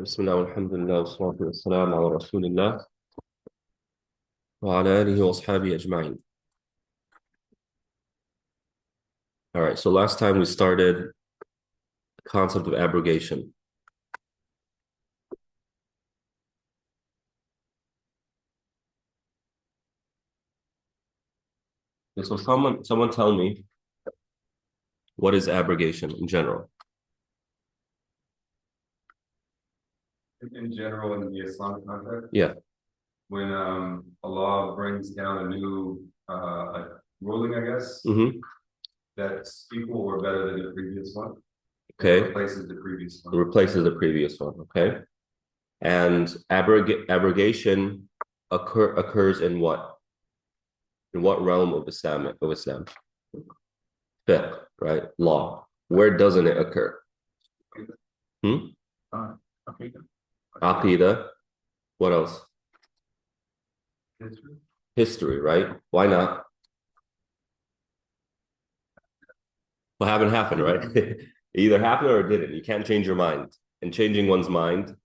بسم الله والحمد لله والصلاة والسلام على رسول الله وعلى آله وأصحابه أجمعين. All right, so last time we started the concept of abrogation. So someone tell me, what is abrogation in general? In general, in the Islamic context, Yeah. when Allah brings down a new ruling, I guess, that's equal or better than the previous one. Okay. It replaces the previous It one. replaces the previous one. Okay. And abrogation occurs in what? In what realm of Islam? Fiqh, right? Law. Where doesn't it occur? Okay. Aqidah. What else? History. History, right? Why not? What happened, right? It either happened or it didn't. You can't change your mind. And changing one's mind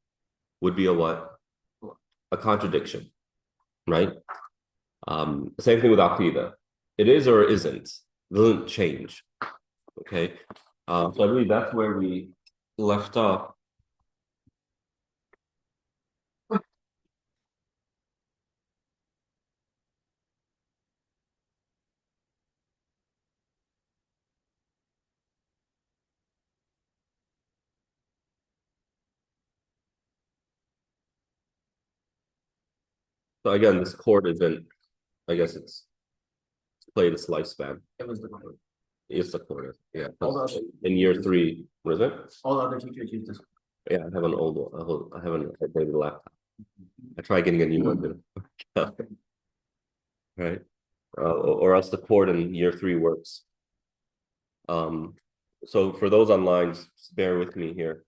would be a what? A contradiction, right? Same thing with Aqidah. It is or it isn't. It doesn't change. Okay. So I believe that's where we left off. So again, this chord isn't, I guess it's played its lifespan. It was the chord. It's the chord, yeah. All the other, In year 3, what is it? all the other teachers use this. Yeah, I have an old one. I have an updated laptop. I try getting a new one. Right? Or else the chord in year 3 works. So for those online, just bear with me here.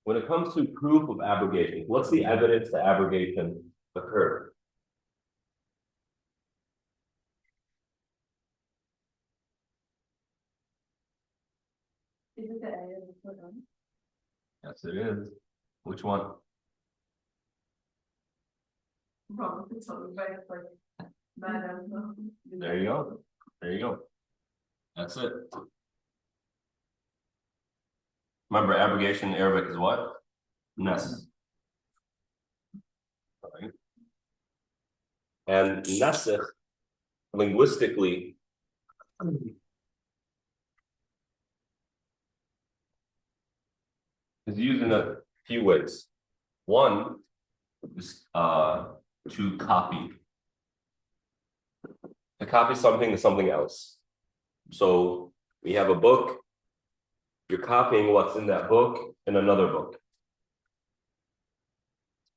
When it comes to proof of abrogation, what's the evidence that abrogation occurred? Is it the area of the Quran? Yes, it is. Which one? Wrong, it's on the right, like, Madam. There you go. There you go. That's it. Remember, abrogation in Arabic is what? Nas. Right. And nasikh, linguistically, is used in a few ways. One is to copy. To copy something to something else. So we have a book, you're copying what's in that book in another book.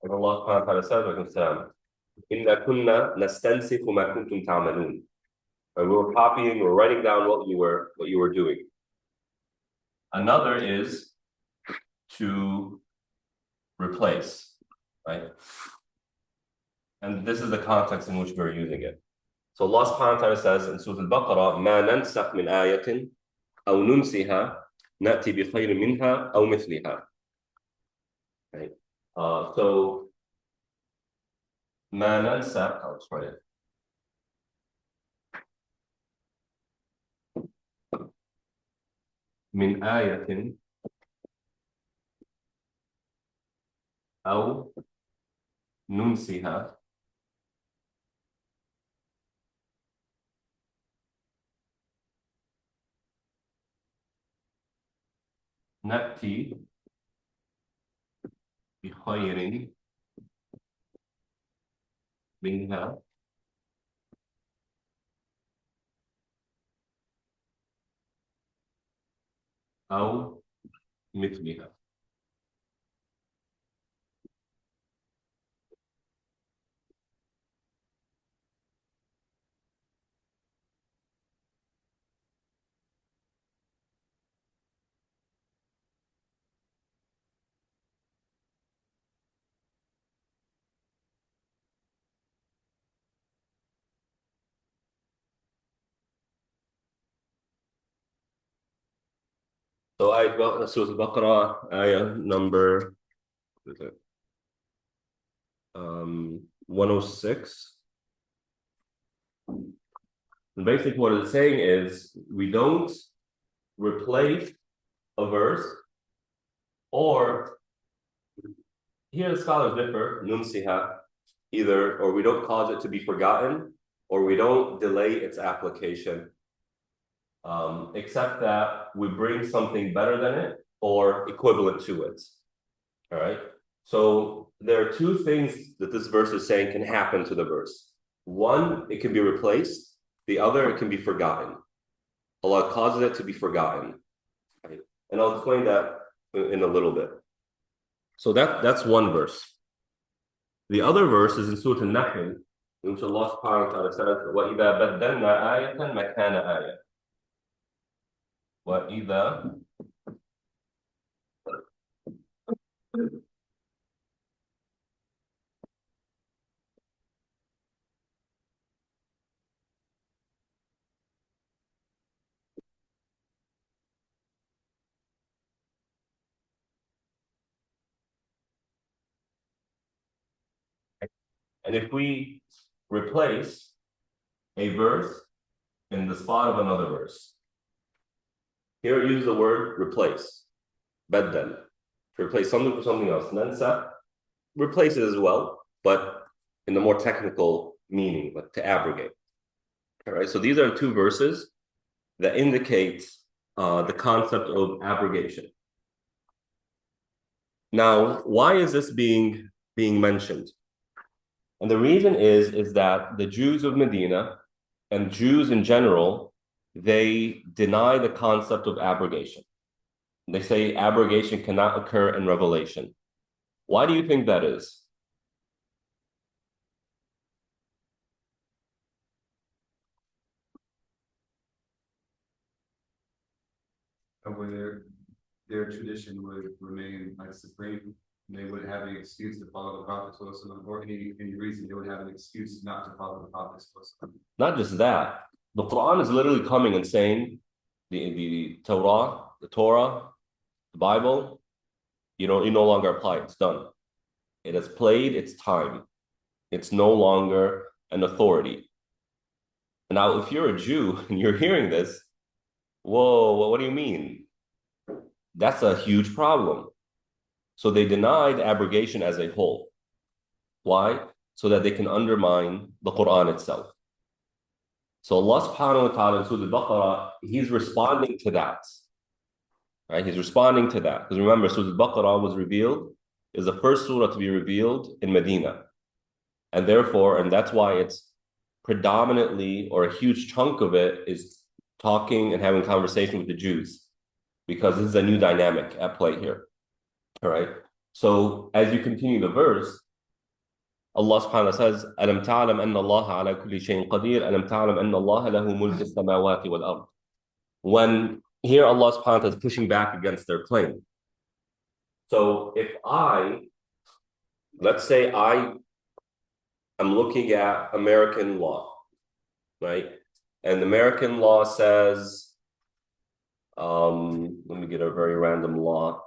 And Allah subhanahu wa ta'ala says, إِنَّا كُنَّا نَسْتَنْسِخُ مَا كُنْتُمْ تَعْمَلُونَ. We were copying, we're writing down what you were doing. Another is to replace, right? And this is the context in which we're using it. So Allah subhanahu wa ta'ala says in Surah Al-Baqarah, مَا نَنْسَخْ مِنْ آيَةٍ أَوْ نُنْسِهَا نَأْتِي بِخَيْرٍ مِنْهَا أَوْ مِثْلِهَا. Right? So مَا نَنْسَخْ, I'll just write it. من آية أو ننسها نأتي بخير منها أو مثلها. So Surah Al-Baqarah, ayah number 106. And basically what it's saying is we don't replace a verse, or here the scholars differ, nunsiha, either, or we don't cause it to be forgotten, or we don't delay its application, except that we bring something better than it or equivalent to it. All right. So there are two things that this verse is saying can happen to the verse. One, it can be replaced. The other, it can be forgotten. Allah causes it to be forgotten. Right? And I'll explain that in a little bit. So that's one verse. The other verse is in Surah Al-Nahl, in which Allah subhanahu wa ta'ala says, وَإِذَا بَدَّلْنَا آيَةً مَكَانَ آيَةً. وَإِذَا And if we replace a verse in the spot of another verse, here it uses the word replace, badal, to replace something for something else. Nansa replaces as well, but in the more technical meaning, like to abrogate. All right, so these are two verses that indicate the concept of abrogation. Now, why is this being mentioned? And the reason is that the Jews of Medina and Jews in general, they deny the concept of abrogation. They say abrogation cannot occur in Revelation. Why do you think that is? Where their tradition would remain like supreme. They wouldn't have any excuse to follow the Prophet or any reason they would have an excuse not to follow the Prophet. Not just that, the Quran is literally coming and saying the Torah, the Bible, you no longer apply it. It's done. It has played its time. It's no longer an authority. Now, if you're a Jew and you're hearing this, whoa, what do you mean? That's a huge problem. So they denied abrogation as a whole. Why? So that they can undermine the Quran itself. So Allah subhanahu wa ta'ala in Surah Al-Baqarah, He's responding to that. Right? He's responding to that. Because remember, Surah Al-Baqarah was revealed, is the first surah to be revealed in Medina. And therefore, and that's why it's predominantly, or a huge chunk of it, is talking and having conversation with the Jews. Because this is a new dynamic at play here. All right. So as you continue the verse, Allah subhanahu wa ta'ala says, Alam ta'alam anna Allah ala kulli shayin qadir, Alam ta'alam anna Allah lahu mulk as-samawati wal ard. When here Allah subhanahu wa ta'ala is pushing back against their claim. So if let's say I am looking at American law, right? And American law says, let me get a very random law.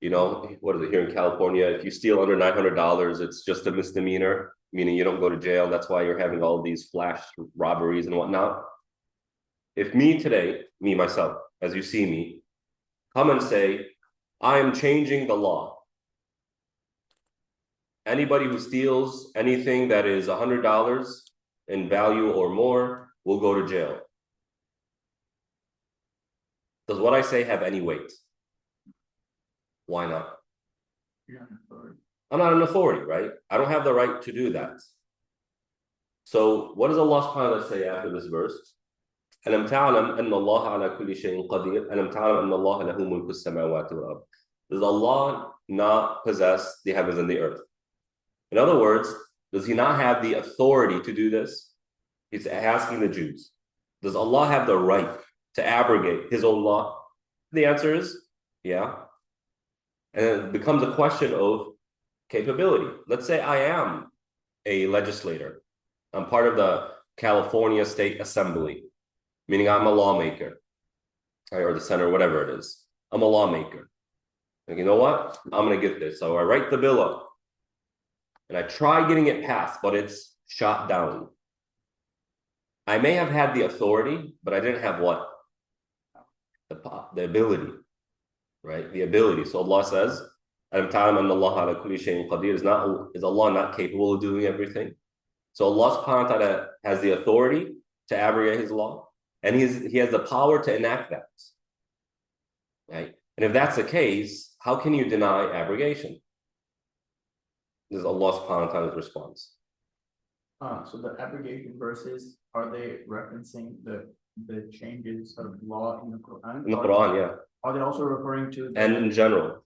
What is it here in California? If you steal under $900, it's just a misdemeanor, meaning you don't go to jail. That's why you're having all these flash robberies and whatnot. If myself, as you see me, come and say, I am changing the law. Anybody who steals anything that is $100 in value or more will go to jail. Does what I say have any weight? Why not? I'm not an authority, right? I don't have the right to do that. So what does Allah subhanahu wa ta'ala say after this verse? Alam ta'alam anna Allah ala kulli shayin qadir, Alam ta'alam anna Allah lahu mulku as-samawati wal ard. Does Allah not possess the heavens and the earth? In other words, does He not have the authority to do this? He's asking the Jews. Does Allah have the right to abrogate His own law? The answer is, yeah. And it becomes a question of capability. Let's say I am a legislator. I'm part of the California State Assembly, meaning I'm a lawmaker, right, or the Senate, whatever it is. I'm a lawmaker. Like, you know what? I'm gonna get this. So I write the bill up. And I try getting it passed, but it's shot down. I may have had the authority, but I didn't have what? The ability, right? The ability. So Allah says, "Alam ta'lam anna Allah ala kulli shay'in qadir." Is Allah not capable of doing everything? So Allah subhanahu wa ta'ala has the authority to abrogate his law, and he has the power to enact that. Right? And if that's the case, how can you deny abrogation? This is Allah subhanahu wa ta'ala's response. So the abrogation verses, are they referencing the changes of law in the Quran? In the Quran, yeah. Are they also referring to And in general,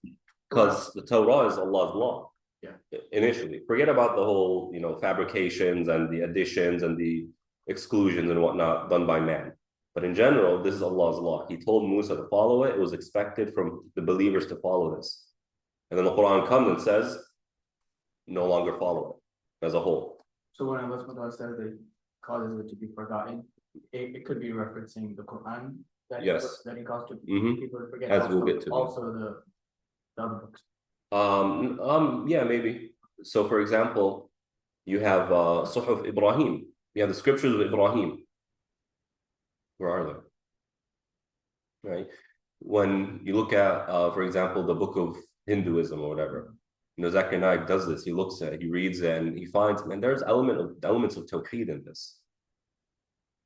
because the Torah is Allah's law. Yeah. Initially, forget about the whole, fabrications and the additions and the exclusions and whatnot done by man. But in general, this is Allah's law. He told Musa to follow it. It was expected from the believers to follow this. And then the Quran comes and says, no longer follow it as a whole. So when Allah subhanahu wa ta'ala says that it causes it to be forgotten, it could be referencing the Quran that Yes. that he caused Mhm. people to forget. As also, we'll get to. also the other books. Yeah, maybe. So for example, you have Suhuf Ibrahim. You have the scriptures of Ibrahim. Where are they? Right? When you look at, for example, the book of Hinduism or whatever, Zakir Naik does this. He looks at it, he reads it, and he finds, man, there's elements of Tawheed in this.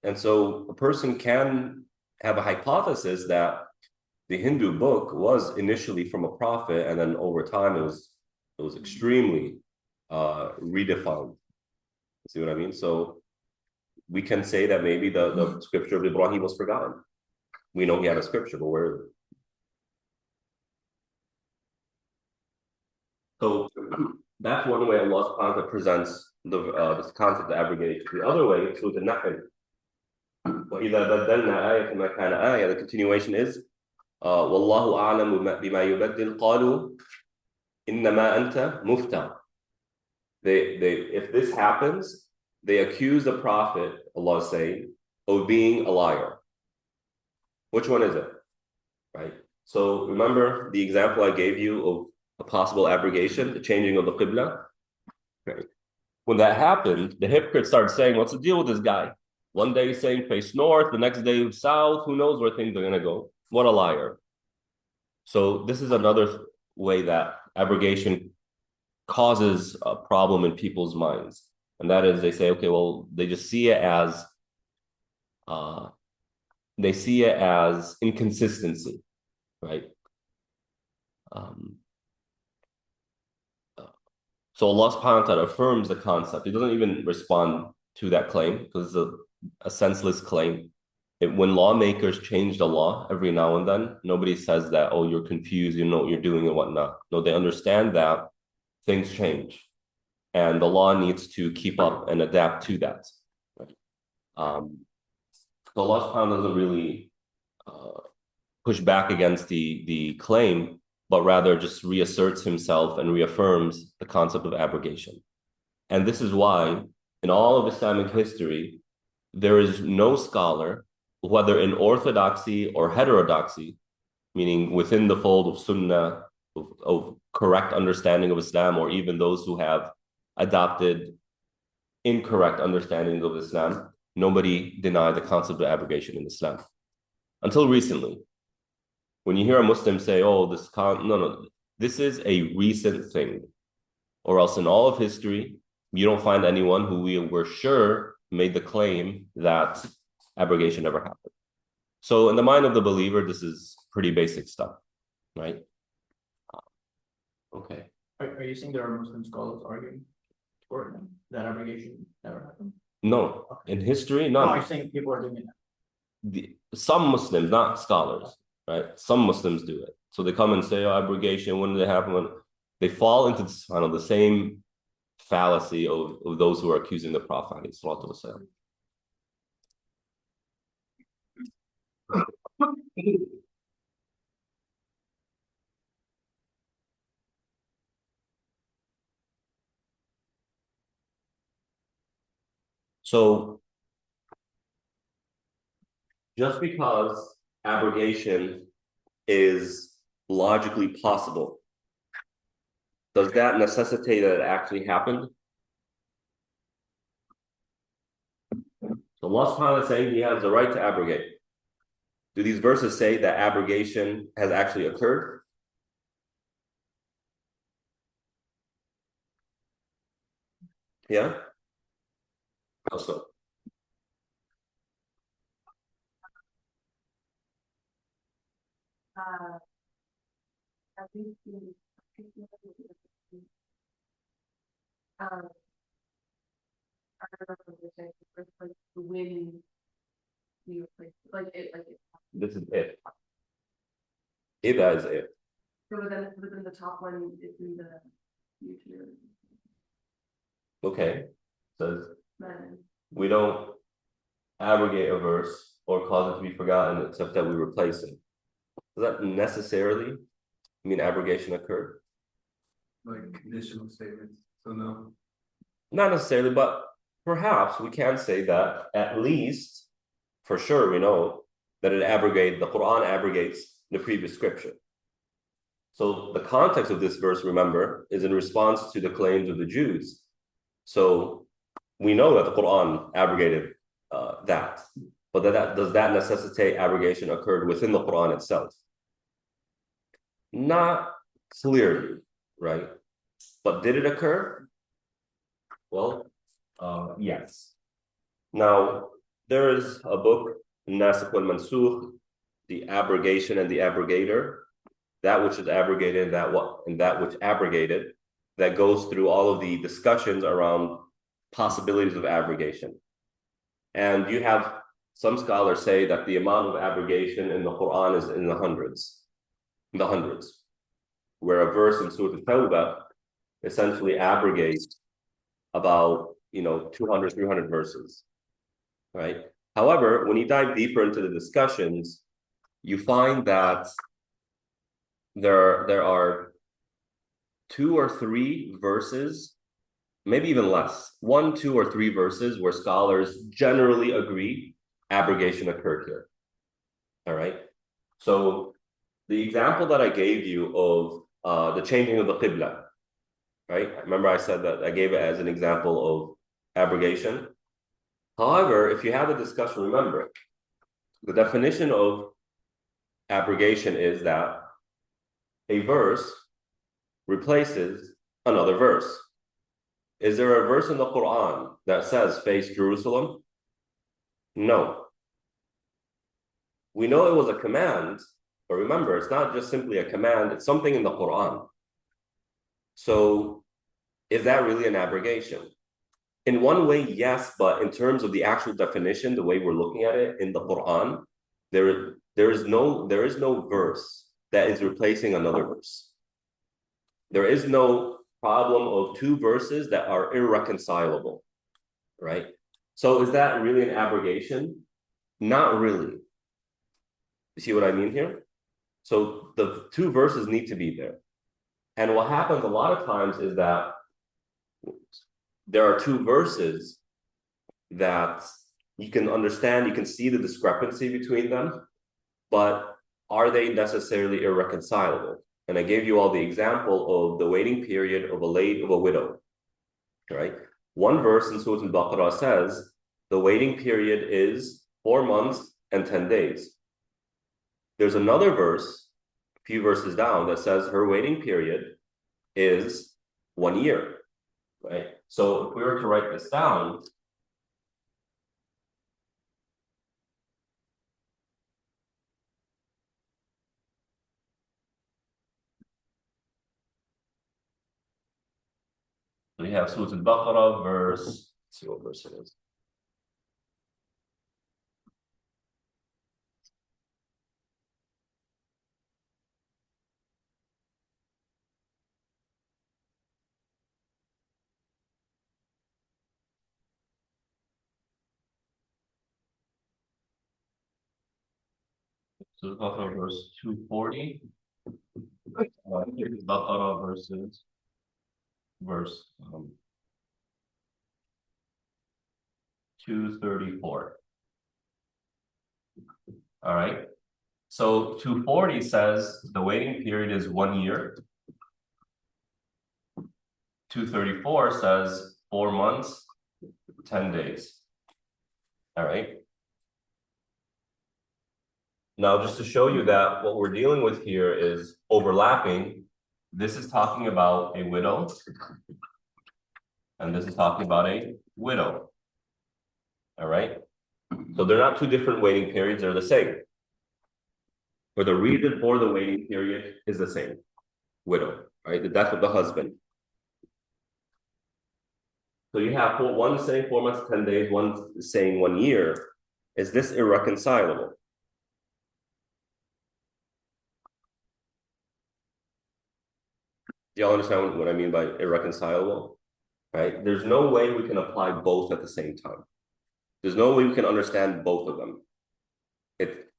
And so a person can have a hypothesis that the Hindu book was initially from a prophet, and then over time it was extremely redefined. See what I mean? So we can say that maybe the scripture of Ibrahim was forgotten. We know he had a scripture, but where is it? So that's one way Allah subhanahu wa ta'ala presents this concept of abrogation. The other way is through the Nahl. وَإِذَا بَدَّلْنَا آيَةً مَكَانَ آيَةٍ. The continuation is وَاللَّهُ أَعْلَمُ بِمَا يُبَدِّلُ قَالُوا إِنَّمَا أَنْتَ مُفْتَرٍ. If this happens, they accuse the Prophet, Allah is saying, of being a liar. Which one is it? Right? So remember the example I gave you of a possible abrogation, the changing of the Qibla? Right. When that happened, the hypocrites started saying, what's the deal with this guy? One day he's saying face north, the next day south, who knows where things are going to go? What a liar. So this is another way that abrogation causes a problem in people's minds. And that is, they say, okay, well, they just see it as inconsistency, right? So Allah subhanahu wa ta'ala affirms the concept. He doesn't even respond to that claim because it's a senseless claim. When lawmakers change the law every now and then, nobody says that, oh, you're confused, you know what you're doing and whatnot. No, they understand that things change and the law needs to keep up and adapt to that. Right? So Allah subhanahu wa ta'ala doesn't really push back against the claim, but rather just reasserts himself and reaffirms the concept of abrogation. And this is why in all of Islamic history, there is no scholar, whether in orthodoxy or heterodoxy, meaning within the fold of Sunnah, of correct understanding of Islam, or even those who have adopted incorrect understandings of Islam, nobody denied the concept of abrogation in Islam. Until recently. When you hear a Muslim say, oh, no, this is a recent thing. Or else in all of history, you don't find anyone who we were sure made the claim that abrogation never happened. So in the mind of the believer, this is pretty basic stuff, right? Okay. Are you saying there are Muslim scholars arguing for that abrogation never happened? No, in history, No, none. I'm saying people are doing it. Some Muslims, not scholars, right? Some Muslims do it. So they come and say, oh, abrogation, when did it happen? When they fall into this, the same fallacy of those who are accusing the Prophet. So just because abrogation is logically possible, does that necessitate that it actually happened? So Allah subhanahu wa ta'ala is saying He has the right to abrogate. Do these verses say that abrogation has actually occurred? Yeah? How so? At least I don't know if it's like when you replace, like it. This is it. Ida is it. So within the top one, it's in the future. Okay. Says Then we don't abrogate a verse or cause it to be forgotten except that we replace it. Does that necessarily mean abrogation occurred? Like conditional statements, so no. Not necessarily, but perhaps we can say that at least, for sure, we know that the Quran abrogates the previous scripture. So the context of this verse, remember, is in response to the claims of the Jews. So we know that the Quran abrogated that, but does that necessitate abrogation occurred within the Quran itself? Not clearly, right? But did it occur? Well, yes. Now, there is a book, Nasikh wal Mansukh, the abrogation and the abrogator, that which is abrogated and that which abrogated, that goes through all of the discussions around possibilities of abrogation. And you have some scholars say that the amount of abrogation in the Quran is in the hundreds, where a verse in Surah Al-Tawbah essentially abrogates about 200, 300 verses, right? However, when you dive deeper into the discussions, you find that there are 2 or 3 verses, maybe even less, 1, 2, or 3 verses where scholars generally agree abrogation occurred here. All right. So the example that I gave you of the changing of the Qibla, right? Remember I said that I gave it as an example of abrogation. However, if you have a discussion, remember, the definition of abrogation is that a verse replaces another verse. Is there a verse in the Quran that says face Jerusalem? No. We know it was a command, but remember, it's not just simply a command, it's something in the Quran. So is that really an abrogation? In one way, yes, but in terms of the actual definition, the way we're looking at it in the Quran, there is no verse that is replacing another verse. There is no problem of 2 verses that are irreconcilable, right? So is that really an abrogation? Not really. You see what I mean here? So the 2 verses need to be there. And what happens a lot of times is that there are 2 verses that you can understand, you can see the discrepancy between them, but are they necessarily irreconcilable? And I gave you all the example of the waiting period of a widow, right? One verse in Surah Al-Baqarah says the waiting period is 4 months and 10 days. There's another verse, a few verses down, that says her waiting period is 1 year, right? So if we were to write this down, we have Surah Al-Baqarah verse, let's see what verse it is. So Baqarah verse 240. Here's Baqarah verse 234. All right. So 240 says the waiting period is 1 year. 234 says 4 months, 10 days. All right. Now, just to show you that what we're dealing with here is overlapping, this is talking about a widow, and this is talking about a widow. All right. So they're not two different waiting periods, they're the same. But the reason for the waiting period is the same. Widow, right? The death of the husband. So you have one saying 4 months, 10 days, one saying 1 year. Is this irreconcilable? Do y'all understand what I mean by irreconcilable? Right? There's no way we can apply both at the same time. There's no way we can understand both of them.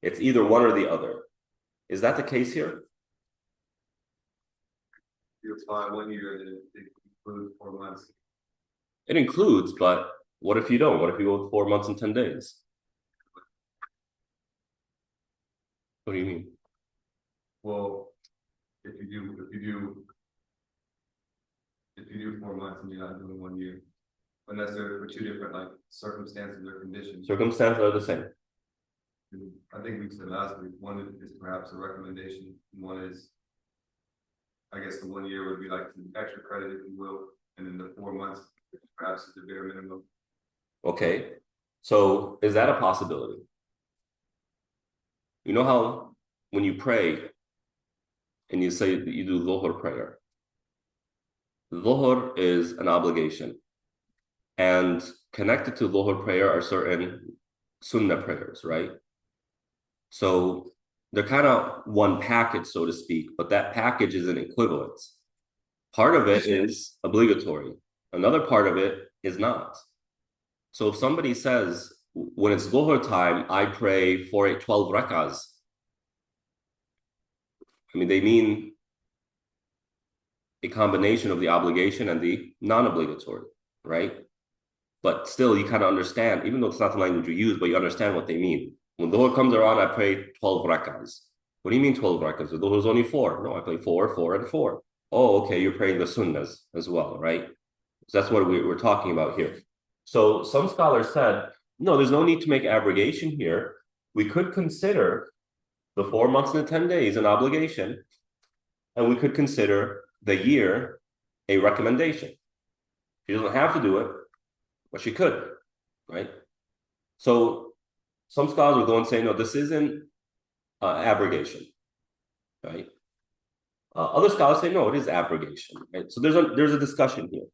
It's either one or the other. Is that the case here? You apply 1 year, then it includes 4 months. It includes, but what if you don't? What if you go with 4 months and 10 days? What do you mean? Well, if you do 4 months and you're not doing 1 year, unless they're for two different like circumstances or conditions. Circumstances are the same. I think we said last week, one is perhaps a recommendation, one is, I guess the 1 year would be like some extra credit, if you will, and then the 4 months perhaps is the bare minimum. Okay, so is that a possibility? You know how when you pray and you say that you do Dhuhr prayer, Dhuhr is an obligation, and connected to Dhuhr prayer are certain Sunnah prayers, right? So they're kind of one package, so to speak, but that package is an equivalence. Part of it is obligatory. Another part of it is not. So if somebody says, when it's Dhuhr time, I pray for 12 rak'ahs. I mean, they mean a combination of the obligation and the non-obligatory, right? But still, you kind of understand, even though it's not the language you use, but you understand what they mean. When Dhuhr comes around, I pray 12 rak'ahs. What do you mean 12 rak'ahs? The Dhuhr is only 4. No, I play 4, 4, and 4. Oh, okay, you're praying the sunnahs as well, right? So that's what we're talking about here. So some scholars said, no, there's no need to make abrogation here. We could consider the 4 months and the 10 days an obligation, and we could consider the year a recommendation. She doesn't have to do it, but she could, right? So some scholars will go and say, no, this isn't abrogation, right? Other scholars say, no, it is abrogation, right? So there's a discussion here.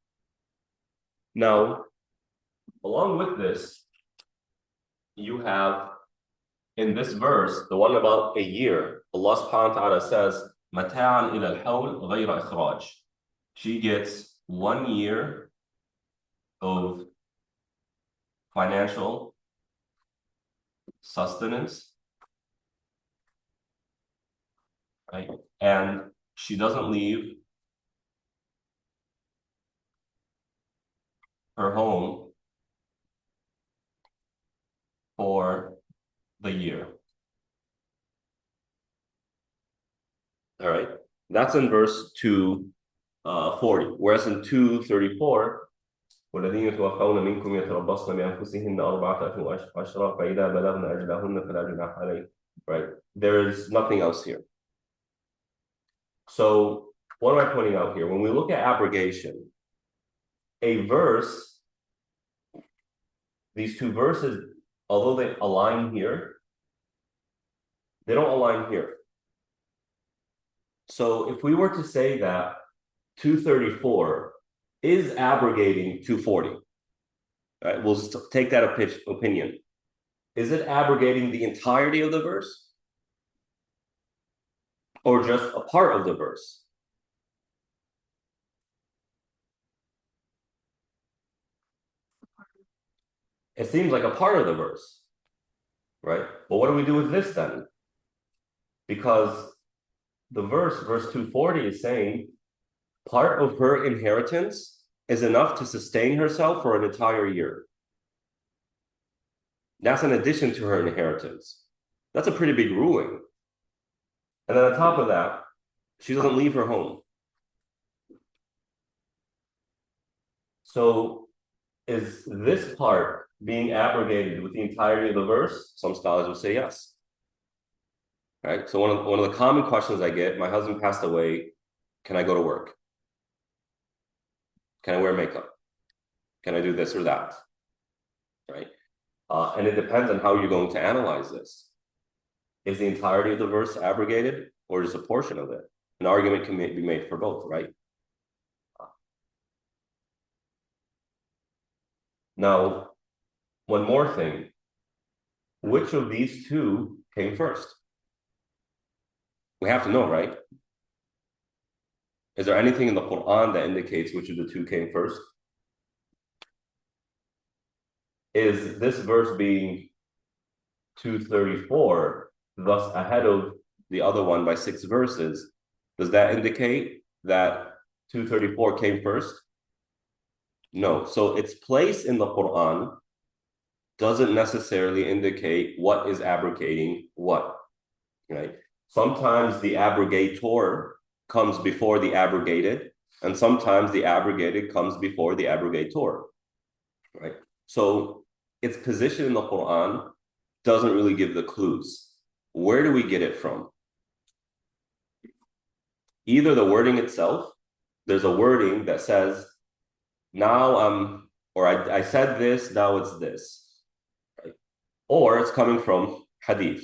Now, along with this, you have in this verse, the one about a year, Allah subhanahu wa ta'ala says, Mata'an ila al-hawl ghayra ikhraj. She gets 1 year of financial sustenance, right? And she doesn't leave her home for the year. All right, that's in verse 240. Whereas in 234, والذين يتوفون منكم يتربصن بأنفسهن أربعة أشهر فإذا بلغن أجلهن فلا جناح عليهن. Right, there is nothing else here. So what am I pointing out here? When we look at abrogation, a verse, these two verses, although they align here, they don't align here. So if we were to say that 234 is abrogating 240, right? We'll just take that opinion. Is it abrogating the entirety of the verse? Or just a part of the verse? It seems like a part of the verse, right? Well, what do we do with this then? Because the verse 240 is saying part of her inheritance is enough to sustain herself for an entire year. That's in addition to her inheritance. That's a pretty big ruling. And then on top of that, she doesn't leave her home. So is this part being abrogated with the entirety of the verse? Some scholars would say yes. Right? So one of the common questions I get, my husband passed away, can I go to work? Can I wear makeup? Can I do this or that? Right? And it depends on how you're going to analyze this. Is the entirety of the verse abrogated or just a portion of it? An argument can be made for both, right? Now, one more thing. Which of these two came first? We have to know, right? Is there anything in the Quran that indicates which of the two came first? Is this verse being 234, thus ahead of the other one by 6 verses? Does that indicate that 234 came first? No. So its place in the Quran doesn't necessarily indicate what is abrogating what, right? Sometimes the abrogator comes before the abrogated, and sometimes the abrogated comes before the abrogator, right? So its position in the Quran doesn't really give the clues. Where do we get it from? Either the wording itself, there's a wording that says, now or I said this, now it's this, right? Or it's coming from hadith.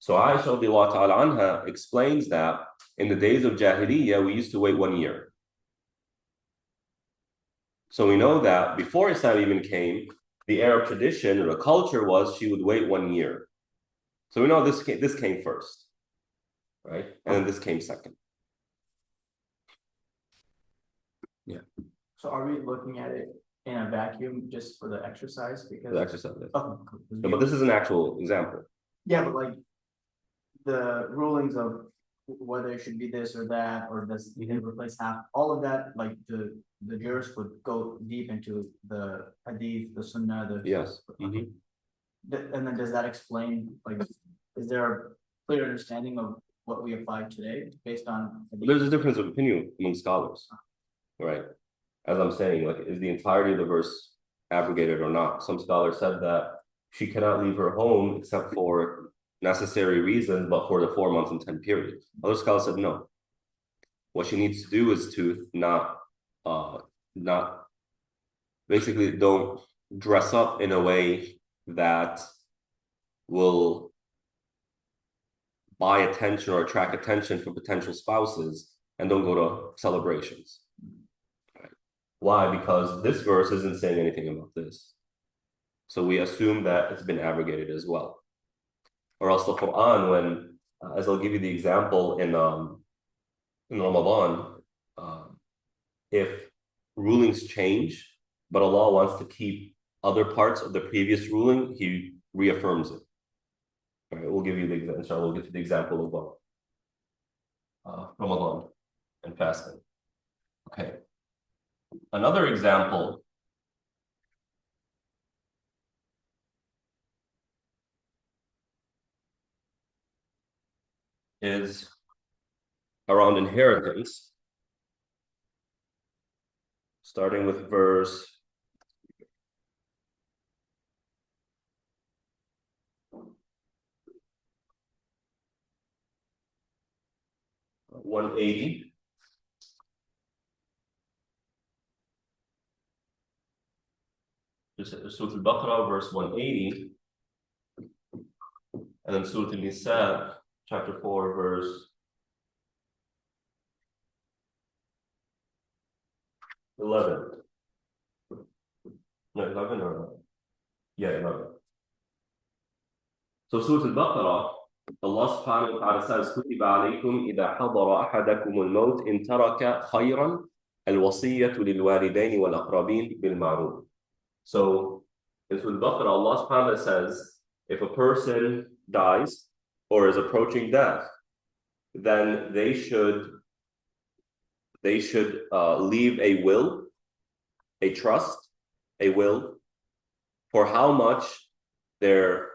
So Aisha radiallahu ta'ala anha explains that in the days of Jahiliyyah, we used to wait 1 year. So we know that before Islam even came, the Arab tradition or the culture was she would wait 1 year. So we know this came first, right? And then this came second. Yeah. So are we looking at it in a vacuum just for the exercise? Because The exercise. oh, cool. No, but this is an actual example. Yeah, but like the rulings of whether it should be this or that, or does it replace half, all of that, like the jurist would go deep into the hadith, the sunnah, the. Yes. And then does that explain, like, is there a clear understanding of what we apply today based on? There's a difference of opinion among scholars, right? As I'm saying, like, is the entirety of the verse abrogated or not? Some scholars said that she cannot leave her home except for necessary reasons, but for the 4 months and 10 period. Other scholars said no. What she needs to do is to not basically don't dress up in a way that will buy attention or attract attention from potential spouses, and don't go to celebrations. Right. Why? Because this verse isn't saying anything about this. So we assume that it's been abrogated as well. Or else the Quran, when, as I'll give you the example in Ramadan, if rulings change, but Allah wants to keep other parts of the previous ruling, He reaffirms it. All right, we'll give you the example. Inshallah, we'll get to the example of Ramadan and fasting. Okay. Another example is around inheritance, starting with verse 180. Surah Al-Baqarah, verse 180, and then Surah Al-Nisa, chapter 4, verse 11. No, 11 or 11. So Surah Al-Baqarah, Allah subhanahu wa ta'ala says, كُتِبَ عَلَيْكُمْ إِذَا حَضَرَ أَحَدَكُمُ الْمَوْتِ إِنْ تَرَكَ خَيْرًا الْوَصِيَّةُ لِلْوَالِدَيْنِ وَالْأَقْرَبِينَ بِالْمَعْرُوفِ. So in Surah Al-Baqarah, Allah subhanahu wa ta'ala says, if a person dies or is approaching death, then they should leave a will, a trust, a will, for how much their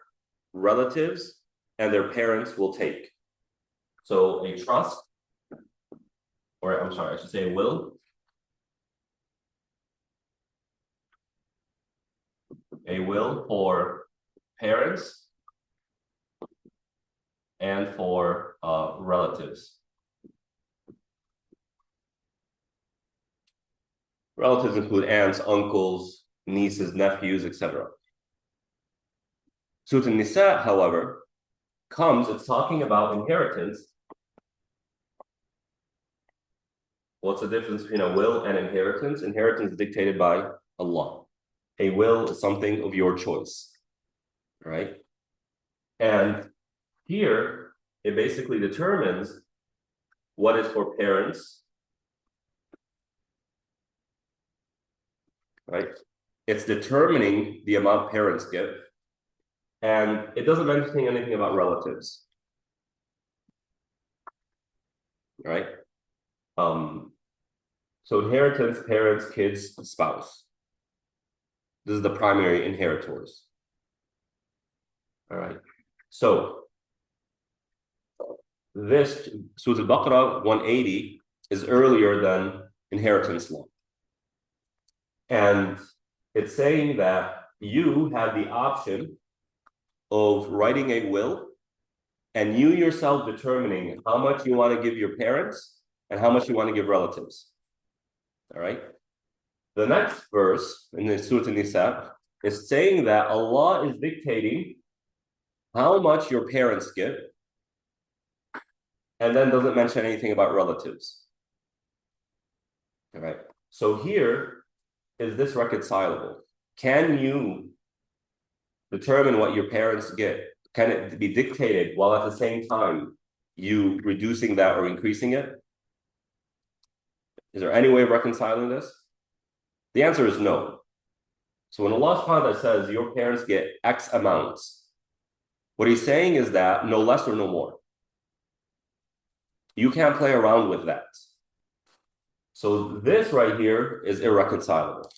relatives and their parents will take. So a trust, or I'm sorry, I should say a will. A will for parents and for relatives. Relatives include aunts, uncles, nieces, nephews, etc. Surah An-Nisa, however, it's talking about inheritance. What's the difference between a will and inheritance? Inheritance is dictated by Allah. A will is something of your choice, right? And here, it basically determines what is for parents, right? It's determining the amount parents give, and it doesn't mention anything about relatives, right? So inheritance, parents, kids, spouse. This is the primary inheritors. All right. So this Surah Al-Baqarah 180 is earlier than inheritance law. And it's saying that you have the option of writing a will and you yourself determining how much you want to give your parents and how much you want to give relatives. All right. The next verse in the Surah An-Nisa is saying that Allah is dictating how much your parents give, and then doesn't mention anything about relatives. All right. So here, is this reconcilable? Can you determine what your parents get? Can it be dictated while at the same time you reducing that or increasing it? Is there any way of reconciling this? The answer is no. So when Allah subhanahu wa ta'ala says your parents get X amounts, what he's saying is that no less or no more. You can't play around with that. So this right here is irreconcilable.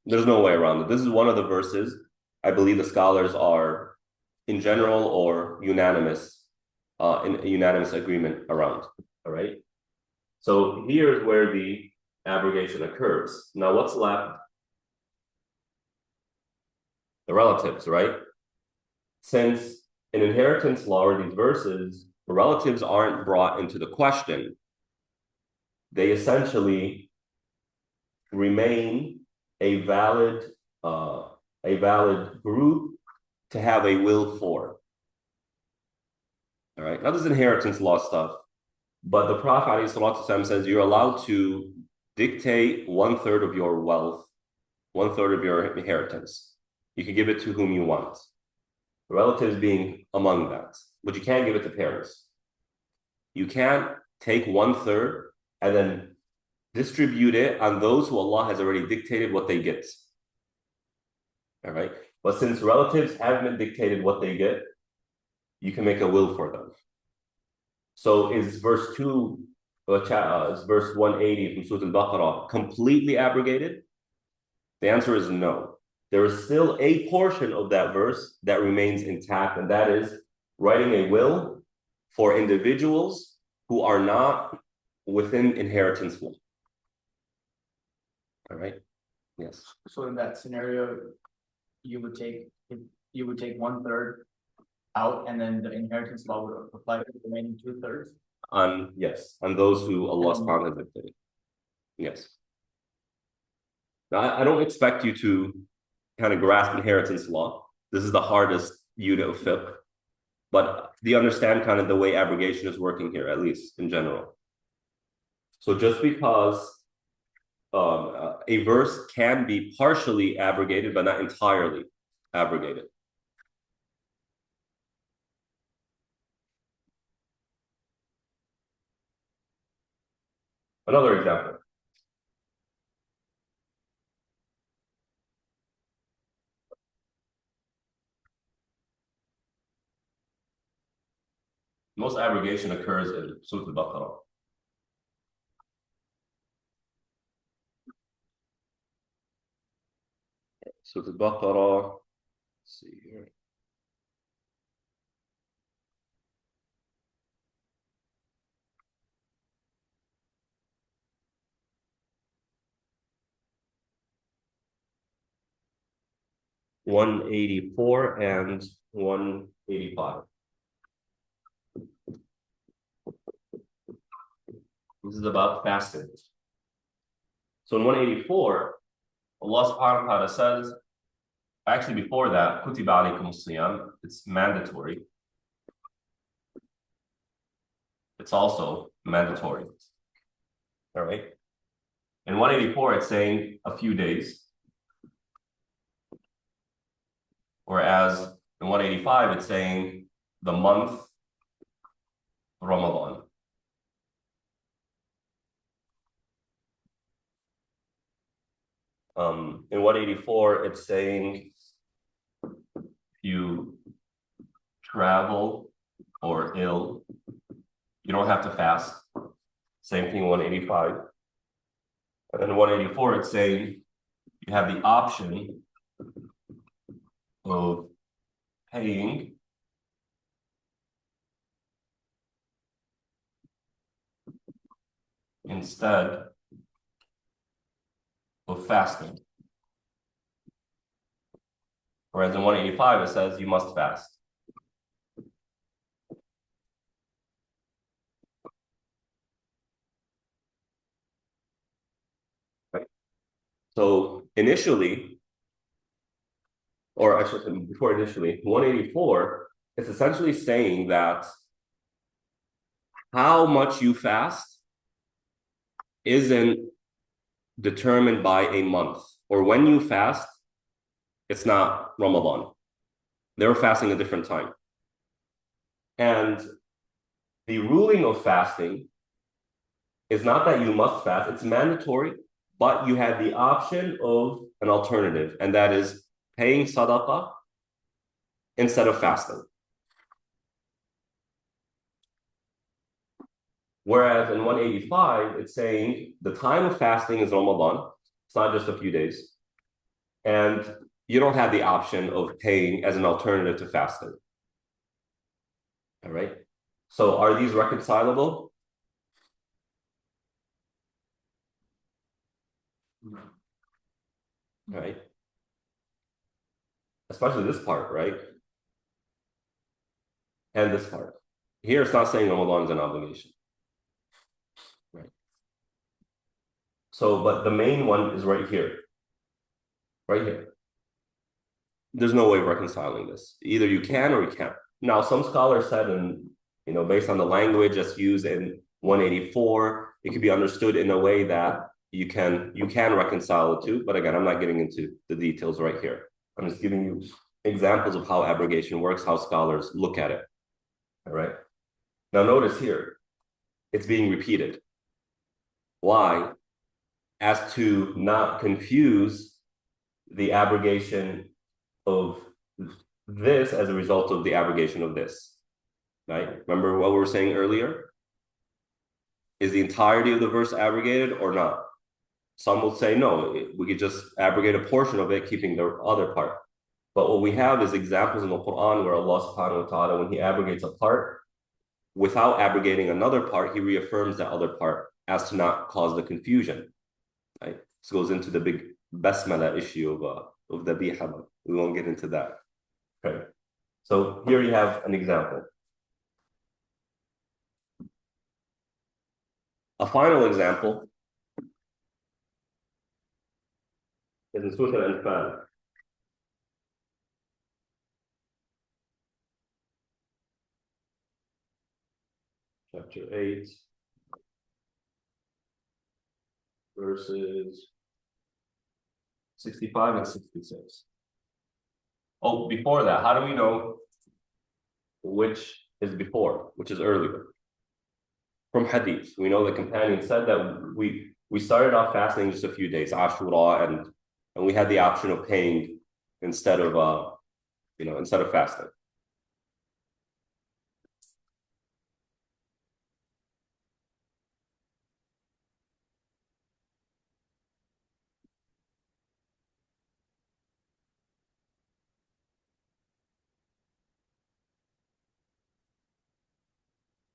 There's no way around it. This is one of the verses I believe the scholars are in general or unanimous, in a unanimous agreement around. All right. So here's where the abrogation occurs. Now what's left? The relatives, right? Since in inheritance law or these verses, the relatives aren't brought into the question, they essentially remain a valid group to have a will for. All right. Now this is inheritance law stuff, but the Prophet ﷺ says you're allowed to dictate 1/3 of your wealth, 1/3 of your inheritance. You can give it to whom you want. Relatives being among that, but you can't give it to parents. You can't take 1/3 and then distribute it on those who Allah has already dictated what they get. All right. But since relatives haven't dictated what they get, you can make a will for them. So is verse 180 from Surah Al-Baqarah completely abrogated? The answer is no. There is still a portion of that verse that remains intact, and that is writing a will for individuals who are not within inheritance law. All right. Yes. So in that scenario, you would take 1/3 out, and then the inheritance law would apply to the remaining 2/3. Yes, on those who Allah subhanahu wa ta'ala has dictated. Yes. Now, I don't expect you to kind of grasp inheritance law. This is the hardest unit of fiqh, but do you understand kind of the way abrogation is working here, at least in general? So just because a verse can be partially abrogated, but not entirely abrogated. Another example. Most abrogation occurs in Surah Al-Baqarah. Surah Al-Baqarah, let's see here. 184 and 185. This is about fasting. So in 184, Allah subhanahu wa ta'ala says, actually before that, kutiba alaykum as-siyam, it's mandatory. It's also mandatory. All right. In 184, it's saying a few days. Whereas in 185, it's saying the month Ramadan. In 184, it's saying you travel or ill, you don't have to fast. Same thing in 185. And then in 184, it's saying you have the option of paying instead of fasting. Whereas in 185, it says you must fast. Right. So initially, or I should say before initially, 184 is essentially saying that how much you fast isn't determined by a month, or when you fast, it's not Ramadan. They were fasting a different time. And the ruling of fasting is not that you must fast, it's mandatory, but you have the option of an alternative, and that is paying sadaqah instead of fasting. Whereas in 185, it's saying the time of fasting is Ramadan. It's not just a few days. And you don't have the option of paying as an alternative to fasting. All right. So are these reconcilable? All right. Especially this part, right? And this part. Here it's not saying Ramadan is an obligation. Right. So, but the main one is right here. Right here. There's no way of reconciling this. Either you can or you can't. Now, some scholars said, and based on the language that's used in 184, it could be understood in a way that you can reconcile the two. But again, I'm not getting into the details right here. I'm just giving you examples of how abrogation works, how scholars look at it. All right. Now, notice here, it's being repeated. Why? As to not confuse the abrogation of this as a result of the abrogation of this, right? Remember what we were saying earlier? Is the entirety of the verse abrogated or not? Some will say, no, we could just abrogate a portion of it, keeping the other part. But what we have is examples in the Quran where Allah subhanahu wa ta'ala, when he abrogates a part, without abrogating another part, he reaffirms that other part as to not cause the confusion, right? This goes into the big basmala issue of the dhabiha. We won't get into that. Okay. So here you have an example. A final example is in Surah Al-Anfal. Chapter 8, verses 65 and 66. Oh, before that, how do we know which is before, which is earlier? From hadith. We know the companion said that we started off fasting just a few days, Ashura, and we had the option of paying instead of fasting.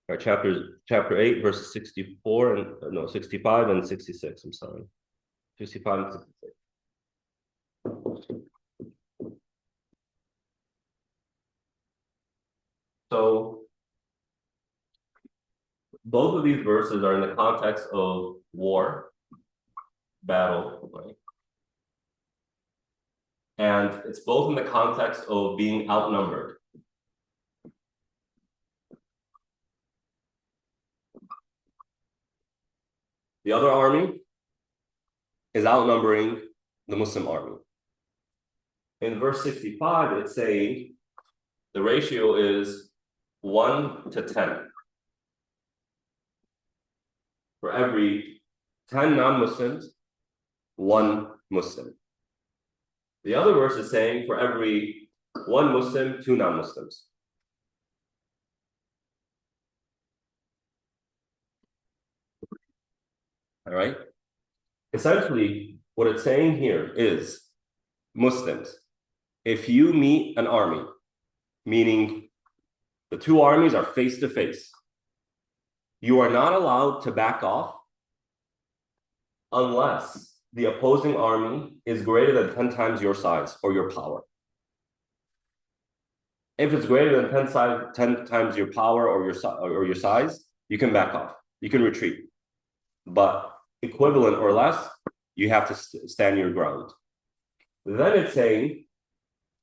Right, chapter 8, verses 64 and 65 and 66. I'm sorry. 65 and 66. both of these verses are in the context of war, battle, right? And it's both in the context of being outnumbered. The other army is outnumbering the Muslim army. In verse 65, it's saying the ratio is 1 to 10. For every 10 non-Muslims, 1 Muslim. The other verse is saying for every 1 Muslim, 2 non-Muslims. All right? Essentially, what it's saying here is Muslims, if you meet an army, meaning the 2 armies are face to face, you are not allowed to back off unless the opposing army is greater than 10 times your size or your power. If it's greater than 10 times your power or your size, you can back off, you can retreat. But equivalent or less, you have to stand your ground. Then it's saying,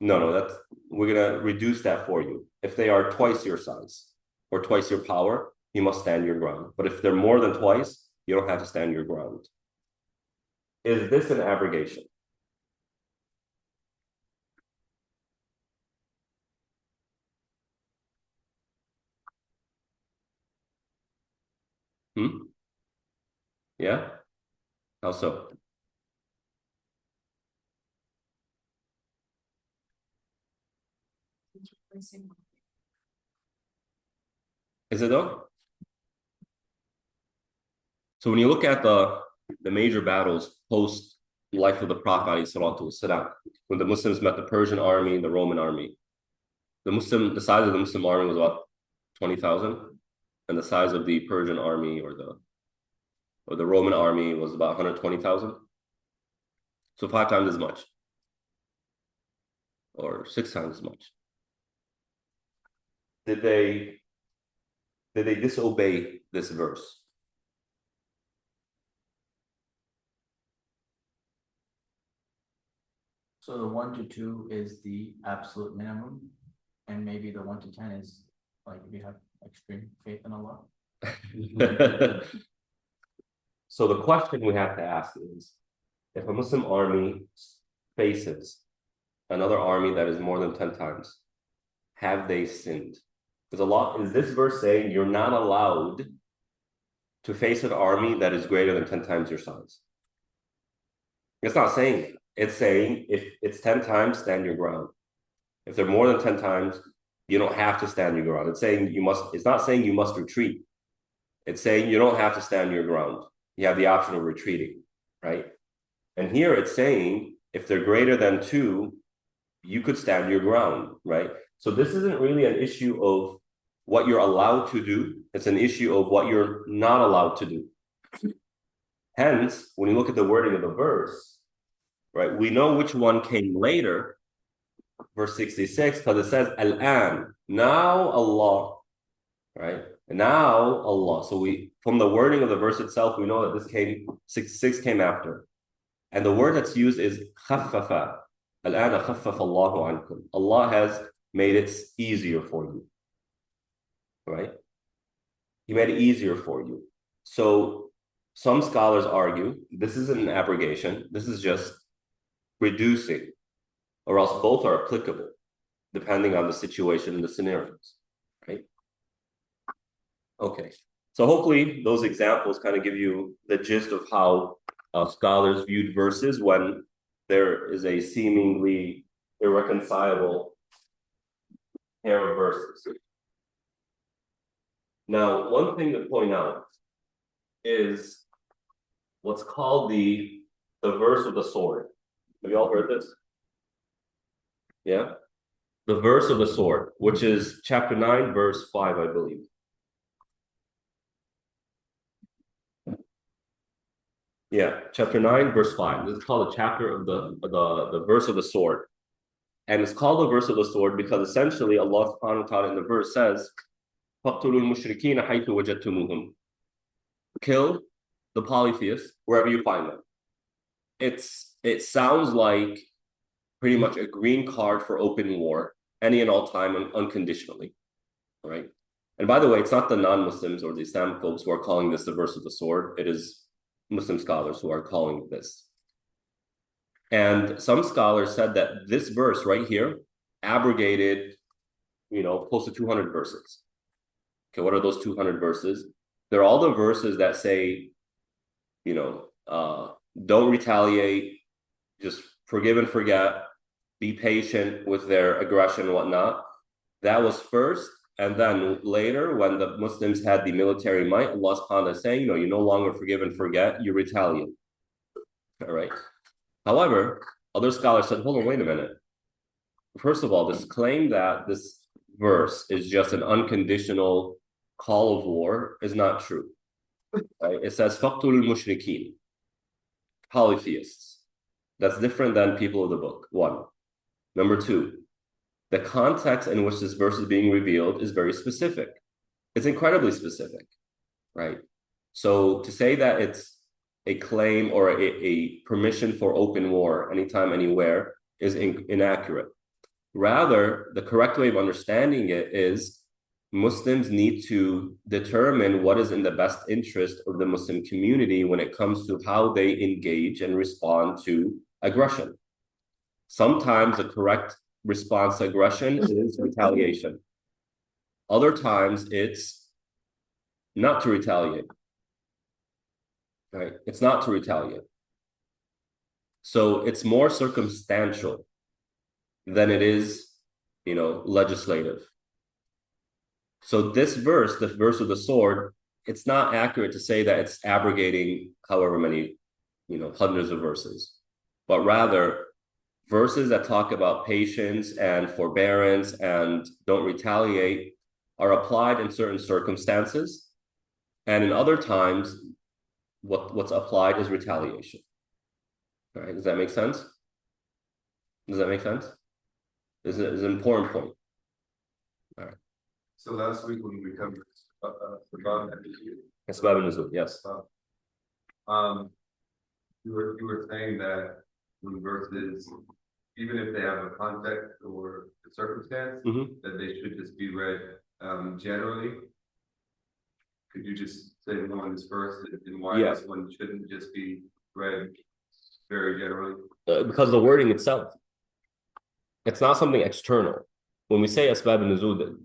no, we're gonna reduce that for you. If they are twice your size or twice your power, you must stand your ground. But if they're more than twice, you don't have to stand your ground. Is this an abrogation? Yeah? How so? Is it though? So when you look at the major battles post life of the Prophet, when the Muslims met the Persian army and the Roman army, the size of the Muslim army was about 20,000, and the size of the Persian army or the Roman army was about 120,000. So 5 times as much, or 6 times as much. Did they disobey this verse? So the 1 to 2 is the absolute minimum, and maybe the 1 to 10 is like if you have extreme faith in Allah. So the question we have to ask is, if a Muslim army faces another army that is more than 10 times, have they sinned? Is this verse saying you're not allowed to face an army that is greater than 10 times your size? It's not saying that. It's saying if it's 10 times, stand your ground. If they're more than 10 times, you don't have to stand your ground. It's saying it's not saying you must retreat. It's saying you don't have to stand your ground. You have the option of retreating, right? And here it's saying if they're greater than 2, you could stand your ground, right? So this isn't really an issue of what you're allowed to do. It's an issue of what you're not allowed to do. Hence, when you look at the wording of the verse, right, we know which one came later, verse 66, because it says, Al-an, now Allah, right? Now Allah. So from the wording of the verse itself, we know that this 66 came after. And the word that's used is khaffafa. Al-ana khaffafa Allahu ankum. Allah has made it easier for you, right? He made it easier for you. So some scholars argue this isn't an abrogation. This is just reducing, or else both are applicable, depending on the situation and the scenarios, right? Okay, so hopefully those examples kind of give you the gist of how scholars viewed verses when there is a seemingly irreconcilable pair of verses. Now, one thing to point out is what's called the verse of the sword. Have you all heard this? Yeah? The verse of the sword, which is chapter 9, verse 5, I believe. Yeah, chapter 9, verse 5. This is called a chapter of the verse of the sword. And it's called the verse of the sword because essentially Allah subhanahu wa ta'ala in the verse says, فَقْتُلُوا الْمُشْرِكِينَ حَيْثُ وَجَدْتُمُوهُمْ. kill the polytheists wherever you find them. It sounds like pretty much a green card for open war, any and all time and unconditionally, right? And by the way, it's not the non-Muslims or the Islamophobes who are calling this the verse of the sword. It is Muslim scholars who are calling this. And some scholars said that this verse right here abrogated, close to 200 verses. Okay, what are those 200 verses? They're all the verses that say, don't retaliate, just forgive and forget, be patient with their aggression and whatnot. That was first. And then later, when the Muslims had the military might, Allah subhanahu wa ta'ala is saying, you no longer forgive and forget, you retaliate. All right. However, other scholars said, hold on, wait a minute. First of all, this claim that this verse is just an unconditional call of war is not true. Right? It says, فَقْتُلُ الْمُشْرِكِينَ, polytheists. That's different than people of the book, one. Number two, the context in which this verse is being revealed is very specific. It's incredibly specific, right? So to say that it's a claim or a permission for open war anytime, anywhere is inaccurate. Rather, the correct way of understanding it is Muslims need to determine what is in the best interest of the Muslim community when it comes to how they engage and respond to aggression. Sometimes the correct response to aggression is retaliation. Other times it's not to retaliate. Right? It's not to retaliate. So it's more circumstantial than it is, legislative. So this verse, the verse of the sword, it's not accurate to say that it's abrogating however many, hundreds of verses, but rather verses that talk about patience and forbearance and don't retaliate are applied in certain circumstances. And in other times, what's applied is retaliation. All right, does that make sense? Does that make sense? This is an important point. All right. So last week when we covered Asbab an-Nuzul, Asbab an-Nuzul, yes. You were saying that when verses, even if they have a context or a circumstance, that they should just be read generally. Could you just say more on this verse and why this one shouldn't just be read very generally? Because the wording itself, it's not something external. When we say Asbab an-Nuzul,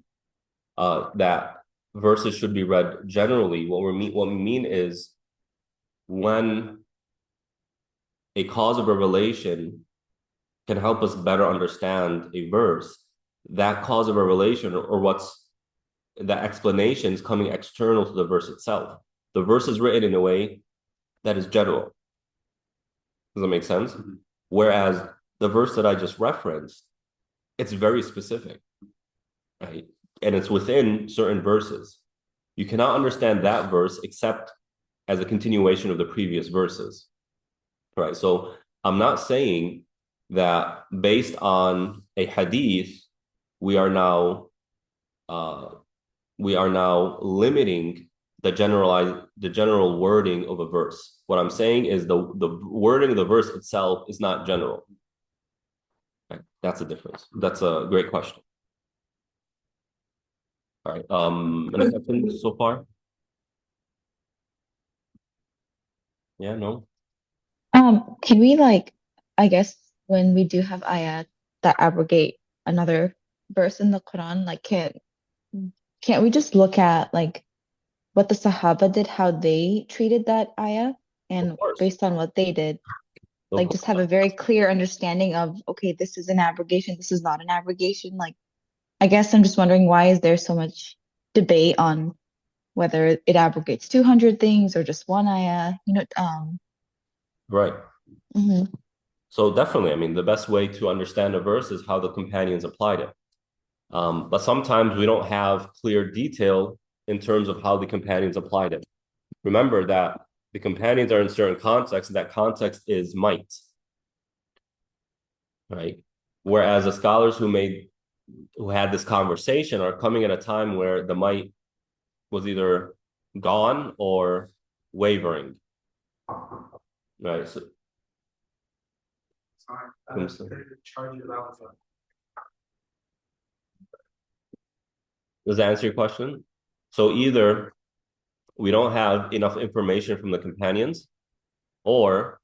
that verses should be read generally, what we mean is when a cause of revelation can help us better understand a verse, that cause of revelation or what's the explanation is coming external to the verse itself. The verse is written in a way that is general. Does that make sense? Whereas the verse that I just referenced, it's very specific, right? And it's within certain verses. You cannot understand that verse except as a continuation of the previous verses, right? So I'm not saying that based on a hadith, we are now limiting the general wording of a verse. What I'm saying is the wording of the verse itself is not general. Right? That's the difference. That's a great question. All right. Any questions so far? Yeah, no? Can we I guess when we do have ayat that abrogate another verse in the Quran, can't we just look at what the Sahaba did, how they treated that ayah, and based on what they did, just have a very clear understanding of, okay, this is an abrogation, this is not an abrogation. I guess I'm just wondering, why is there so much debate on whether it abrogates 200 things or just one ayah? Right. So definitely, I mean, the best way to understand a verse is how the companions applied it. But sometimes we don't have clear detail in terms of how the companions applied it. Remember that the companions are in certain contexts, and that context is might, right? Whereas the scholars who had this conversation are coming at a time where the might was either gone or wavering. Right. So, Charge it out. does that answer your question? So either we don't have enough information from the companions, or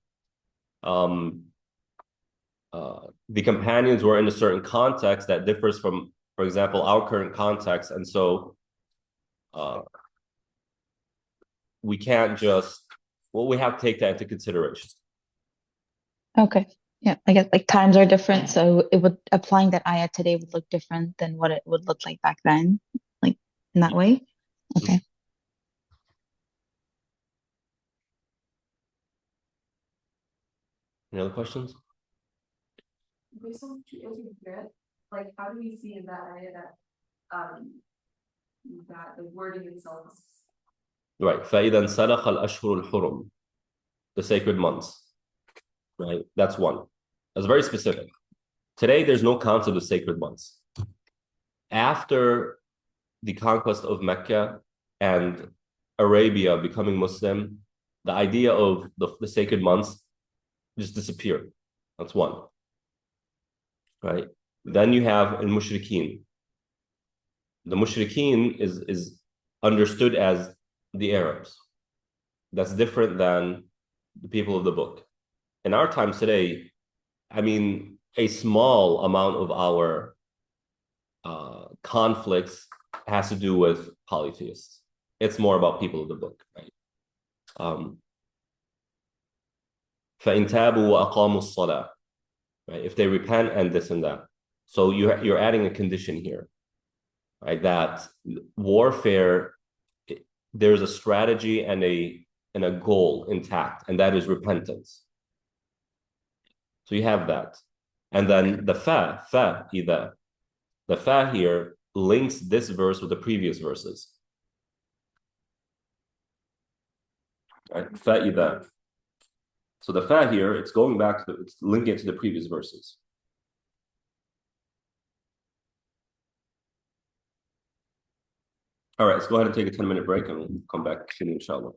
the companions were in a certain context that differs from, for example, our current context, and so we can't just, well, we have to take that into consideration. Okay. Yeah, I guess like times are different, so it would applying that ayah today would look different than what it would look like back then, like in that way. Okay. Any other questions? Okay, so to get, like, how do we see in that area that the wording itself is. Right. فَإِذَا انْسَلَخَ الْأَشْهُرُ الْحُرُمُ, the sacred months. Right. That's one. That's very specific. Today, there's no concept of sacred months. After the conquest of Mecca and Arabia becoming Muslim, the idea of the sacred months just disappeared. That's one. Right. Then you have al-Mushrikeen. The Mushrikeen is understood as the Arabs. That's different than the people of the book. In our times today, I mean, a small amount of our conflicts has to do with polytheists. It's more about people of the book, right? فَإِن تَابُوا وَأَقَامُوا الصَّلَاةَ, right? If they repent and this and that. So you're adding a condition here, right? That warfare, there's a strategy and a goal intact, and that is repentance. So you have that. And then the fa إِذَا. The fa here links this verse with the previous verses. Right? Fa إِذَا. So the fa here, it's going back to it's linking it to the previous verses. All right, let's go ahead and take a 10-minute break and we'll come back soon, inshallah.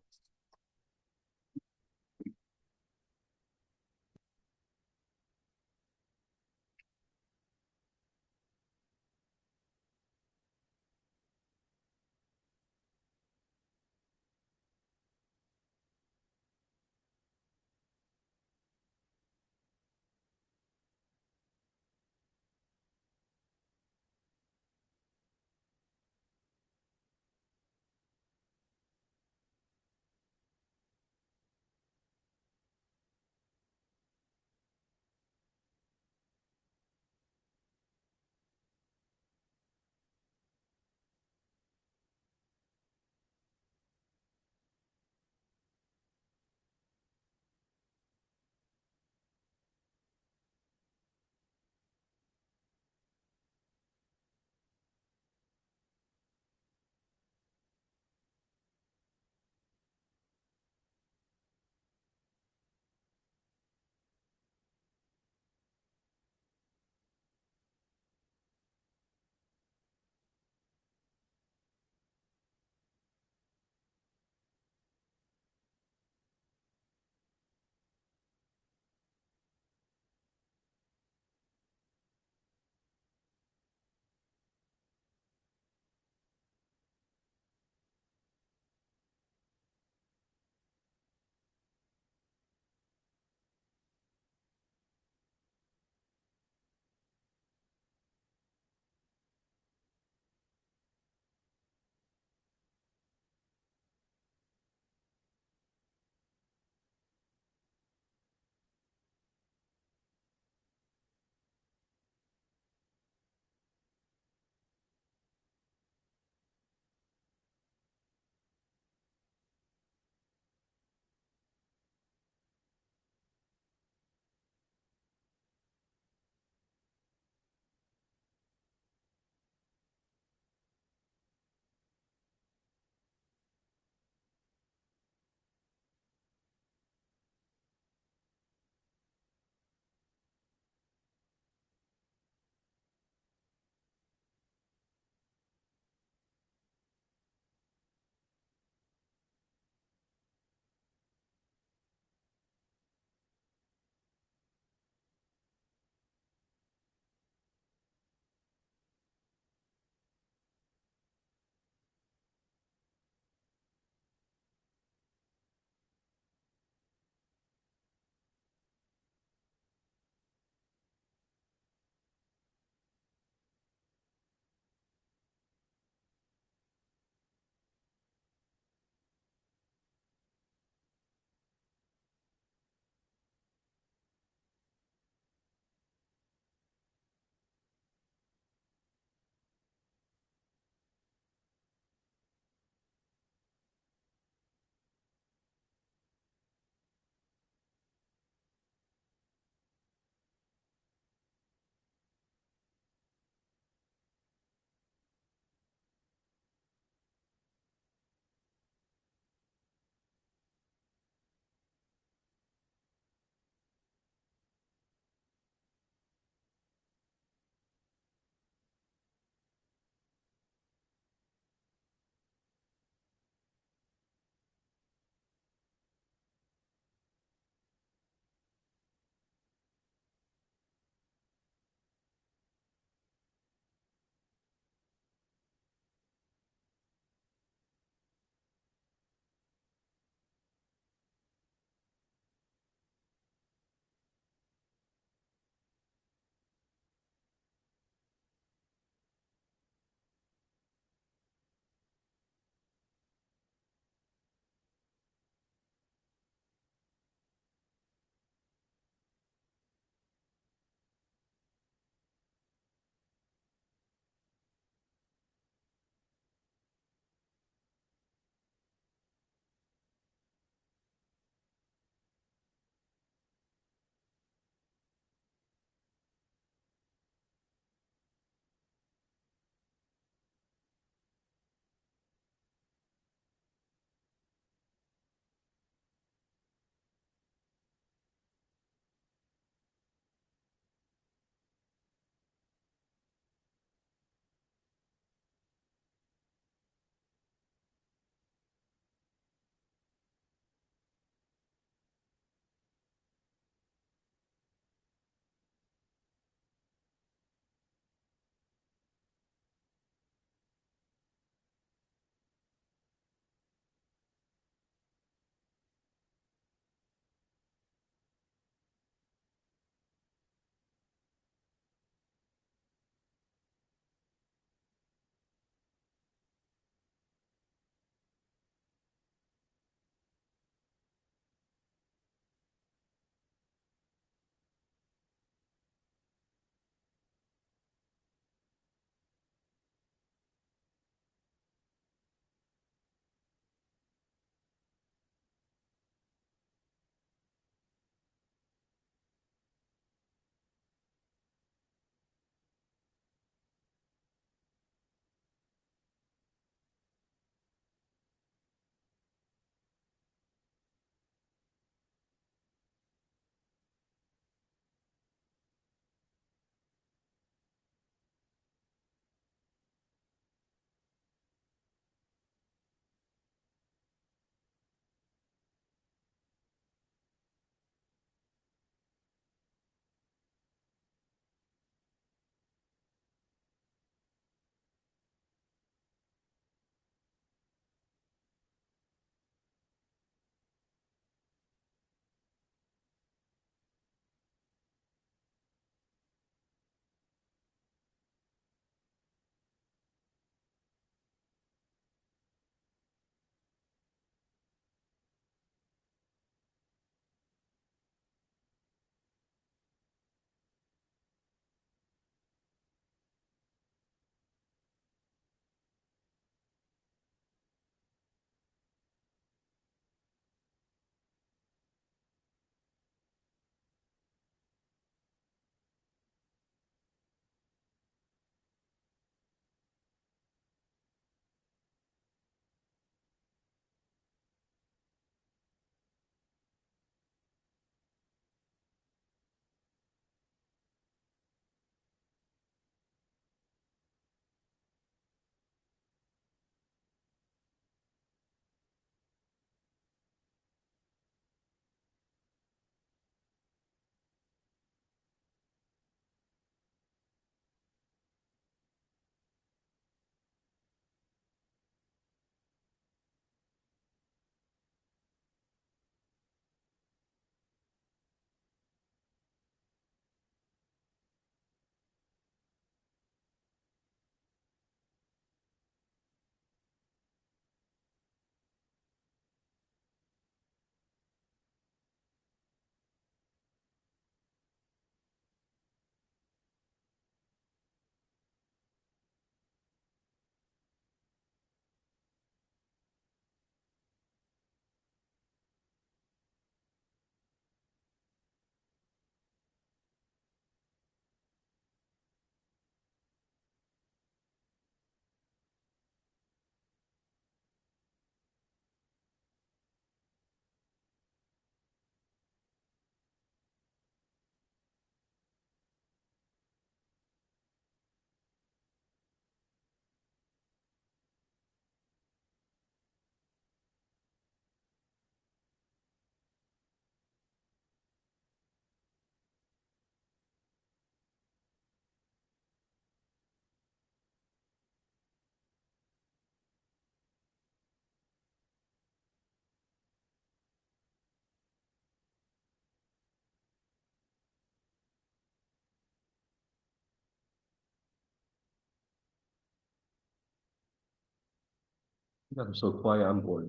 I'm so quiet, I'm bored.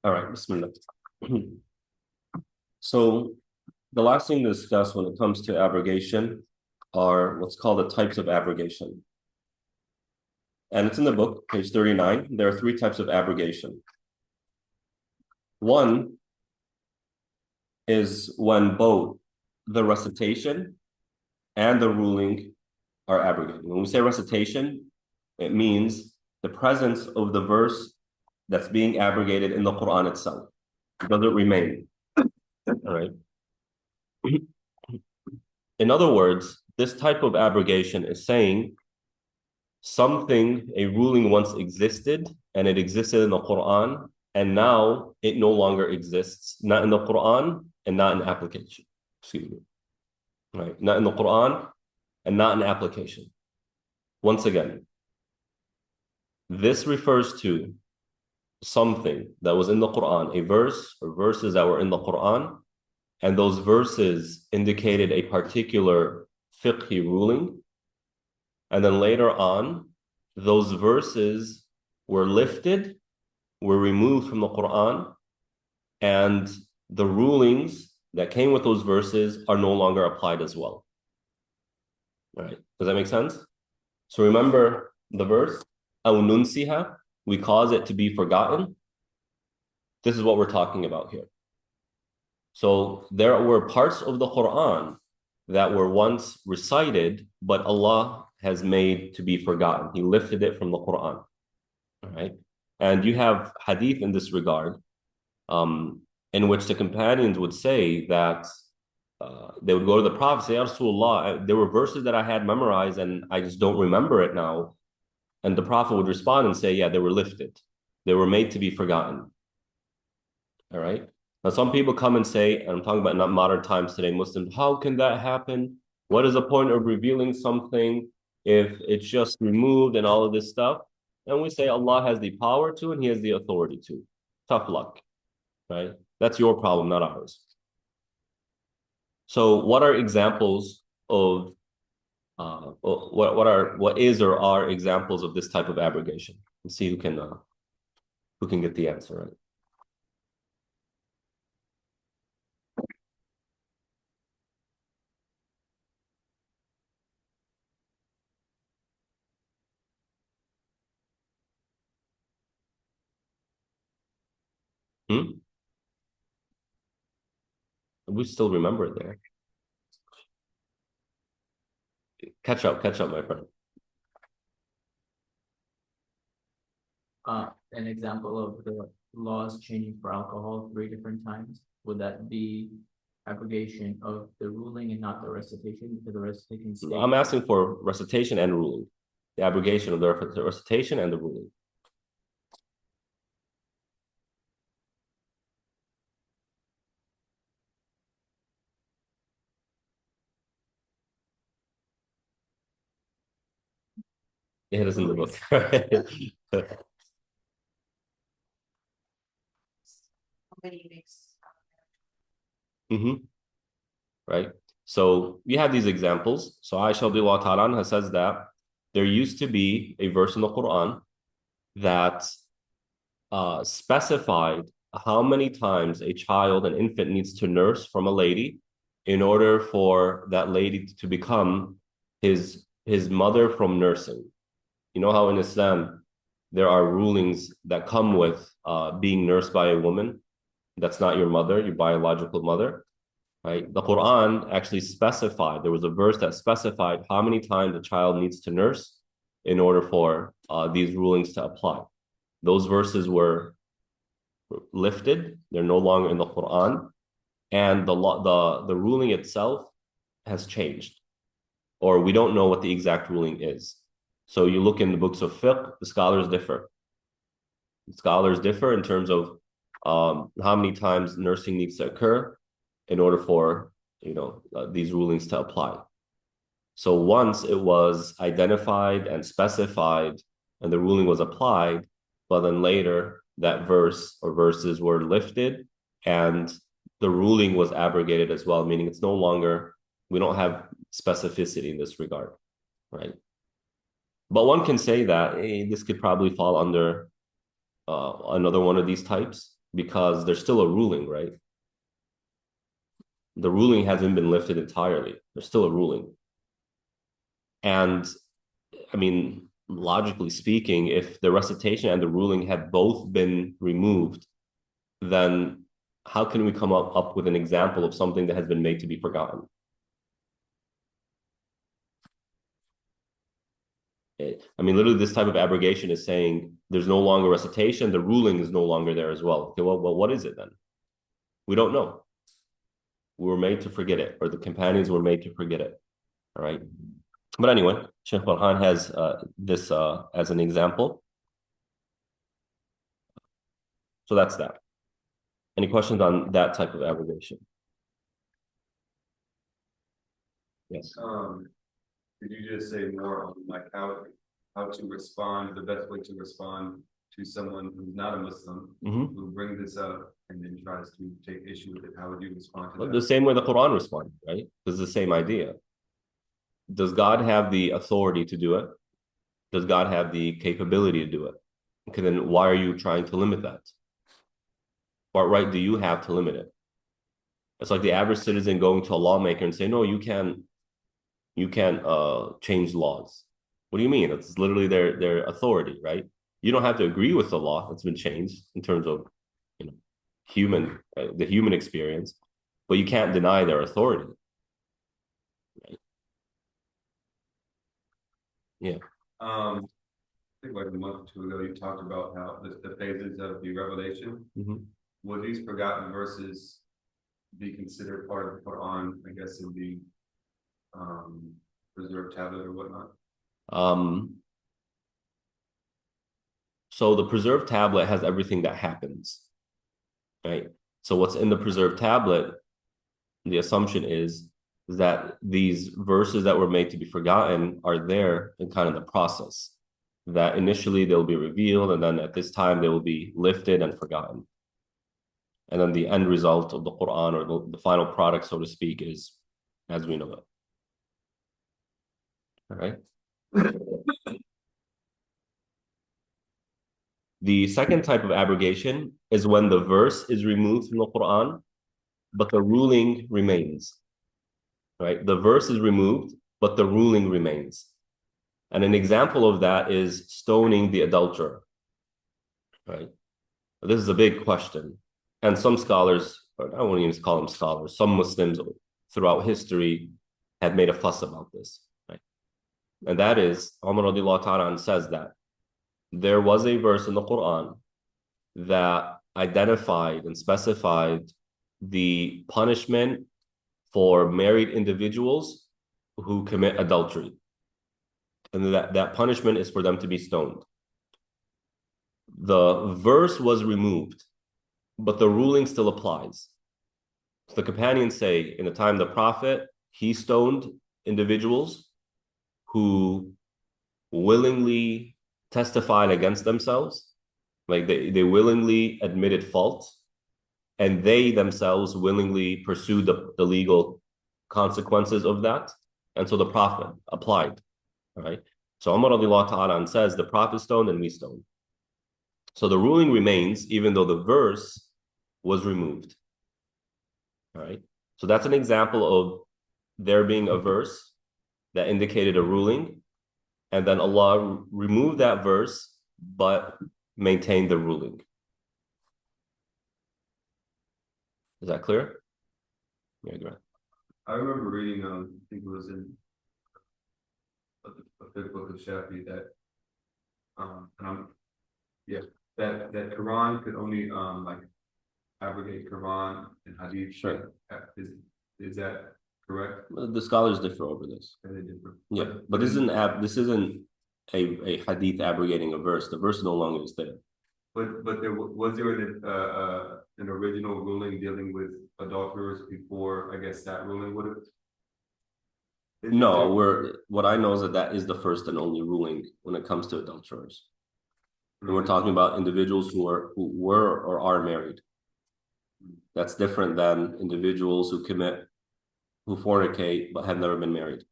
All right, bismillah. So the last thing to discuss when it comes to abrogation are what's called the types of abrogation. And it's in the book, page 39. There are 3 types of abrogation. One is when both the recitation and the ruling are abrogated. When we say recitation, it means the presence of the verse that's being abrogated in the Quran itself. Does it remain? All right. In other words, this type of abrogation is saying something, a ruling once existed, and it existed in the Quran, and now it no longer exists, not in the Quran and not in application. Excuse me. Right? Not in the Quran and not in application. Once again, this refers to something that was in the Quran, a verse or verses that were in the Quran, and those verses indicated a particular fiqhi ruling. And then later on, those verses were lifted, were removed from the Quran, and the rulings that came with those verses are no longer applied as well. All right, does that make sense? So remember the verse, أَوْ نُنْسِهَا, we cause it to be forgotten. This is what we're talking about here. So there were parts of the Quran that were once recited, but Allah has made to be forgotten. He lifted it from the Quran. All right. And you have hadith in this regard, in which the companions would say that they would go to the Prophet, say, Ya Rasulullah, there were verses that I had memorized and I just don't remember it now. And the Prophet would respond and say, yeah, they were lifted. They were made to be forgotten. All right. Now, some people come and say, and I'm talking about not modern times today, Muslims, how can that happen? What is the point of revealing something if it's just removed and all of this stuff? And we say Allah has the power to and He has the authority to. Tough luck, right? That's your problem, not ours. So what are examples of, what is or are examples of this type of abrogation? Let's see who can get the answer right. We still remember it there. Catch up, my friend. An example of the laws changing for alcohol 3 different times, would that be abrogation of the ruling and not the recitation? Because the recitation states. I'm asking for recitation and ruling. The abrogation of the recitation and the ruling. It is in the book. Right. So we have these examples. So Aisha radiallahu ta'ala anha says that there used to be a verse in the Quran that specified how many times a child, an infant, needs to nurse from a lady in order for that lady to become his mother from nursing. You know how in Islam there are rulings that come with being nursed by a woman that's not your mother, your biological mother, right? The Quran actually specified, there was a verse that specified how many times a child needs to nurse in order for these rulings to apply. Those verses were lifted, they're no longer in the Quran, and the ruling itself has changed, or we don't know what the exact ruling is. So you look in the books of fiqh, the scholars differ. Scholars differ in terms of how many times nursing needs to occur in order for these rulings to apply. So once it was identified and specified and the ruling was applied, but then later that verse or verses were lifted and the ruling was abrogated as well, meaning it's no longer, we don't have specificity in this regard, right? But one can say that this could probably fall under another one of these types because there's still a ruling, right? The ruling hasn't been lifted entirely. There's still a ruling. And I mean, logically speaking, if the recitation and the ruling had both been removed, then how can we come up with an example of something that has been made to be forgotten? I mean, literally, this type of abrogation is saying there's no longer recitation, the ruling is no longer there as well. Okay, well, what is it then? We don't know. We were made to forget it, or the companions were made to forget it. All right. But anyway, Sheikh Farhan has this as an example. So that's that. Any questions on that type of abrogation? Yes. Could you just say more on like how to respond, the best way to respond to someone who's not a Muslim who brings this up and then tries to take issue with it? How would you respond to that? The same way the Quran responded, right? It's the same idea. Does God have the authority to do it? Does God have the capability to do it? Okay, then why are you trying to limit that? What right do you have to limit it? It's like the average citizen going to a lawmaker and saying, no, you can't change laws. What do you mean? It's literally their authority, right? You don't have to agree with the law that's been changed in terms of the human experience, but you can't deny their authority. Right? Yeah. I think like a month or two ago, you talked about how the phases of the revelation. Would these forgotten verses be considered part of the Quran, I guess, in the preserved tablet or whatnot? So the preserved tablet has everything that happens, right? So what's in the preserved tablet, the assumption is that these verses that were made to be forgotten are there in kind of the process, that initially they'll be revealed, and then at this time they will be lifted and forgotten. And then the end result of the Quran, or the final product, so to speak, is as we know it. All right. The second type of abrogation is when the verse is removed from the Quran, but the ruling remains. Right? The verse is removed, but the ruling remains. And an example of that is stoning the adulterer. Right? This is a big question. And some scholars, or I won't even call them scholars, some Muslims throughout history have made a fuss about this. Right? And that is, Umar radiallahu ta'ala says that there was a verse in the Quran that identified and specified the punishment for married individuals who commit adultery. And that punishment is for them to be stoned. The verse was removed, but the ruling still applies. So the companions say, in the time of the Prophet, he stoned individuals who willingly testified against themselves, like they willingly admitted fault, and they themselves willingly pursued the legal consequences of that. And so the Prophet applied, right? So Umar radiallahu ta'ala says, the Prophet stoned and we stoned. So the ruling remains, even though the verse was removed. All right. So that's an example of there being a verse that indicated a ruling, and then Allah removed that verse, but maintained the ruling. Is that clear? Yeah, go ahead. I remember reading, I think it was in a fifth book of Shafi that, that Quran could only like abrogate Quran and Hadith. Sure. Is that correct? The scholars differ over this. Are they different? Yeah, but this isn't a Hadith abrogating a verse. The verse no longer is there. But there was an original ruling dealing with adulterers before, I guess, that ruling would have. No, what I know is that is the first and only ruling when it comes to adulterers. And we're talking about individuals who were or are married. That's different than individuals who fornicate but have never been married.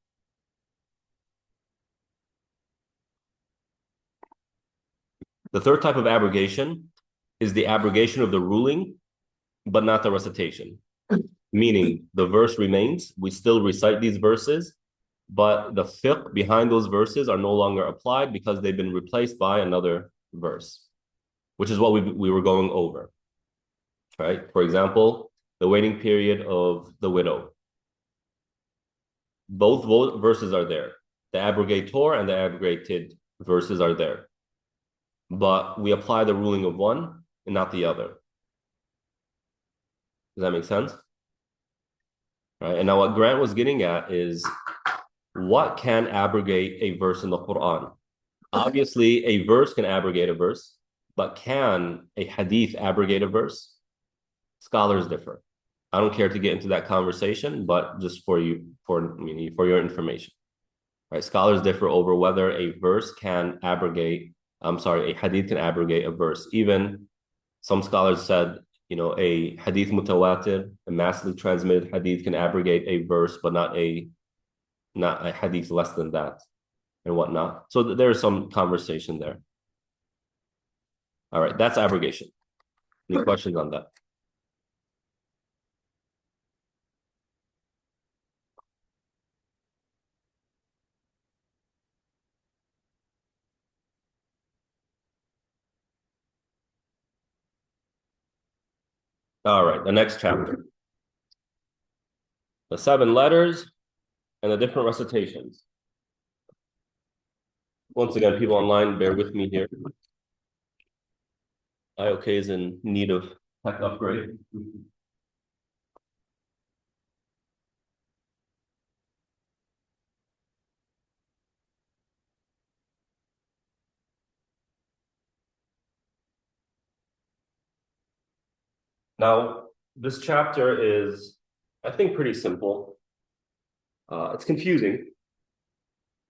The third type of abrogation is the abrogation of the ruling, but not the recitation. Meaning the verse remains, we still recite these verses, but the fiqh behind those verses are no longer applied because they've been replaced by another verse, which is what we were going over, right? For example, the waiting period of the widow. Both verses are there. The abrogator and the abrogated verses are there. But we apply the ruling of one and not the other. Does that make sense? Right. And now what Grant was getting at is what can abrogate a verse in the Quran? Obviously, a verse can abrogate a verse, but can a hadith abrogate a verse? Scholars differ. I don't care to get into that conversation, but just for your information. Right? Scholars differ over whether a verse can abrogate, a hadith can abrogate a verse. Even some scholars said, a hadith mutawatir, a massively transmitted hadith can abrogate a verse, but not a hadith less than that and whatnot. So there's some conversation there. All right, that's abrogation. Any questions on that? All right, the next chapter. The 7 letters and the different recitations. Once again, people online, bear with me here. IOK is in need of tech upgrade. Now, this chapter is, I think, pretty simple. It's confusing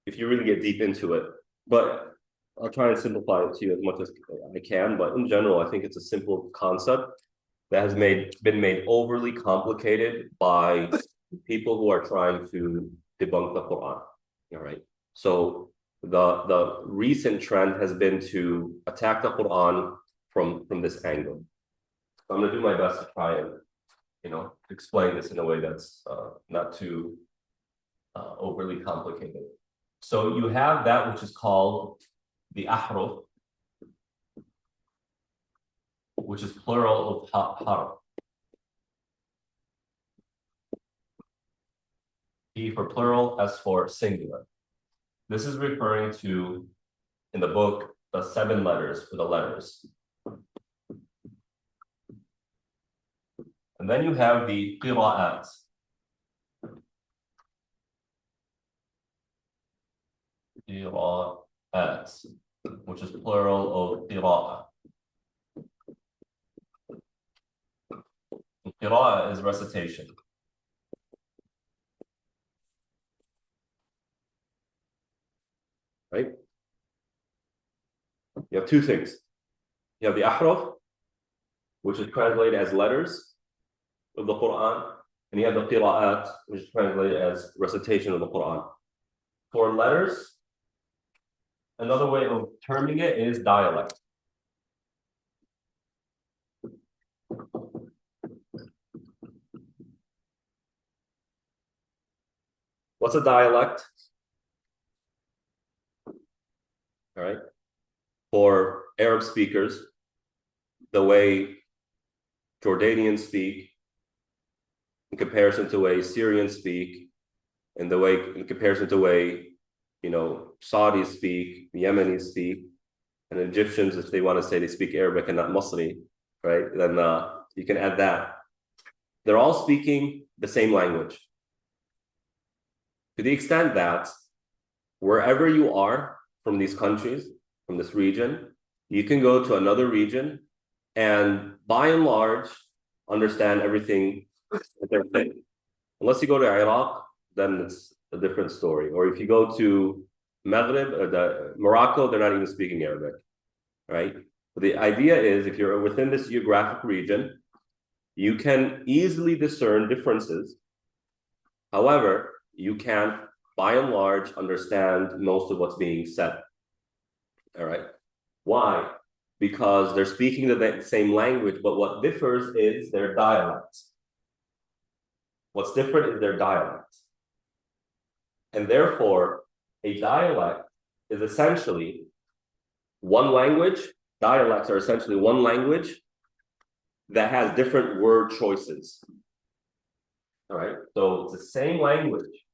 if you really get deep into it, but I'll try and simplify it to you as much as I can. But in general, I think it's a simple concept that has been made overly complicated by people who are trying to debunk the Quran. All right. So the recent trend has been to attack the Quran from this angle. I'm going to do my best to try and, explain this in a way that's not too overly complicated. So you have that which is called the ahruf, which is plural of harf. P for plural, S for singular. This is referring to, in the book, the 7 letters for the letters. And then you have the qira'at. Qira'at, which is plural of qira'ah. Qira'ah is recitation. Right? You have 2 things. You have the ahruf, which is translated as letters of the Quran, and you have the qira'at, which is translated as recitation of the Quran. For letters, another way of terming it is dialect. What's a dialect? All right. For Arab speakers, the way Jordanians speak in comparison to the way Syrians speak, and the way in comparison to the way, Saudis speak, Yemenis speak, and Egyptians, if they want to say they speak Arabic and not Muslim, right? Then you can add that. They're all speaking the same language. To the extent that wherever you are from these countries, from this region, you can go to another region and by and large understand everything that they're saying. Unless you go to Iraq, then it's a different story. Or if you go to Maghreb or Morocco, they're not even speaking Arabic, right? But the idea is if you're within this geographic region, you can easily discern differences. However, you can, by and large, understand most of what's being said. All right. Why? because they're speaking the same language, but what differs is their dialect. What's different is their dialect. And therefore, a dialect is essentially one language. Dialects are essentially one language that has different word choices. All right, so it's the same language,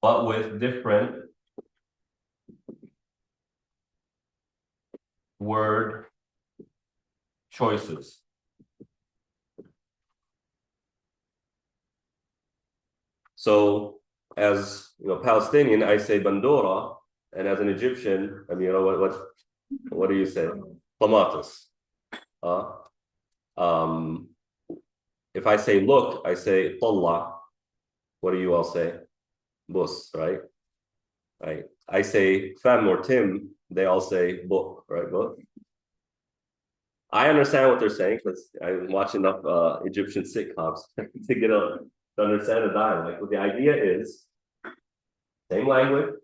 but with different word choices. So as you know, Palestinian, I say bandora, and as an Egyptian, I mean, you know what do you say? Tomatis. If I say look, I say talla. What do you all say? Bus, right? Right. I say fem or tim, they all say book, right? Book. I understand what they're saying because I'm watching enough Egyptian sitcoms to understand the dialect. But the idea is same language,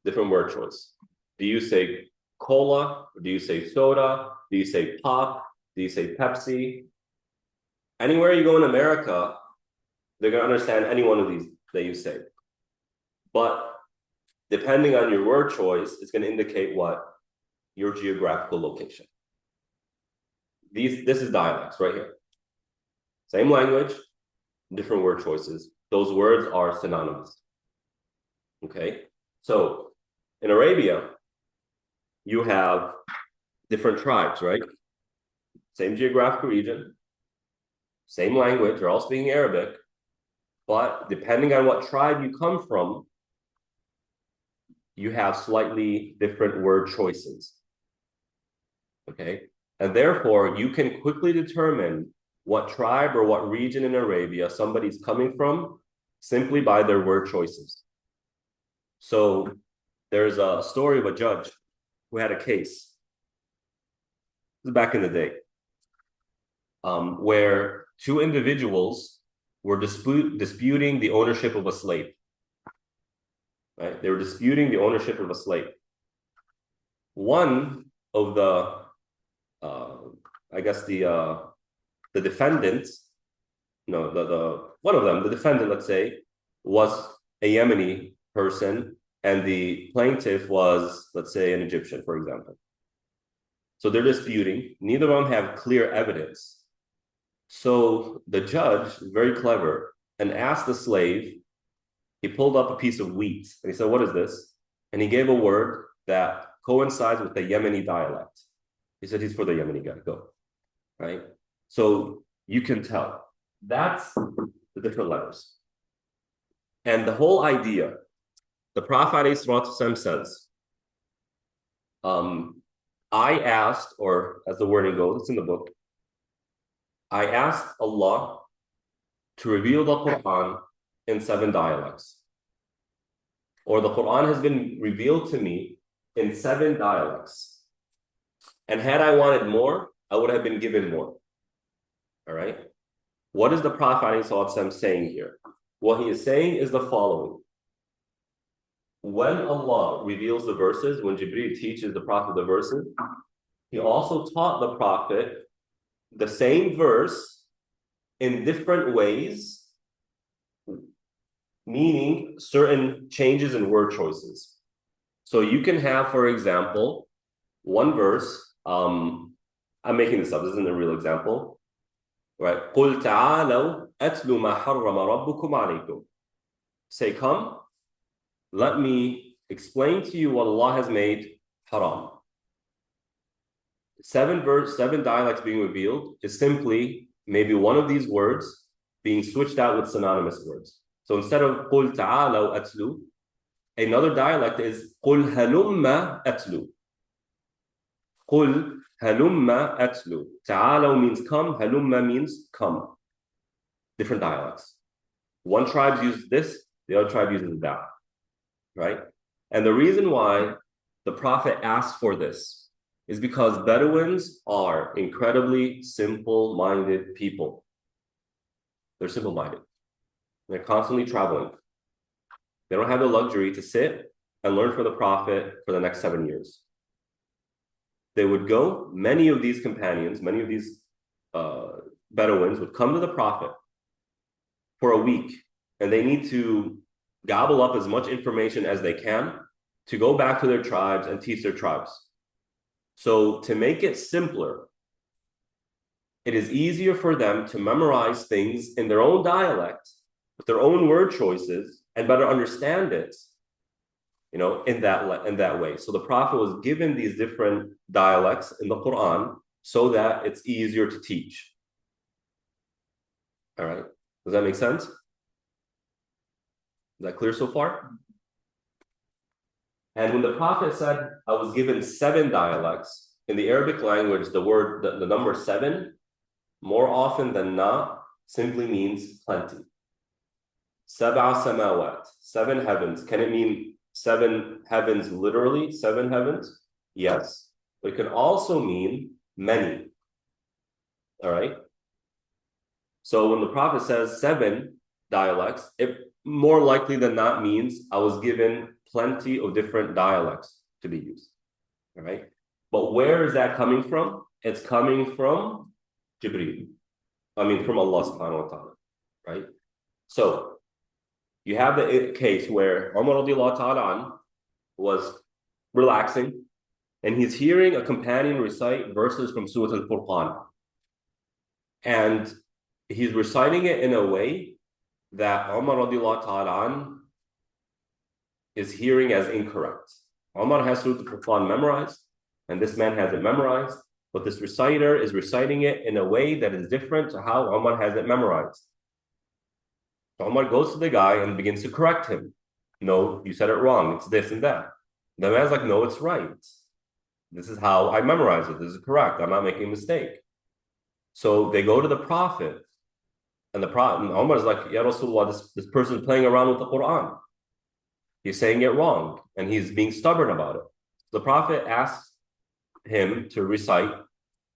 different word choice. Do you say cola? Or do you say soda? Do you say pop? Do you say Pepsi? Anywhere you go in America, they're going to understand any one of these that you say. But depending on your word choice, it's going to indicate what? Your geographical location. This is dialects right here. Same language, different word choices. Those words are synonymous. Okay? So in Arabia, you have different tribes, right? Same geographical region, same language, they're all speaking Arabic, but depending on what tribe you come from, you have slightly different word choices. Okay? And therefore, you can quickly determine what tribe or what region in Arabia somebody's coming from simply by their word choices. So there's a story of a judge who had a case. This is back in the day, where two individuals were disputing the ownership of a slave. Right? They were disputing the ownership of a slave. One of the the defendant, one of them, the defendant, let's say, was a Yemeni person, and the plaintiff was, let's say, an Egyptian, for example. So they're disputing. Neither of them have clear evidence. So the judge is very clever and asked the slave, he pulled up a piece of wheat, and he said, what is this? And he gave a word that coincides with the Yemeni dialect. He said, he's for the Yemeni guy, go, right? So you can tell. That's the different letters. And the whole idea, the Prophet ﷺ says, I asked, or as the wording goes, it's in the book, I asked Allah to reveal the Quran in 7 dialects. Or the Quran has been revealed to me in 7 dialects. And had I wanted more, I would have been given more. All right? What is the Prophet ﷺ saying here? What he is saying is the following. When Allah reveals the verses, when Jibreel teaches the Prophet the verses, he also taught the Prophet the same verse in different ways, meaning certain changes in word choices. So you can have, for example, one verse, I'm making this up, this isn't a real example, right? قُلْ تَعَالَوْا أَتْلُ مَا حَرَّمَ رَبُّكُمْ عَلَيْكُمْ. Say, come, let me explain to you what Allah has made haram. 7 dialects being revealed is simply maybe one of these words being switched out with synonymous words. So instead of قُلْ تَعَالَوْا أَتْلُ, another dialect is قُلْ هَلُمَّ أَتْلُ. قُلْ هَلُمَّ أَتْلُ. تَعَالَوْا means come, هَلُمَّ means come. Different dialects. One tribe uses this, the other tribe uses that. Right? And the reason why the Prophet asked for this is because Bedouins are incredibly simple-minded people. They're simple-minded. They're constantly traveling. They don't have the luxury to sit and learn from the Prophet for the next 7 years. They would go, many of these companions, many of these Bedouins would come to the Prophet for a week, and they need to gobble up as much information as they can to go back to their tribes and teach their tribes. So to make it simpler, it is easier for them to memorize things in their own dialect, with their own word choices, and better understand it, in that way. So the Prophet was given these different dialects in the Quran so that it's easier to teach. All right. Does that make sense? Is that clear so far? And when the Prophet said, I was given 7 dialects, in the Arabic language, the number 7, more often than not, simply means plenty. Sab'a samawat, 7 heavens. Can it mean 7 heavens literally, 7 heavens? Yes. But it can also mean many. All right? So when the Prophet says 7 dialects, it more likely than not means I was given plenty of different dialects to be used. All right? But where is that coming from? It's coming from Jibreel. From Allah subhanahu wa ta'ala. Right? So you have the case where Umar radiallahu ta'ala an was relaxing, and he's hearing a companion recite verses from Surah Al-Furqan. And he's reciting it in a way that Umar radiallahu ta'ala an is hearing as incorrect. Umar has Surah Al-Furqan memorized, and this man has it memorized, but this reciter is reciting it in a way that is different to how Umar has it memorized. So Umar goes to the guy and begins to correct him. No, you said it wrong. It's this and that. The man's like, no, it's right. This is how I memorize it. This is correct. I'm not making a mistake. So they go to the Prophet, and the Prophet, and Umar is like, Ya Rasulullah, this person is playing around with the Quran. He's saying it wrong, and he's being stubborn about it. The Prophet asks him to recite,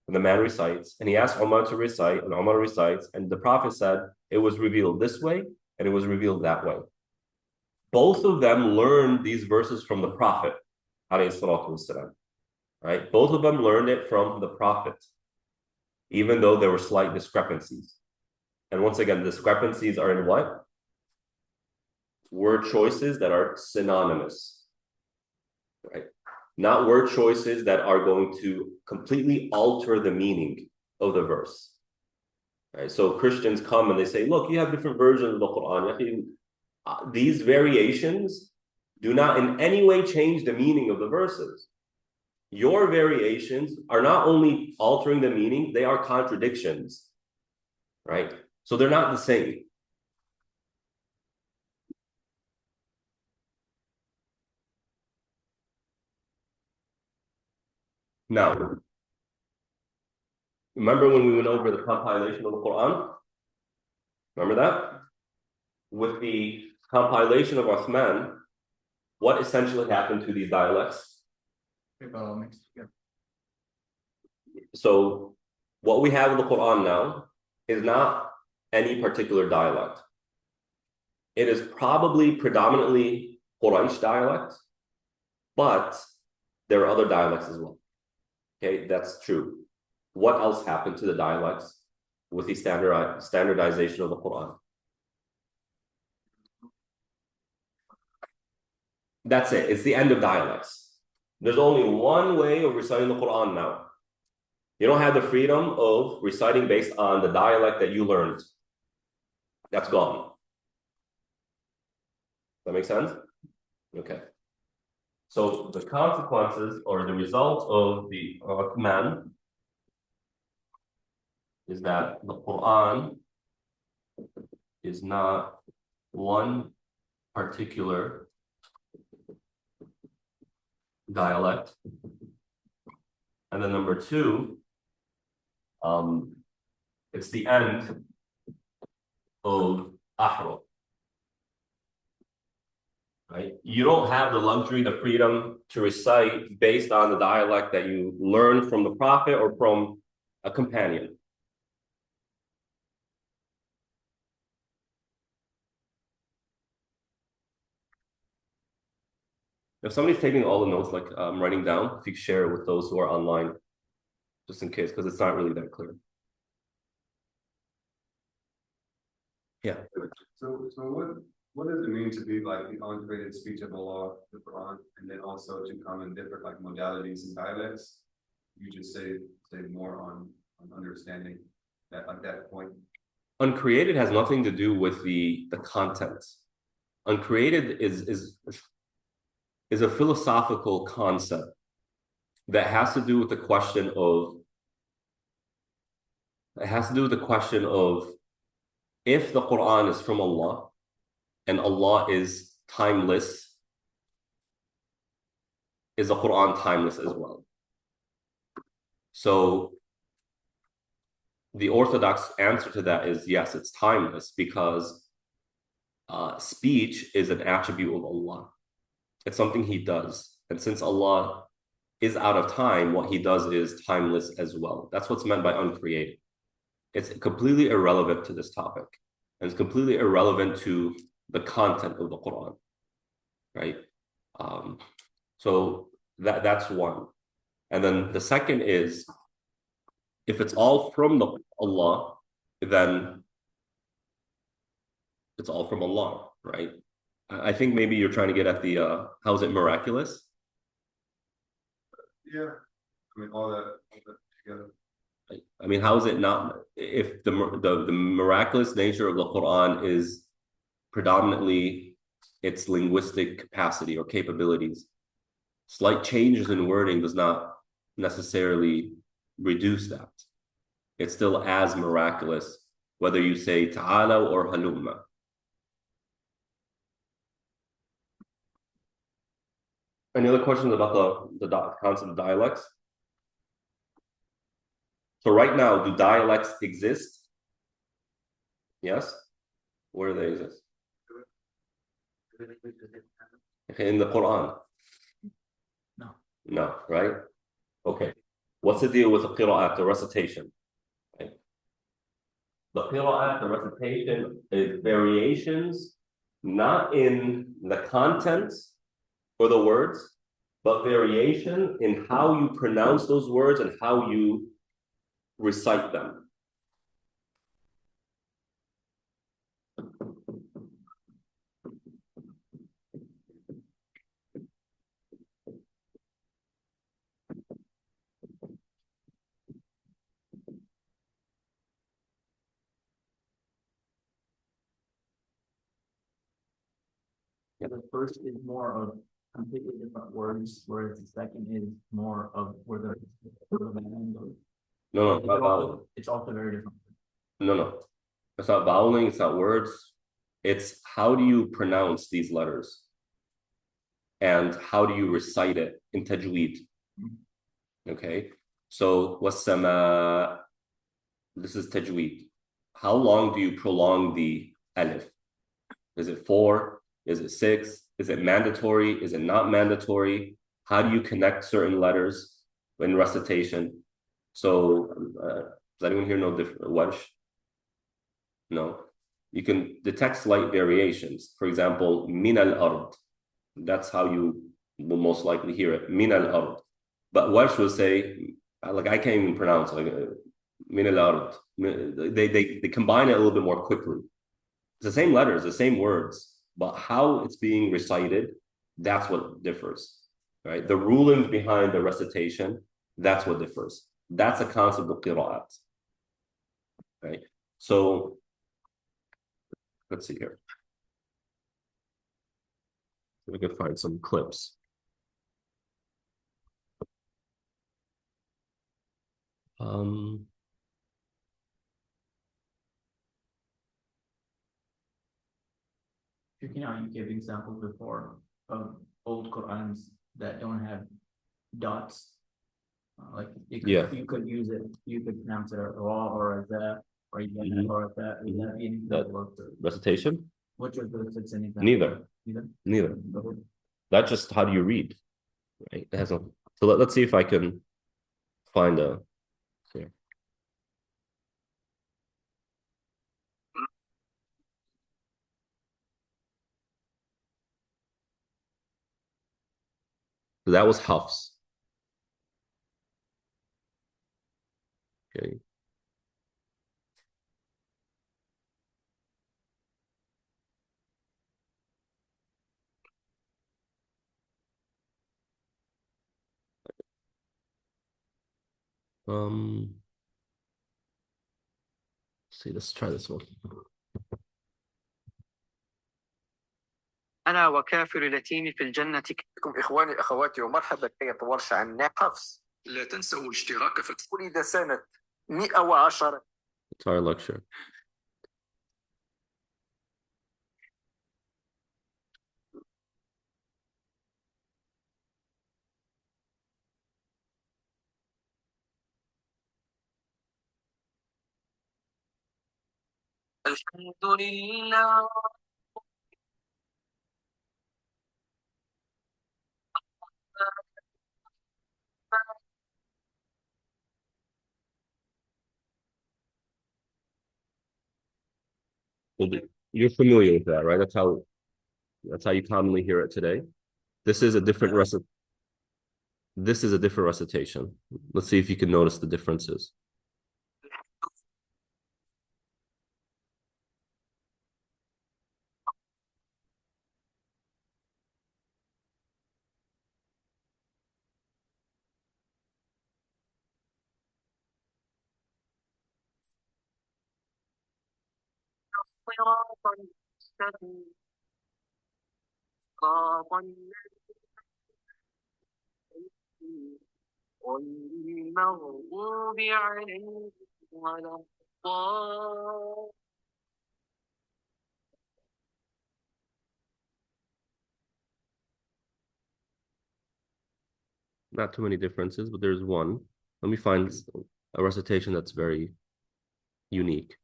and the man recites, and he asks Umar to recite, and Umar recites, and the Prophet said, it was revealed this way, and it was revealed that way. Both of them learned these verses from the Prophet, alayhi salatu wasalam. Right? Both of them learned it from the Prophet, even though there were slight discrepancies. And once again, discrepancies are in what? Word choices that are synonymous, right? Not word choices that are going to completely alter the meaning of the verse. Right? So Christians come and they say, look, you have different versions of the Quran. These variations do not in any way change the meaning of the verses. Your variations are not only altering the meaning, they are contradictions, right? So they're not the same. Now, remember when we went over the compilation of the Quran? Remember that? With the compilation of Uthman, what essentially happened to these dialects? Mixed together. So what we have in the Quran now is not any particular dialect. It is probably predominantly Quraysh dialect, but there are other dialects as well. Okay, that's true. What else happened to the dialects with the standardization of the Quran? That's it. It's the end of dialects. There's only one way of reciting the Quran now. You don't have the freedom of reciting based on the dialect that you learned. That's gone. That make sense? Okay. So the consequences or the result of the Uthman is that the Quran is not one particular dialect. And then number 2, it's the end of Ahro. Right? You don't have the luxury, the freedom to recite based on the dialect that you learned from the Prophet or from a companion. If somebody's taking all the notes, like writing down, if you could share it with those who are online, just in case, because it's not really that clear. Yeah. So what does it mean to be like the uncreated speech of Allah, the Quran, and then also to come in different like modalities and dialects? You just say more on understanding that at that point. Uncreated has nothing to do with the content. Uncreated is a philosophical concept that has to do with the question of if the Quran is from Allah and Allah is timeless, is the Quran timeless as well? So the orthodox answer to that is yes, it's timeless, because speech is an attribute of Allah. It's something He does. And since Allah is out of time, what He does is timeless as well. That's what's meant by uncreated. It's completely irrelevant to this topic. And it's completely irrelevant to the content of the Quran, right? So that's one. And then the second is, if it's all from Allah, then it's all from Allah, right? I think maybe you're trying to get at the how is it miraculous? Yeah, I mean all that together. I mean, how is it not? If the miraculous nature of the Quran is predominantly its linguistic capacity or capabilities, slight changes in wording does not necessarily reduce that. It's still as miraculous, whether you say ta'ala or halumma. Any other questions about the concept of dialects? So right now, do dialects exist? Yes? Where do they exist? In the Quran? No. No, right? Okay. What's the deal with the qira'at, the recitation? Right? The qira'at, the recitation, is variations, not in the content or the words, but variation in how you pronounce those words and how you recite them. The first is more of completely different words, whereas the second is more of where the. No, not vowel. It's also very different. No. It's not voweling, it's not words. It's how do you pronounce these letters? And how do you recite it in tajweed? Okay. So wasama, this is tajweed. How long do you prolong the alif? Is it 4? Is it 6? Is it mandatory? Is it not mandatory? How do you connect certain letters in recitation? So, does anyone here know different Welsh? No. You can detect slight variations. For example, min al-ard. That's how you will most likely hear it. Min al-ard. But Welsh will say, like I can't even pronounce like min al-ard. They combine it a little bit more quickly. It's the same letters, the same words, but how it's being recited, that's what differs, right? The rulings behind the recitation, that's what differs. That's a concept of qira'at, right? So let's see here. We could find some clips. You gave examples before of old Qurans that don't have dots. Like you could use it, you could pronounce it raw or as that, or or that. Would that be an example of the Recitation? which of those it's an example? Neither. That's just how do you read, right? It has a, so let's see if I can find a here. So that was Hafs. Okay. See, let's try this one. أنا وكافر اليتيم في الجنة بكم إخواني أخواتي ومرحبا. كيف ورش عن حفص. لا تنسوا الاشتراك في ولد سنة 110. It's our lecture. الحمد لله. You're familiar with that, right? That's how you commonly hear it today. This is a different This is a different recitation. Let's see if you can notice the differences. صراط المستقيم. صراط الذين غير المغضوب عليهم ولا الضالين. Not too many differences, but there's one. Let me find a recitation that's very unique.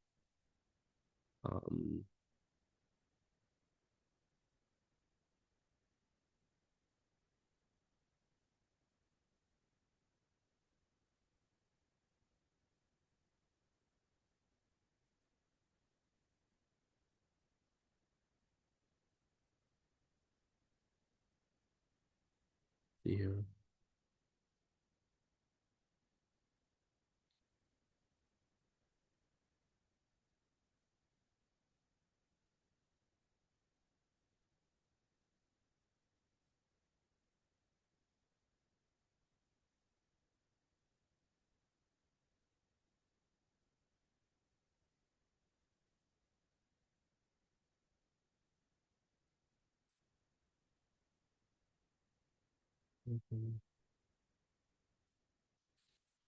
Here.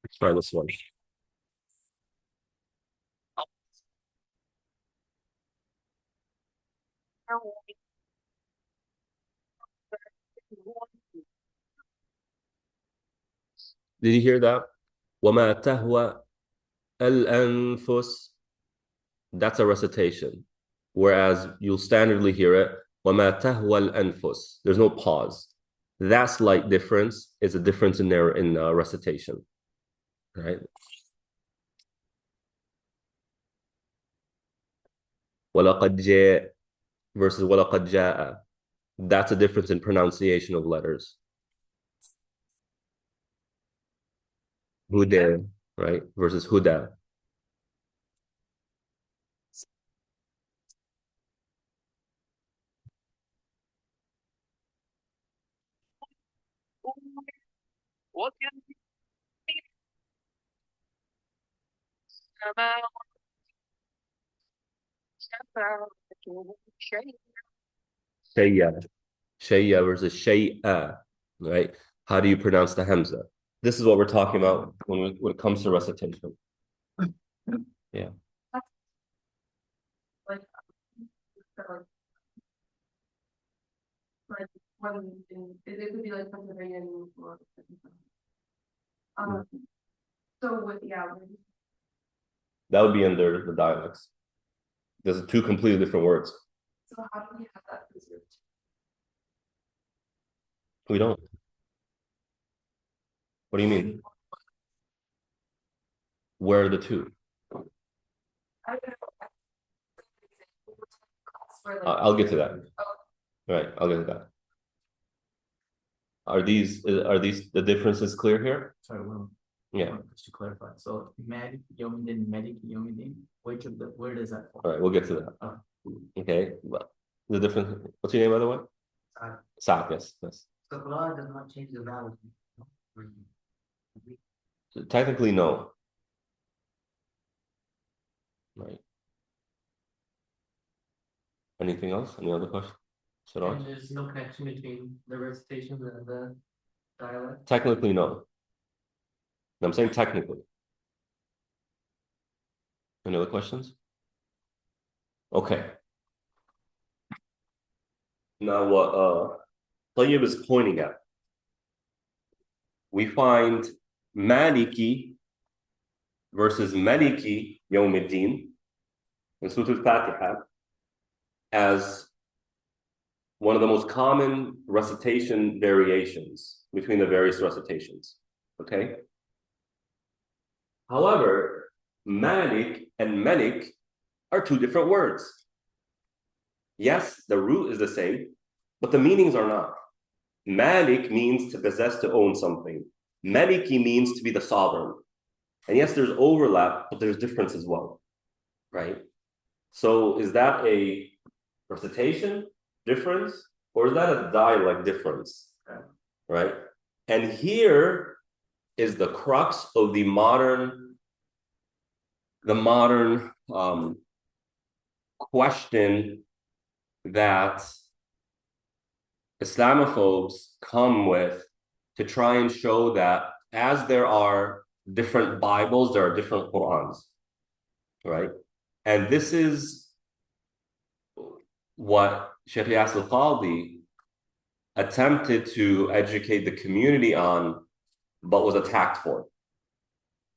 Let's try this one. Did you hear that? وَمَا تَهْوَى الْأَنفُسِ. That's a recitation. Whereas you'll standardly hear it, وَمَا تَهْوَى الْأَنفُسِ. There's no pause. That slight difference is a difference in their recitation. Right? وَلَقَدْ جَاءَ versus وَلَقَدْ جَاءَ. That's a difference in pronunciation of letters. Huda, right? Versus Huda. Shayya. Shayya versus Shay'a, right? How do you pronounce the Hamza? This is what we're talking about when it comes to recitation. Yeah. Like, like when it could be like Pennsylvania and Florida. So with That would be under the dialects. There's two completely different words. so how do we have that preserved? We don't. What do you mean? Where are the two? I don't know. I'll get to that. Right, I'll get to that. Are these the differences clear here? Sorry, well, Yeah. just to clarify, so Malik Yawmiddin, Malik Yawmiddin, where does that fall? All right, we'll get to that. Oh. Okay, but the difference. What's your name, by the way? Saad. Yes, yes. The Quran does not change the value. Technically, no. Right. Anything else? Any other questions? And there's no connection between the recitation and the dialect? Technically, no. I'm saying technically. Any other questions? Okay. Now what Tayyib is pointing at, we find Maliki versus Maliki Yawmiddin in Surah Al-Fatiha as one of the most common recitation variations between the various recitations. Okay. However, Malik and Malik are two different words. Yes, the root is the same, but the meanings are not. Malik means to possess, to own something. Maliki means to be the sovereign. And yes, there's overlap, but there's difference as well, right? So is that a recitation difference, or is that a dialect difference, right? And here is the crux of the modern question that Islamophobes come with to try and show that as there are different Bibles, there are different Qur'ans, right? And this is what Sheikh Yasir al-Qadhi attempted to educate the community on, but was attacked for.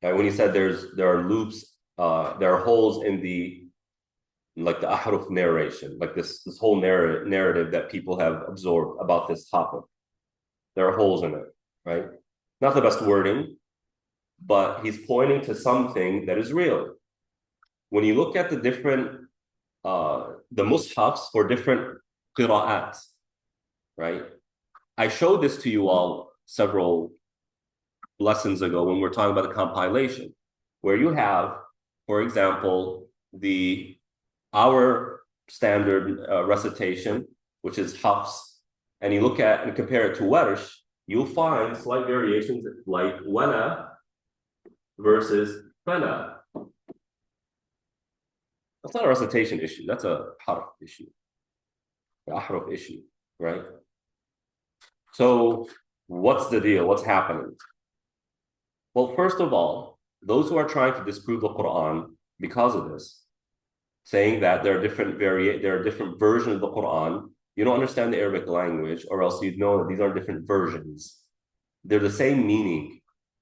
Okay? When he said there are loops, there are holes in the ahruf narration, like this whole narrative that people have absorbed about this topic. There are holes in it, right? Not the best wording, but he's pointing to something that is real. When you look at the different, the mushafs for different qira'at, right? I showed this to you all several lessons ago when we were talking about the compilation, where you have, for example, our standard recitation, which is Hafs, and you look at and compare it to Warsh, you'll find slight variations like Wana versus Fana. That's not a recitation issue, that's a harf issue, an ahruf issue, right? So what's the deal? What's happening? Well, first of all, those who are trying to disprove the Quran because of this, saying that there are different versions of the Quran, you don't understand the Arabic language, or else you'd know that these are different versions. They're the same meaning,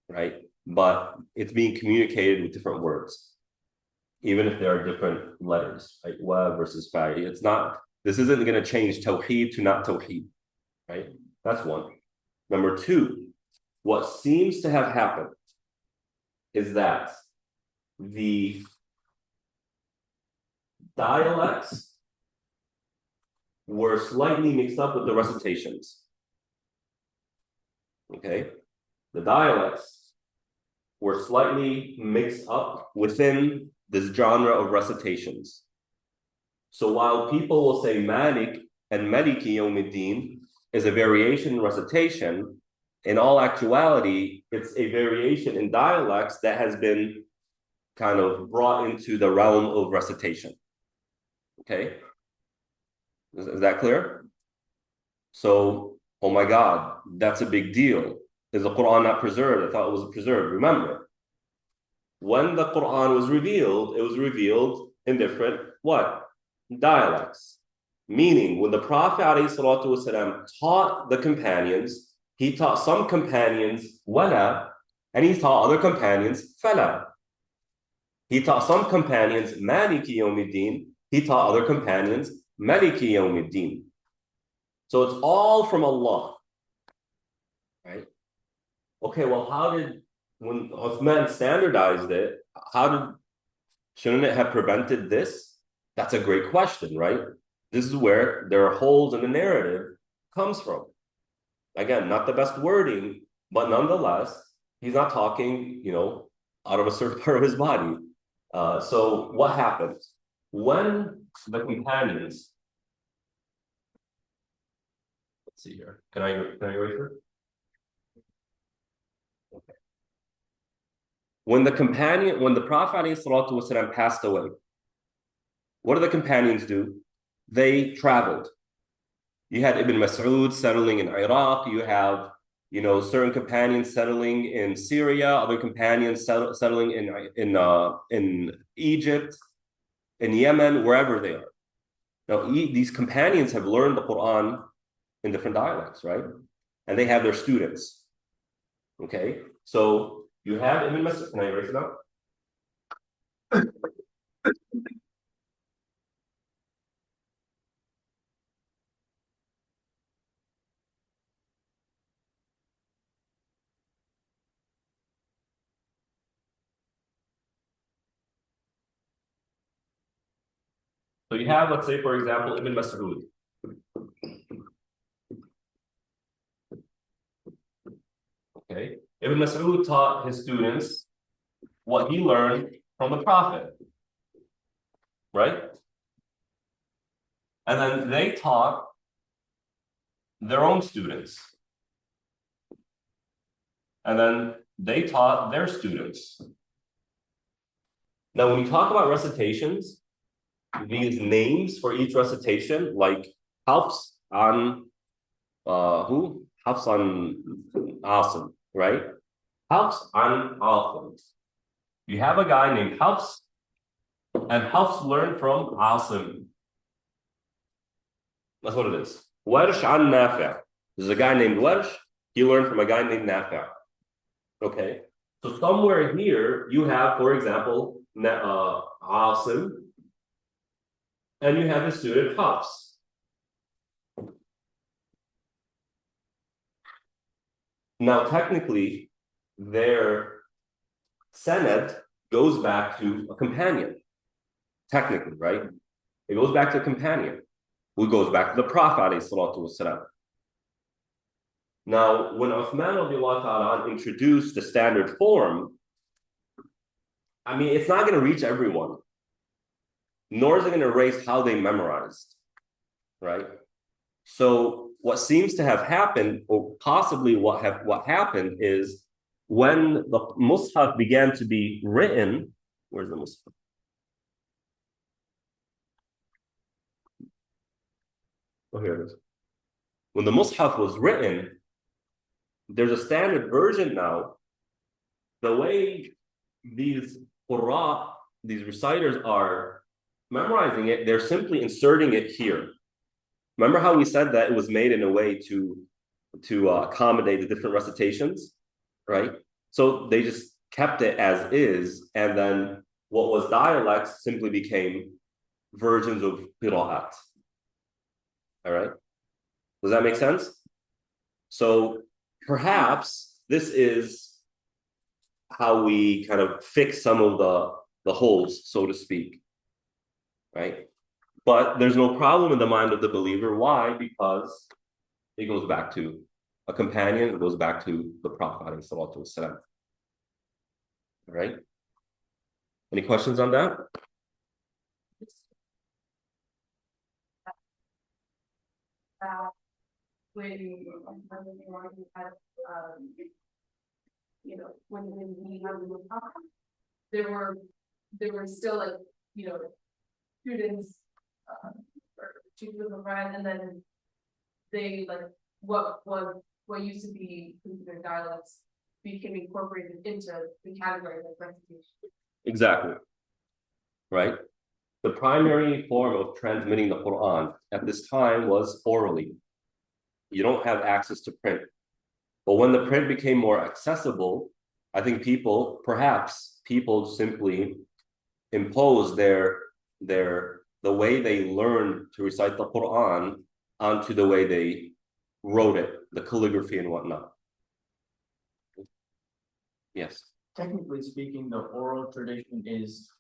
right? But it's being communicated with different words, even if there are different letters, like wa versus fa. It's not, this isn't going to change tawheed to not tawheed, right? That's one. Number two, what seems to have happened is that the dialects were slightly mixed up with the recitations. Okay? The dialects were slightly mixed up within this genre of recitations. So while people will say Malik and Maliki Yawmiddin is a variation in recitation, in all actuality, it's a variation in dialects that has been kind of brought into the realm of recitation. Okay? Is that clear? So, oh my God, that's a big deal. Is the Quran not preserved? I thought it was preserved. Remember, when the Quran was revealed, it was revealed in different what? Dialects. Meaning, when the Prophet ﷺ taught the companions, he taught some companions wala, and he taught other companions fala. He taught some companions Maliki Yawmiddin, he taught other companions Maliki Yawmiddin. So it's all from Allah, right? Okay, well, when Uthman standardized it, shouldn't it have prevented this? That's a great question, right? This is where there are holes in the narrative comes from. Again, not the best wording, but nonetheless, he's not talking, out of a certain part of his body. So what happens? When the companions, let's see here. Can I erase it? Okay. When the Prophet ﷺ passed away, what do the companions do? They traveled. You had Ibn Mas'ud settling in Iraq. You have, certain companions settling in Syria, other companions settling in Egypt, in Yemen, wherever they are. Now, these companions have learned the Quran in different dialects, right? And they have their students. Okay, so you have Ibn Mas'ud. Can I erase it out? So you have, let's say, for example, Ibn Mas'ud. Okay, Ibn Mas'ud taught his students what he learned from the Prophet, right? And then they taught their own students. And then they taught their students. Now, when you talk about recitations, these names for each recitation, like Hafs on who? Hafs on Asim, right? Hafs on Asim. You have a guy named Hafs, and Hafs learned from Asim. That's what it is. Warsh on Nafi'. There's a guy named Warsh. He learned from a guy named Nafi'. Okay. So somewhere here you have, for example, Asim, and you have the student Hafs. Now, technically, their sanad goes back to a companion. Technically, right? It goes back to a companion who goes back to the Prophet ﷺ. Now, when Uthman introduced the standard form, I mean, it's not going to reach everyone, nor is it going to erase how they memorized, right? So what seems to have happened, or possibly what happened, is when the Mus'haf began to be written. Where's the Mus'haf? Oh, here it is. When the Mus'haf was written, there's a standard version now. The way these qurra, these reciters are memorizing it, they're simply inserting it here. Remember how we said that it was made in a way to accommodate the different recitations, right? So they just kept it as is, and then what was dialects simply became versions of qira'at. All right? Does that make sense? So perhaps this is how we kind of fix some of the holes, so to speak, right? But there's no problem in the mind of the believer. Why? Because it goes back to a companion, it goes back to the Prophet ﷺ. All right? Any questions on that? When you had, when we had the there were still like, students, or students of the friend, and then they like what used to be considered dialects became incorporated into the category of recitation. Exactly. Right? The primary form of transmitting the Quran at this time was orally. You don't have access to print. But when the print became more accessible, I think people simply imposed the way they learned to recite the Quran onto the way they wrote it, the calligraphy and whatnot. Yes. Technically speaking, the oral tradition is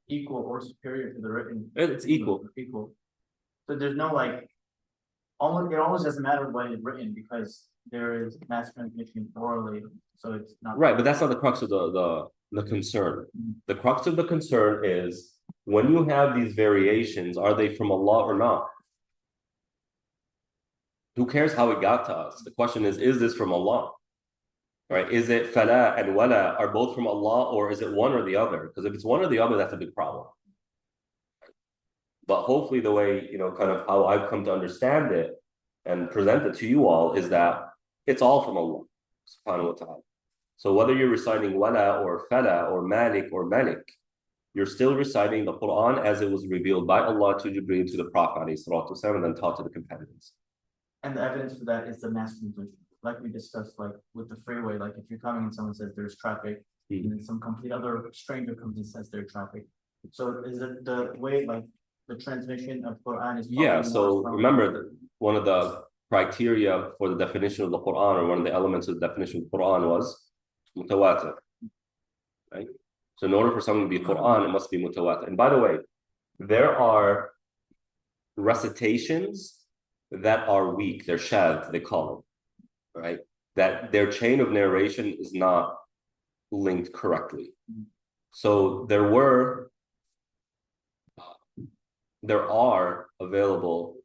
equal or superior to the written. It's equal. Equal. So there's no like Almost, it almost doesn't matter when it's written because there is mass transmission orally, so it's not. Right, but that's not the crux of the concern. The crux of the concern is when you have these variations, are they from Allah or not? Who cares how it got to us? The question is this from Allah? Right? Is it fala and wala are both from Allah, or is it one or the other? Because if it's one or the other, that's a big problem. But hopefully the way, kind of how I've come to understand it and present it to you all is that it's all from Allah, subhanahu wa ta'ala. So whether you're reciting wala or fala or malik or malik, you're still reciting the Quran as it was revealed by Allah to Jibreel to the Prophet and then taught to the companions. And the evidence for that is the mass transmission, like we discussed, like with the freeway, like if you're coming and someone says there's traffic, and then some complete other stranger comes and says there's traffic. So is it the way, like, the transmission of Quran is? Yeah, so remember, one of the criteria for the definition of the Quran, or one of the elements of the definition of the Quran was mutawatir, right? So in order for something to be Quran, it must be mutawatir. And by the way, there are recitations that are weak, they're shadh, they call them, right? That their chain of narration is not linked correctly. So there are available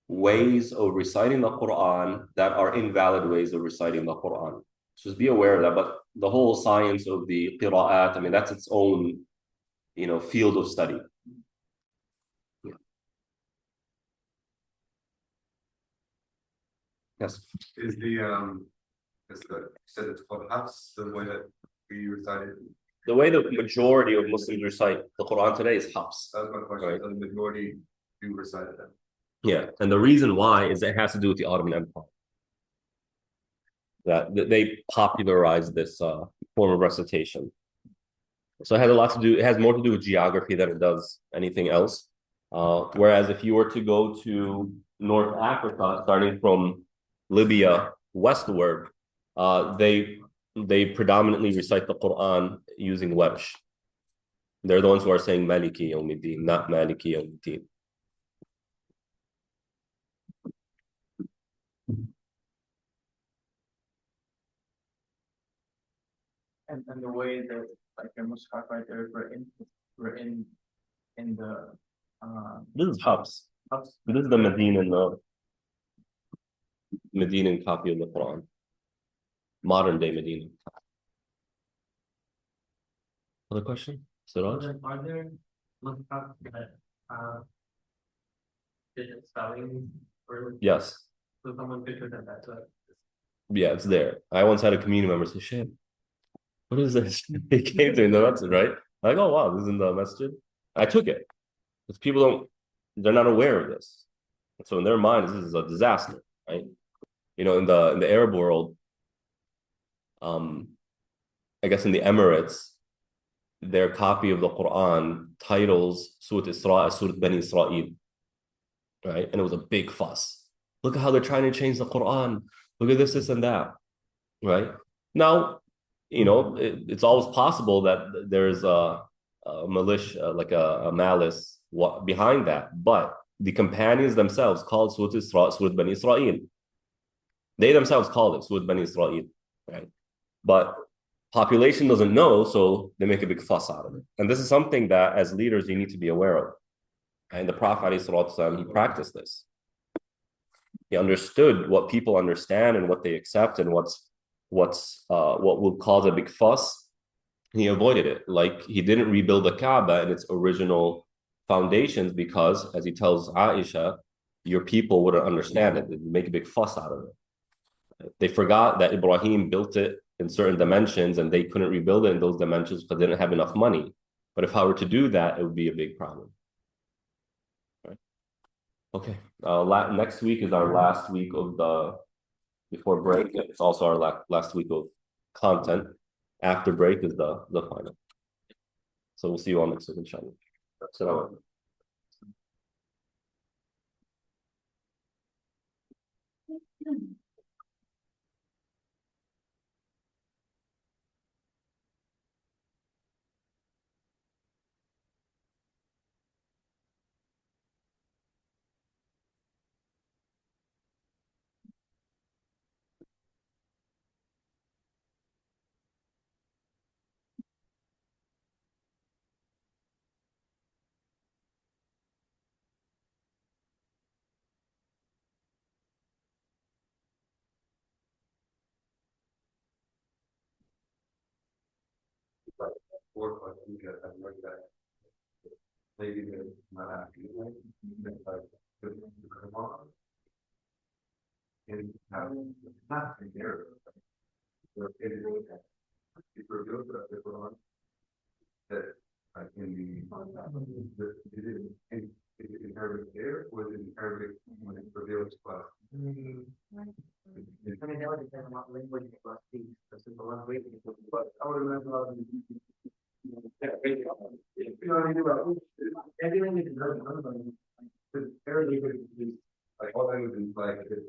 ways of reciting the Quran that are invalid ways of reciting the Quran. Just be aware of that. But the whole science of the qira'at, I mean, that's its own, field of study. Yeah. Yes. Is said it's called Hafs, the way that we recited? The way the majority of Muslims recite the Quran today is Hafs. That was my question. Right. So the majority do recite that. Yeah, and the reason why is it has to do with the Ottoman Empire. That they popularized this form of recitation. So it has a lot to do. It has more to do with geography than it does anything else. Whereas if you were to go to North Africa, starting from Libya westward, they predominantly recite the Quran using Warsh. They're the ones who are saying Maliki Yawmiddin, not Maliki Yawmiddin. And the way that, like, your mushaf right there written in the This is Hafs. Hafs. This is the Medinan copy of the Quran. Modern day Medina. Other question? Siraj? Are there mushaf that digit spelling or Yes. so someone pictured that Yeah, it's there. I once had a community member say, "Shit, what is this?" He came to me in the masjid, right? Like, oh wow, this is in the masjid. I took it because they're not aware of this. So in their mind, this is a disaster, right? In the Arab world, I guess in the Emirates, their copy of the Quran titles Surah Isra as Surah Bani Israel, right? And it was a big fuss. Look at how they're trying to change the Quran. Look at this, and that, right? Now, it's always possible that there's a malice behind that. But the companions themselves called Surah Isra Surah Bani Israel. They themselves called it Surah Bani Israel, right? But population doesn't know, so they make a big fuss out of it. And this is something that, as leaders, you need to be aware of. And the Prophet, he practiced this. He understood what people understand and what they accept and what will cause a big fuss. He avoided it. Like, he didn't rebuild the Kaaba in its original foundations because, as he tells Aisha, your people wouldn't understand it. They'd make a big fuss out of it. They forgot that Ibrahim built it in certain dimensions and they couldn't rebuild it in those dimensions because they didn't have enough money. But if I were to do that, it would be a big problem. Right? Okay. Next week is our last week of before break. It's also our last week of content. After break is the final. So we'll see you all next week, inshallah. Assalamu alaikum. fourth one, you get that like that. Maybe they're not happy, like, come on. And have nothing there. So it is, it's revealed that they put on that, like in is it in Arabic there, or is it in Arabic when it's revealed to us? I mean, that would depend on what language it was speak, because the language. But I would imagine a lot of Every language is different. Arabic is like all languages like it's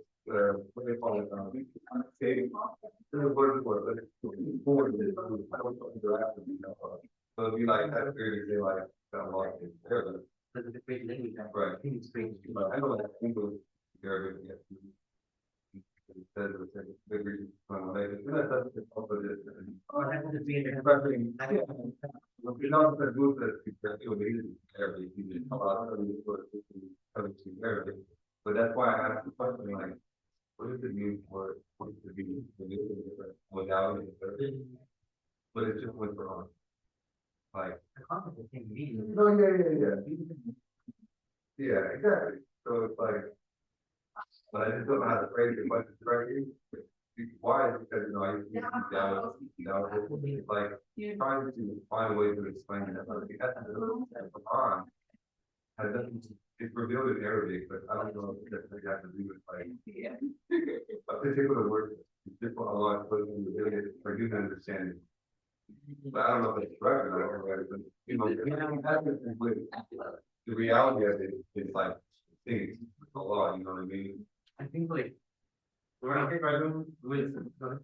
what they call it saving. There's a word for it, but it's forward. I don't know if they're after so it'd be like that period they like that a lot in Arabic. Because it's a great language. Right. I think it's great. But I know that English Arabic yes. It says it's a big reason for my life. That's also just Oh, that would be a especially you know the group that people use Arabic, you just a lot of these words coming to Arabic. But that's why I asked the question like, what does it mean for it to be different modality? But it's just what's wrong. Like the concept is the same meaning. no, yeah. Yeah, exactly. So it's like, but I just don't know how to phrase it much correctly. Why? Because I used to doubt it. It's like trying to find a way to explain that. Like the essence of the Quran has nothing to, it's revealed in Arabic, but I don't know if that's exactly to do with like a particular word. It's just what Allah has put in the Arabic for you to understand it. But I don't know if it's correct or not, right? But you know, the reality of it is like things with Allah, you know what I mean? I think like where I'm struggling with like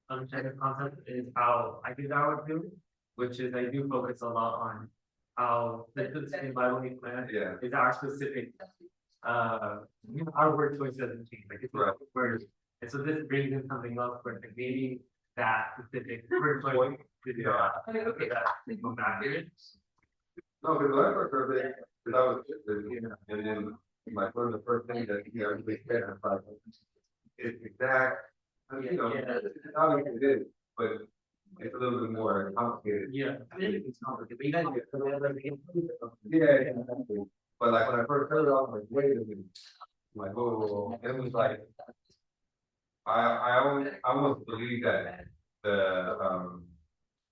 understanding concept is how I do that with you, which is I do focus a lot on how the difference between Bible and Quran Yeah. is our specific our word choice doesn't change. Like it's Right. words. And so this brings in something else where like maybe that specific word choice is not that's most accurate. No, because when I first heard it, because I was and then like one of the first things that you know, everybody said, I was like, it's exact. You know, obviously it is, but it's a little bit more complicated. Yeah, I mean it's complicated. But you guys Yeah, exactly. But like when I first heard it, I was like, wait a minute. I'm like, whoa. And it was like, I almost believe that the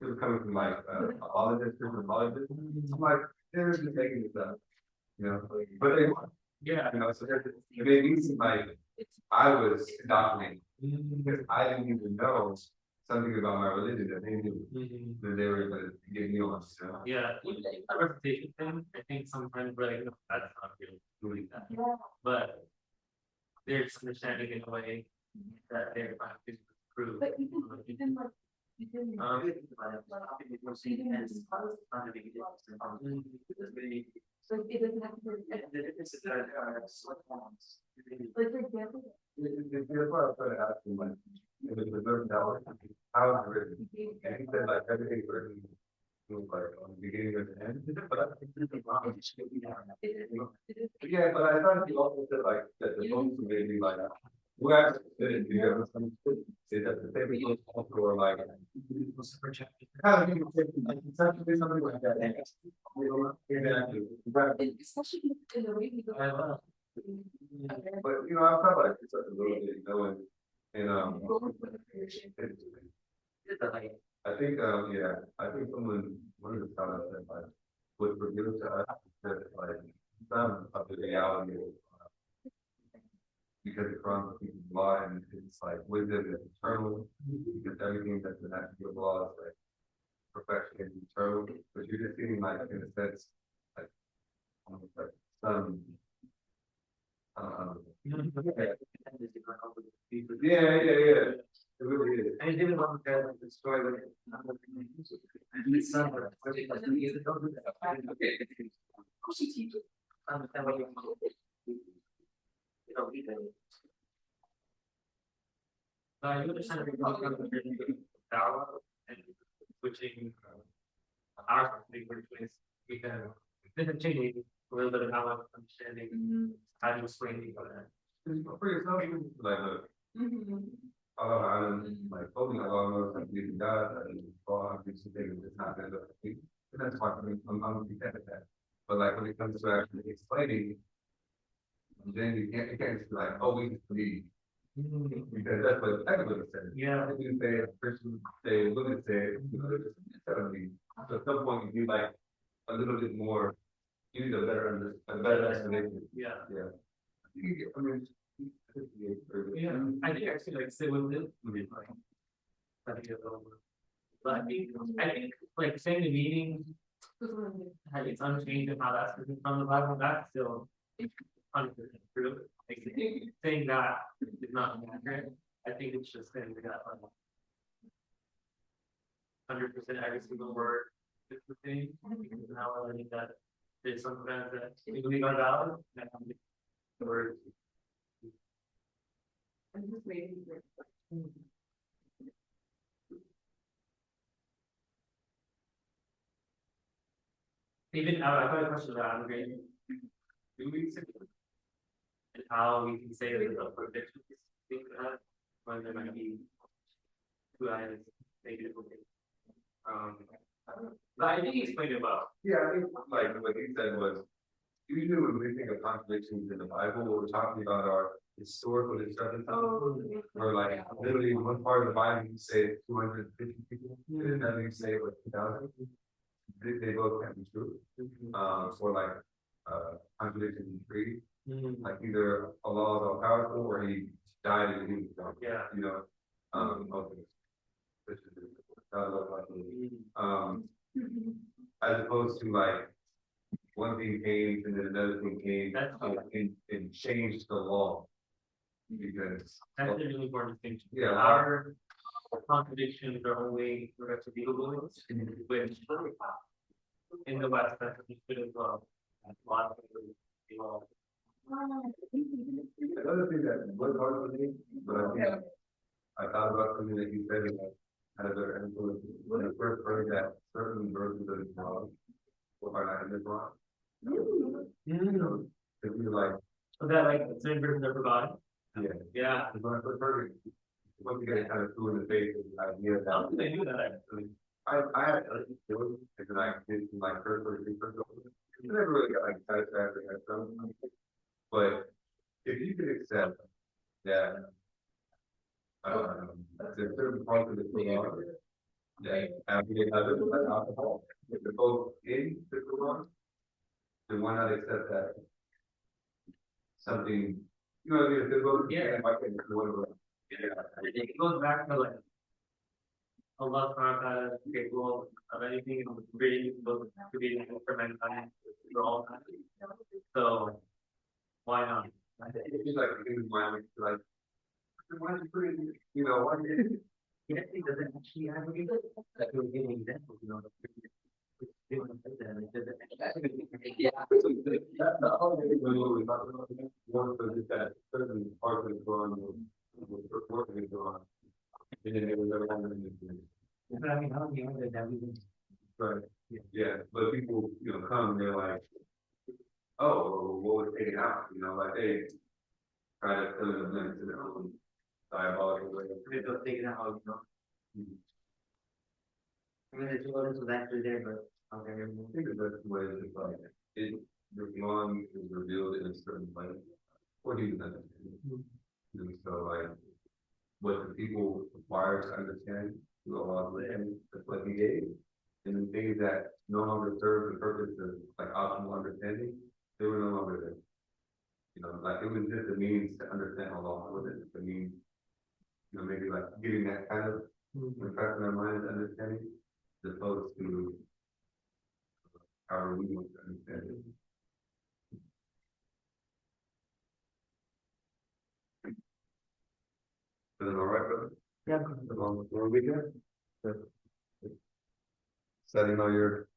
it was coming from like apologists, I'm like, they're just making this up, you know, but they weren't, yeah. you know, so it made me seem like I was indoctrinated because I didn't even know something about my religion that they knew that they were going to get me on. So. Yeah, even the reputation thing, I think sometimes we're like, no, that's not really doing that. But they're just understanding in a way that they're trying to prove. But even like, you can so it doesn't have to be. Like for example. Here's what I was trying to ask him, like, if it's reserved dollars, how is it written? And he said like everything's written. It was like on the beginning of the end. Yeah, but I thought he also said like that the books maybe like who actually did it, you ever say that the paper books or like how do you say like essentially something like that? Exactly. Especially in the way we go. But you know, I felt like it's such a little bit, you know, and I think yeah, I think one of the scholars said like what revealed to us that like some of the reality of because the Quran is law and it's like wisdom is eternal because everything that's an attribute of law is like perfection is eternal, but you're just seeing like in a sense like almost like some yeah. It really is. I didn't want to tell the story with it's summer. Understand what you know, even. You understand Dawah and switching our language with we can changing a little bit of our understanding how to explain people that. For yourself, like Allah Alam, like, only Allah knows, like, you can die, and Allah, these things, it's not gonna look like, and that's fine, I'm content with that. But like, when it comes to actually explaining, then you can't just be like, oh, we just believe. Because that's what everybody says. Yeah. If you say, Christians say, women say, you know, they're just telling. So at some point, you need like a little bit more, you need a better explanation. Yeah. Yeah. I mean, Yeah, I think actually like sit with it. Like, I think it's over. But I think like saying the meaning, how it's unchanged and how that's written from the Bible, that's still 100% true. Like saying that is not accurate. I think it's just saying that 100% every single word is the same. Because now I think that there's some events that we believe are valid, and the words. I'm just waiting for. Even I got a question about immigrating. Do we and how we can say that the predictions think that when there might be two eyes, maybe it will be. But I think he explained it well. yeah, I think like what he said was, usually when we think of contradictions in the Bible, what we're talking about are historical discrepancies. Or like literally one part of the Bible you say 250 people, and then you say like 2,000. They both can be true. Or like contradictions in three. Like either Allah is all powerful or he died and he was gone. Yeah. You know, okay. As opposed to like one thing came and then another thing came and changed the law. Because That's a really important distinction. Yeah. Our contradictions are only retributive, which in the West, that's good as well. A lot of people, another thing that was hard for me, but I think I thought about something that you said that had a better influence when I first heard that certain versions of the Quran were not in the Quran. You know, if you like, so that like certain versions are forgotten. yeah. Yeah. Because when I first heard it, once again, it kind of threw in the face of the idea How that do they do that actually? I had to do it, and then I did some like first or secret. I never really got like satisfactory at some. But if you could accept that there's certain parts of the Quran that advocate others like alcohol, if they're both in the Quran, then why not accept that something, you know what I mean? If they're both, Yeah. why can't whatever. It goes back to like Allah is capable of anything and creating both to be for mankind for all time. So why not? It's just like the human mind, it's like, why did you put it in, you know, why did you? It actually doesn't actually have any that we're giving examples, you know. That's the whole thing when we talk about it. One was just that certain parts of the Quran was working in the Quran. And then there was other ones in the But I mean, how do you know that we can? Right, yeah, but people, you know, come, they're like, oh, what was taken out, you know, like they try to fill in the blanks in their own diabolical way. They don't take it out, you know. I mean, the two others was actually there, but okay. I think the best way is just like, the Quran is revealed in a certain way, or even understand. And so like, what the people require to understand, through Allah's land, that's what he gave. And the things that no longer serve the purpose of like optimal understanding, they were no longer there. You know, like it was just a means to understand Allah, it wasn't just a means, you know, maybe like getting that kind of impression in our mind as understanding, as opposed to how we want to understand it. Is it all right, brother? Yeah. Along with your weekend? Setting all your.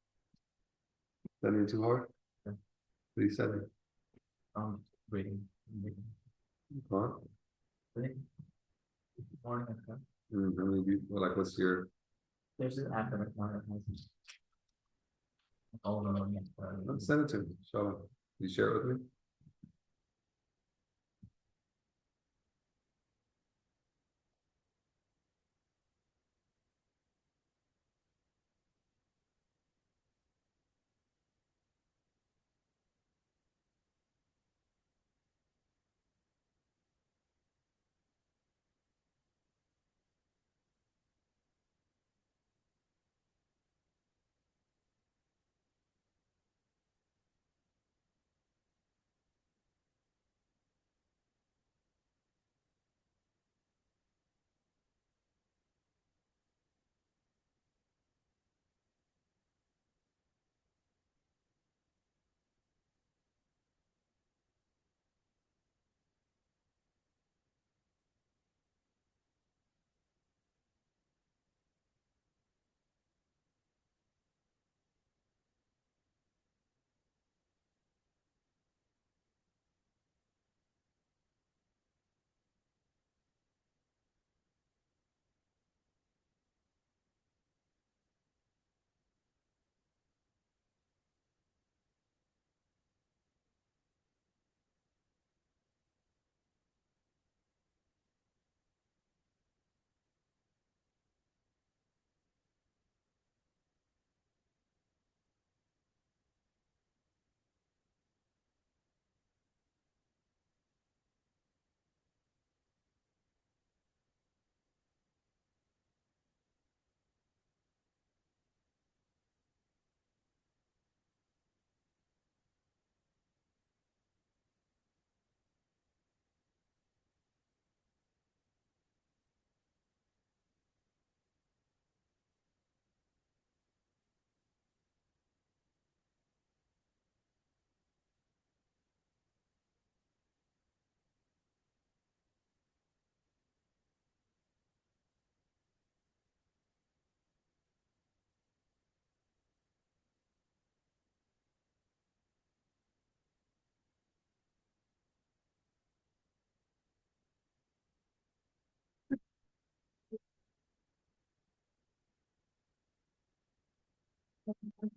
Setting too hard? What are you setting? Waiting. Huh? Morning. Like, what's your? There's an academic one that has. All of them. Send it to me, so, you share it with me? That's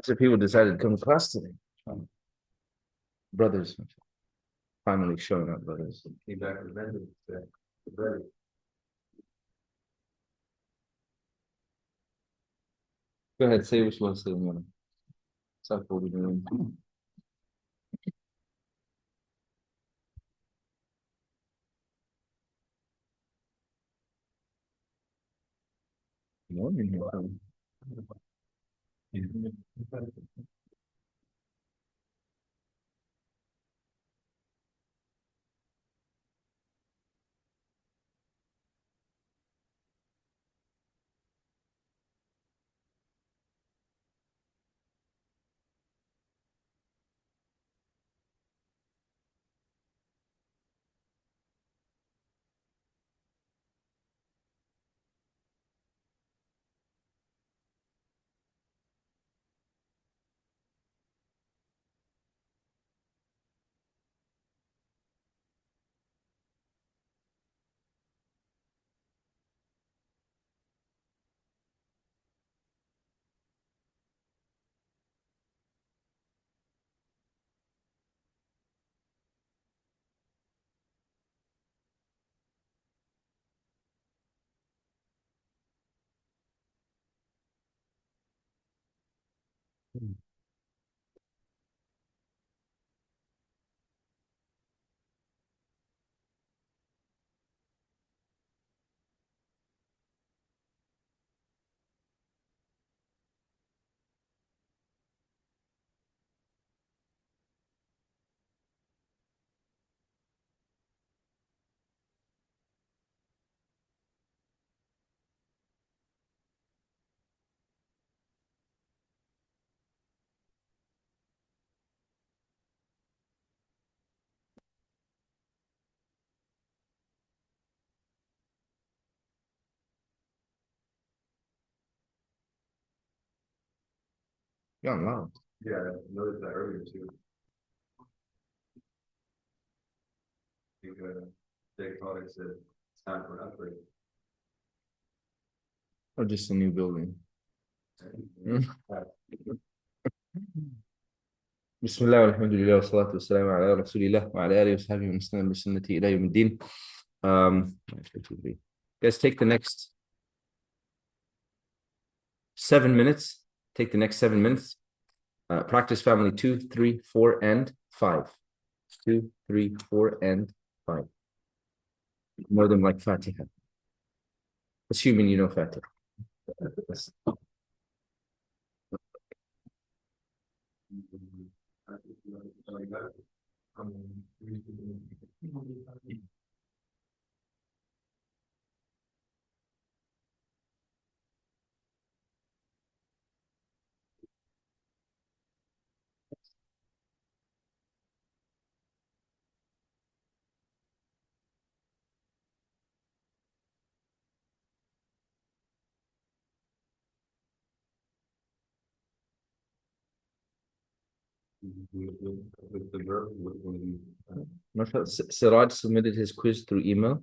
if people decided to come across today. Brothers finally showing up, brothers. Came back with vengeance, ready. Go ahead, say what you want to say, man. Stop what we're doing. Morning here. You're on loud. Yeah, I noticed that earlier too. I think, Jake Carter said it's time for an upgrade. Or just a new building. بسم الله والحمد لله والصلاة والسلام على رسول الله وعلى آله وصحبه ومن استنى بسنته إلى يوم الدين. Guys, take the next 7 minutes. Take the next 7 minutes. Practice family 2, 3, 4, and 5. 2, 3, 4, and 5. More than like Fatiha. Assuming you know Fatiha. With the verb, Siraj submitted his quiz through email.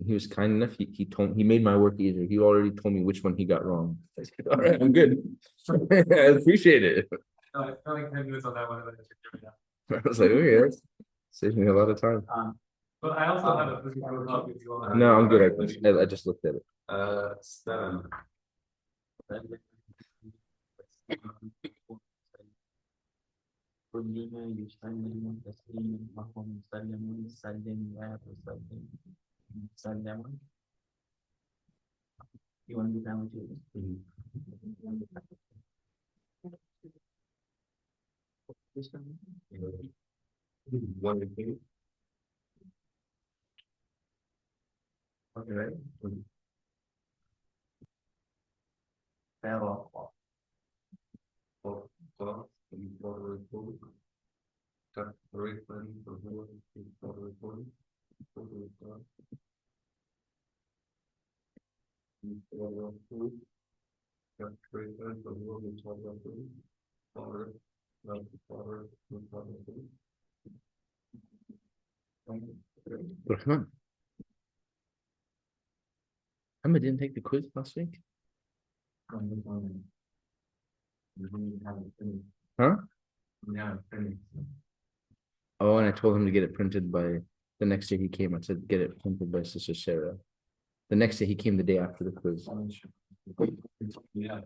He was kind enough. He made my work easier. He already told me which one he got wrong. I said, all right, I'm good. I appreciate it. I feel like 10 minutes on that one. I was like, okay, that saves me a lot of time. But I also have a physical copy if you want. No, I'm good. I just looked at it. Stan. كلنا يسلم تسليما وهو مسلم سلم لا تسلم مسلم. You want to do that one too? This one? One and two. Okay, right? Farewell. Rahman. Ahmed didn't take the quiz last week? Huh? Yeah, Oh, and I told him to get it printed by the next day he came. I said, get it printed by Sister Sarah. The next day he came the day after the quiz. Yeah.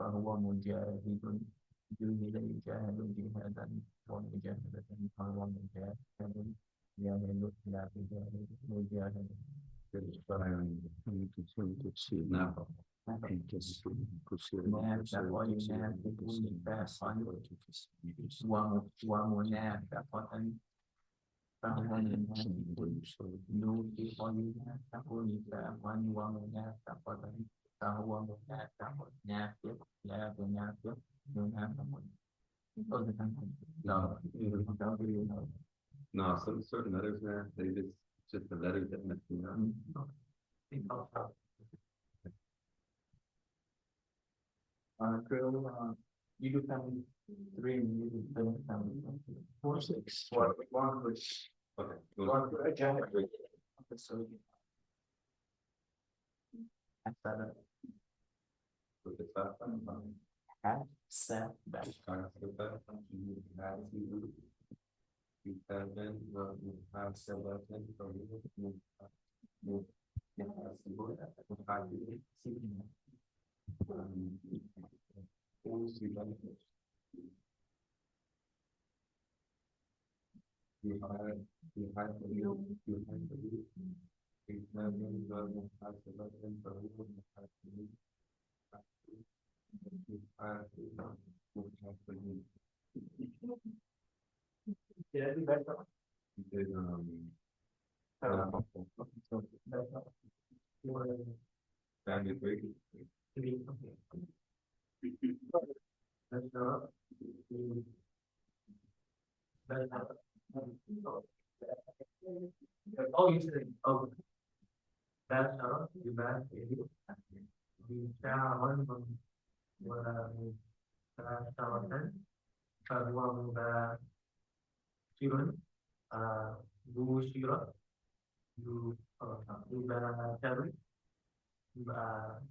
فهو مجاهد جهد يجاهد جهادا ومجاهدة فهو مجاهد يجاهد لا تجاهد مجاهد. ومنافقة فهو نوتي وينافق نفاقا ومنافقة فهو منافق نافق لا منافق منافق. No, some certain letters, man, they just the letters that mess me up. Drill, you do family 3, you do family 4, 6. One, which. Okay. One, so. With the top, Set back. You have been, you have said that thing from you. Family break. Oh, you said, oh. That's how you back. You down وثلاثة فهو مباشر ذو شيرة ذو مباشر فهو مباشر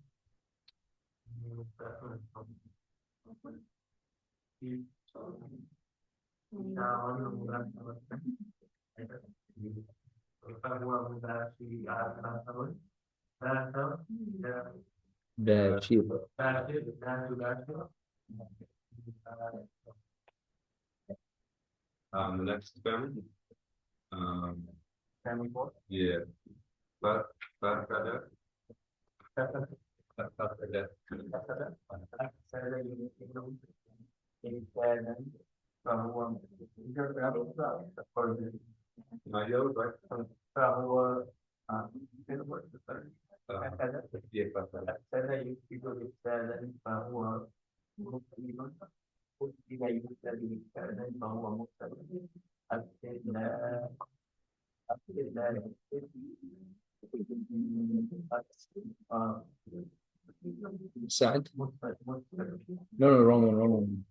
باشير. The next family. Family four. Yeah. But that. My yellow, right? فهو Side. No, wrong one.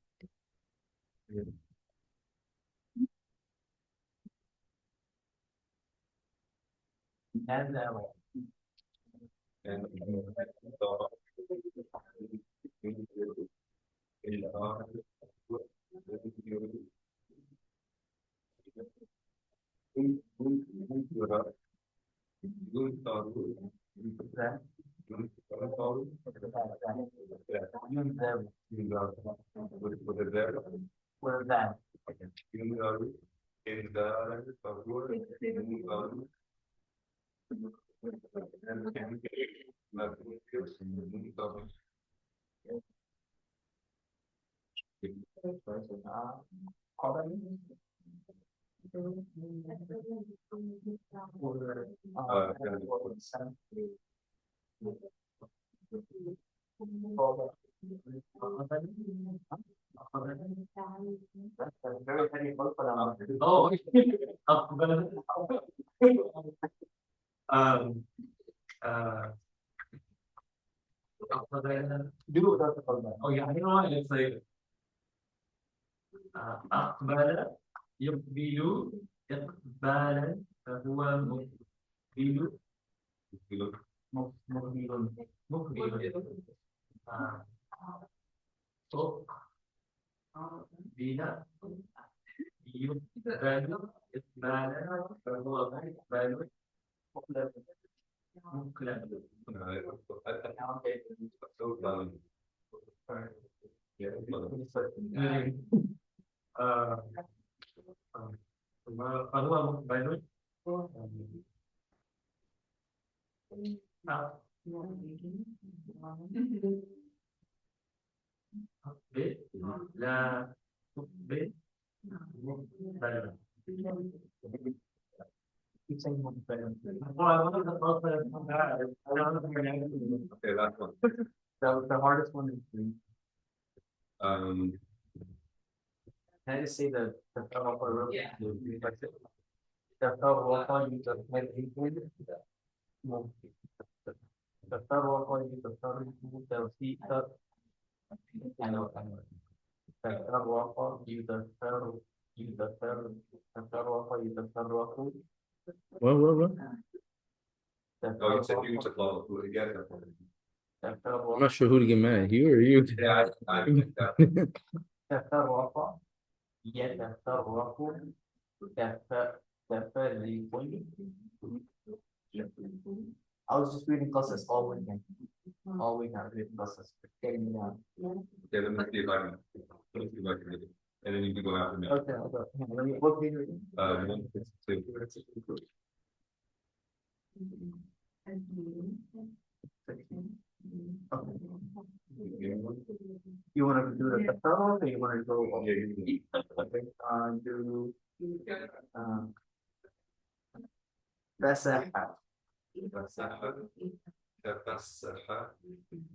Oh, oh yeah, you know what? It's like أقبل يقبل إقبالا فهو مقبل مقبل صوت بلا يقبل إقبالا فهو مقبل مقلب فهو مقبل لا تقبل مقبل Okay, last one. The hardest one is three. Can I just say the federal for Yeah. the federal for you to make the federal for you to the seat up. I know. The federal for you the federal for you the federal food. What? Oh, you said you took all who together. I'm not sure who to get mad at, you or you. Yeah, I think that. تفرق يتفرق تفريق I was just reading classes all weekend. All weekend I was reading classes, getting me down. Yeah, let me see if I can, let me see if I can get it. And then you can go after me. Okay, let me, what page are you? 162. Okay. You wanna do the thorough, or you wanna go? Yeah, you can. Okay, do, مساحة. تفسح تفسح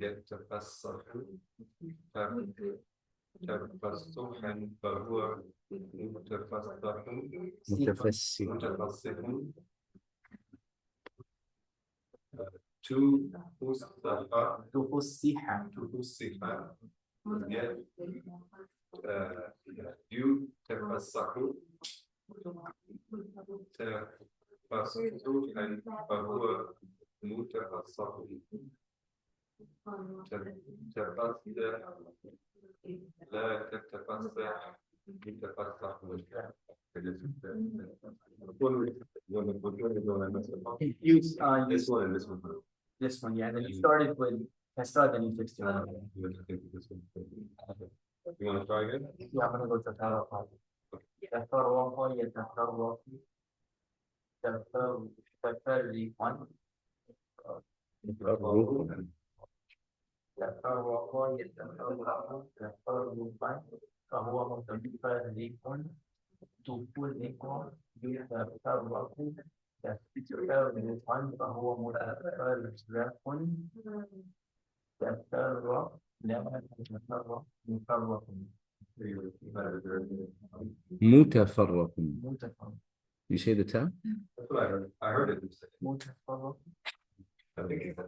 يتفسح تفسحا فهو متفسح متفسح. متفسح تفسح. تفسح يتفسح تفسحا فهو متفسح تفسح لا تتفسح يتفسح Use, This one and this one. this one, yeah, then you started with, I started, then you fixed it. You wanna try again? Yeah, I'm gonna go to Tarawa. Tarawa, yeah, Tarawa. Tarawa, تفرق يتفرق تفرقا فهو متفرق تفرق يتفرق تفرقا فهو متفرق تفرق لا يتفرق مفرق متفرق. متفرق You say the tab? That's what I heard. I heard it. متفرق. I think it's.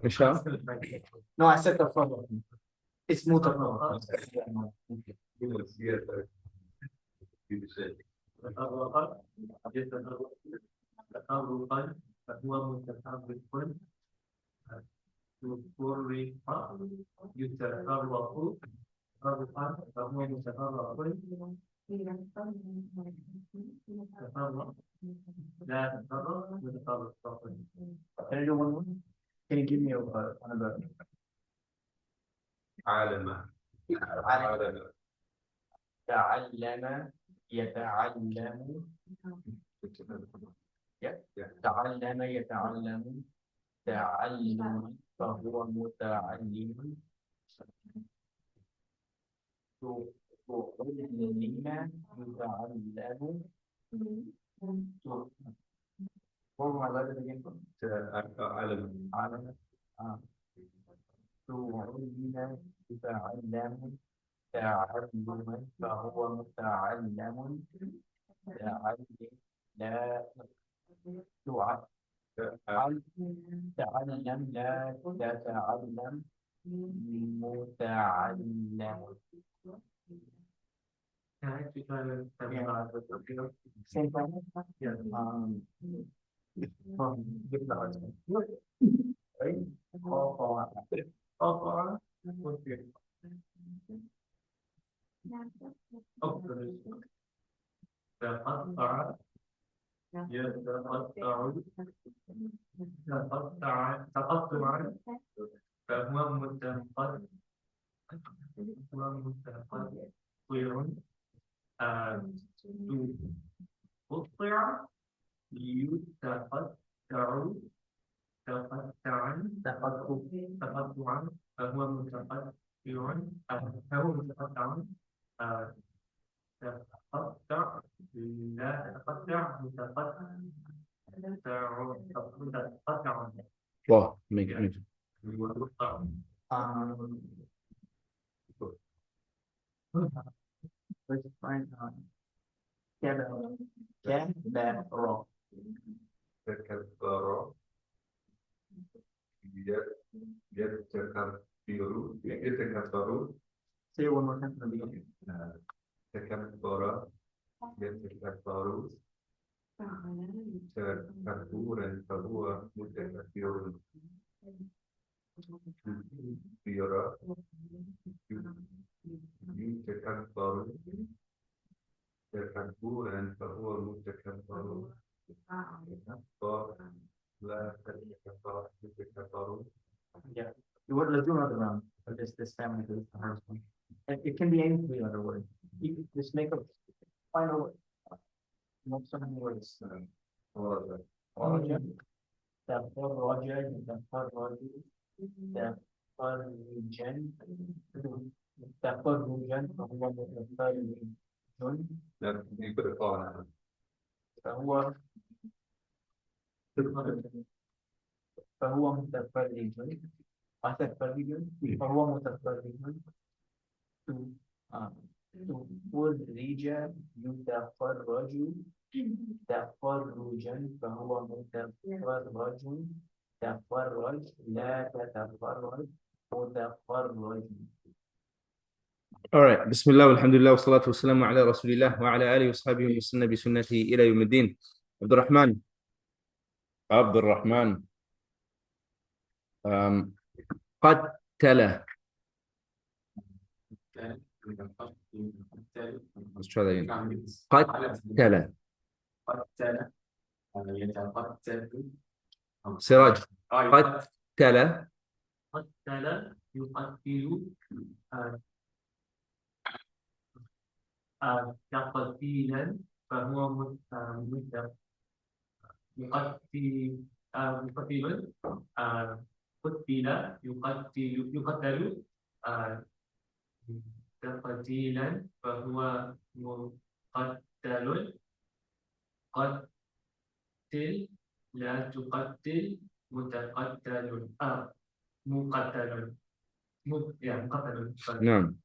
Michelle? No, I said تفرق. It's متفرق. تفرقا يتفرق تفرقا فهو متفرق تفرق يتفرق تفرقا فهو متفرق تفرق لا تفرق متفرق. Can I do one more? Can you give me another? عالم. تعلم يتعلم تعلم يتعلم تعلم فهو متعلم تعلم يتعلم What my letter again? عالم. تعلم تعلم يتعلم تعلم فهو متعلم تعلم لا تعلم لا تتعلم متعلم. Can I actually try to Same time? Yeah. Give the hard one. Right? All for. Okay. Oh, تقطع يتقطع تقطع تقطعا فهو متقطع تقطع يتقطع تقطعا تقطعا فهو متقطع فهو متقطع تقطع لا تقطع متقطع متقطع. Wow, make it. Let's find Kebab. Kebab. تكبر يتكبر يتكبر. Say it one more time from the beginning. تكبر يتكبر تكبرا فهو متكبر كبيرا يتكبر تكبرا فهو متكبر let's do another round for this family, because it's the hardest one. And it can be any other word. You can just make a final word. Not so many words. Roger. Therefore, Roger, therefore, Roger. Therefore, region. Therefore, region. That you put a call on. فهو فهو متفرج متفرج فهو متفرج تفرج يتفرج تفرجا فهو متفرج تفرج لا تتفرج متفرج. All right. Bismillah, alhamdulillah, wa salatu wa salamu ala rasulillah wa ala alihi wa sahbihi wa sallam bi sunnatihi ila yawmiddin. Abdurrahman. Abdurrahman. قتل. Let's try that again. قتل. Siraj. قتل. قتل يقتل تقتيلا فهو يقتل قتل يقتل تقتيلا فهو مقتل قتل لا تقتل متقتل مقتل مقتل. نعم.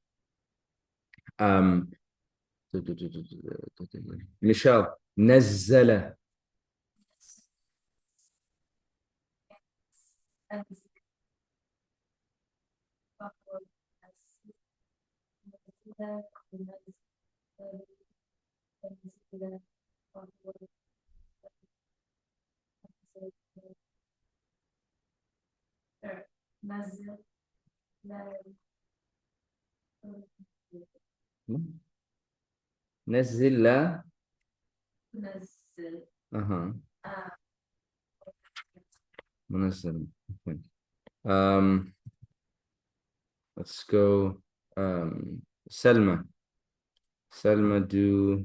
نشاط. نزل. نزل لا. أها. منزل. Okay. Let's go. Selma. Selma do.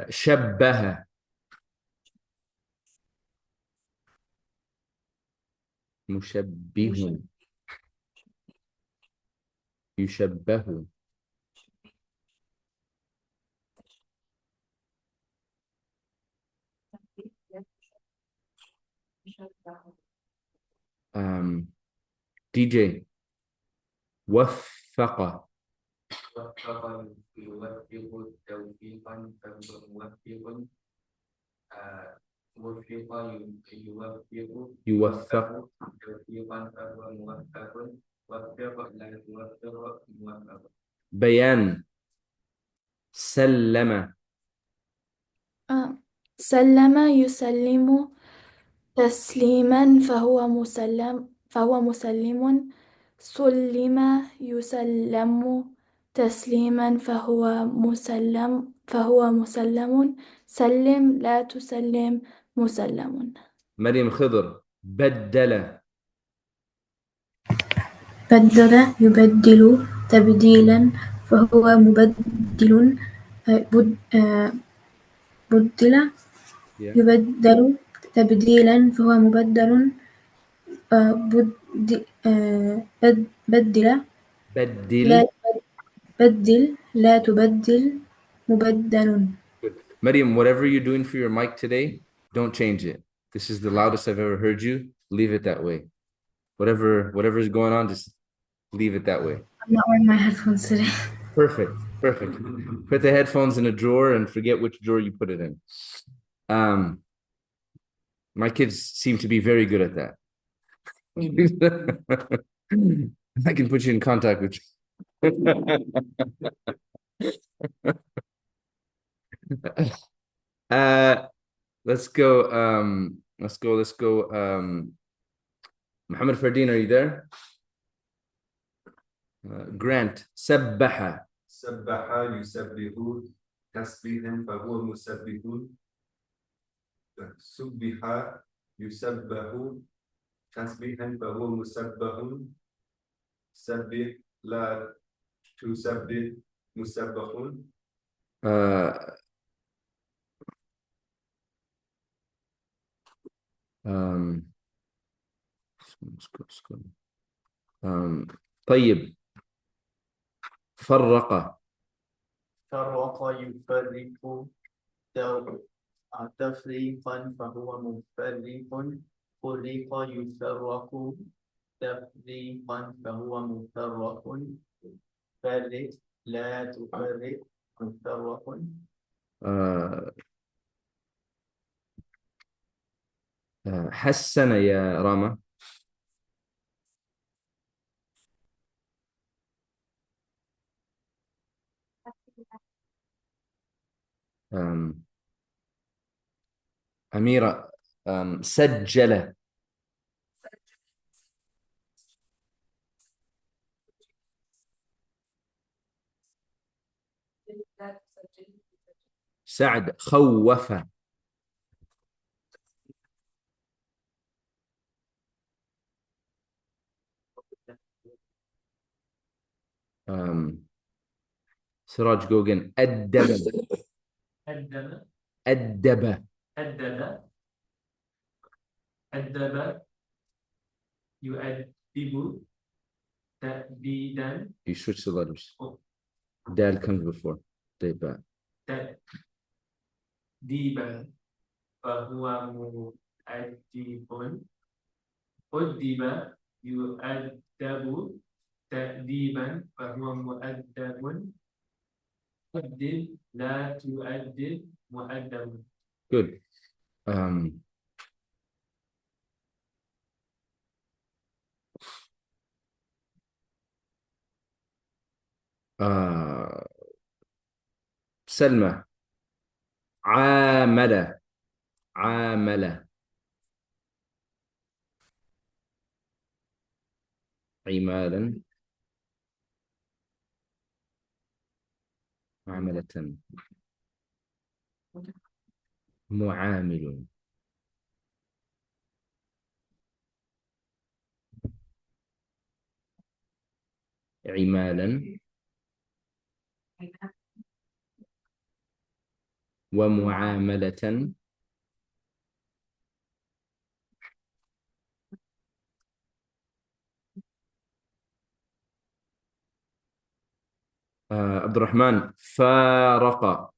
شبه. مشبه. يشبه. DJ. وفق. وفق يوفق توفيقا فهو موفق وفق يوفق توفيقا فهو موفق وفق لا يوفق موفق. بيان. سلم. سلم يسلم تسليما فهو مسلم سلم يسلم تسليما فهو مسلم سلم لا تسلم مسلم. مريم خضر. بدل. يبدل تبديلا فهو مبدل بدل يبدل تبديلا فهو مبدل بدل لا تبدل مبدل. Mariam, whatever you're doing for your mic today, don't change it. This is the loudest I've ever heard you. Leave it that way. Whatever is going on, just leave it that way. I'm not wearing my headphones today. Perfect. Put the headphones in a drawer and forget which drawer you put it in. My kids seem to be very good at that. I can put you in contact with let's go. Muhammad Fardeen, are you there? Grant. سبح. سبح يسبح تسبيحا فهو مسبح سبح يسبح تسبيحا فهو مسبح سبح لا تسبح مسبح آه آم، طيب فرق فرق يفرق تفريقا فهو مفرق فرق يفرق تفريقا فهو مفرق فرق لا تفرق مفرق آه حسن يا راما. آم، أميرة سجل. سعد خوف. سراج جوجن أدب. أدب أدب. أدب أدب يؤدب تأديدا. You switch the letters. Oh. Dal comes before. Deba. تأديبا فهو مؤدب. أدب يؤدب تأديبا فهو مؤدب. أدب لا تؤدب مؤدب. Good. سلمى عامل. عامل. عمالا. عاملة. معامل. عمالا ومعاملة. عبد الرحمن فارق.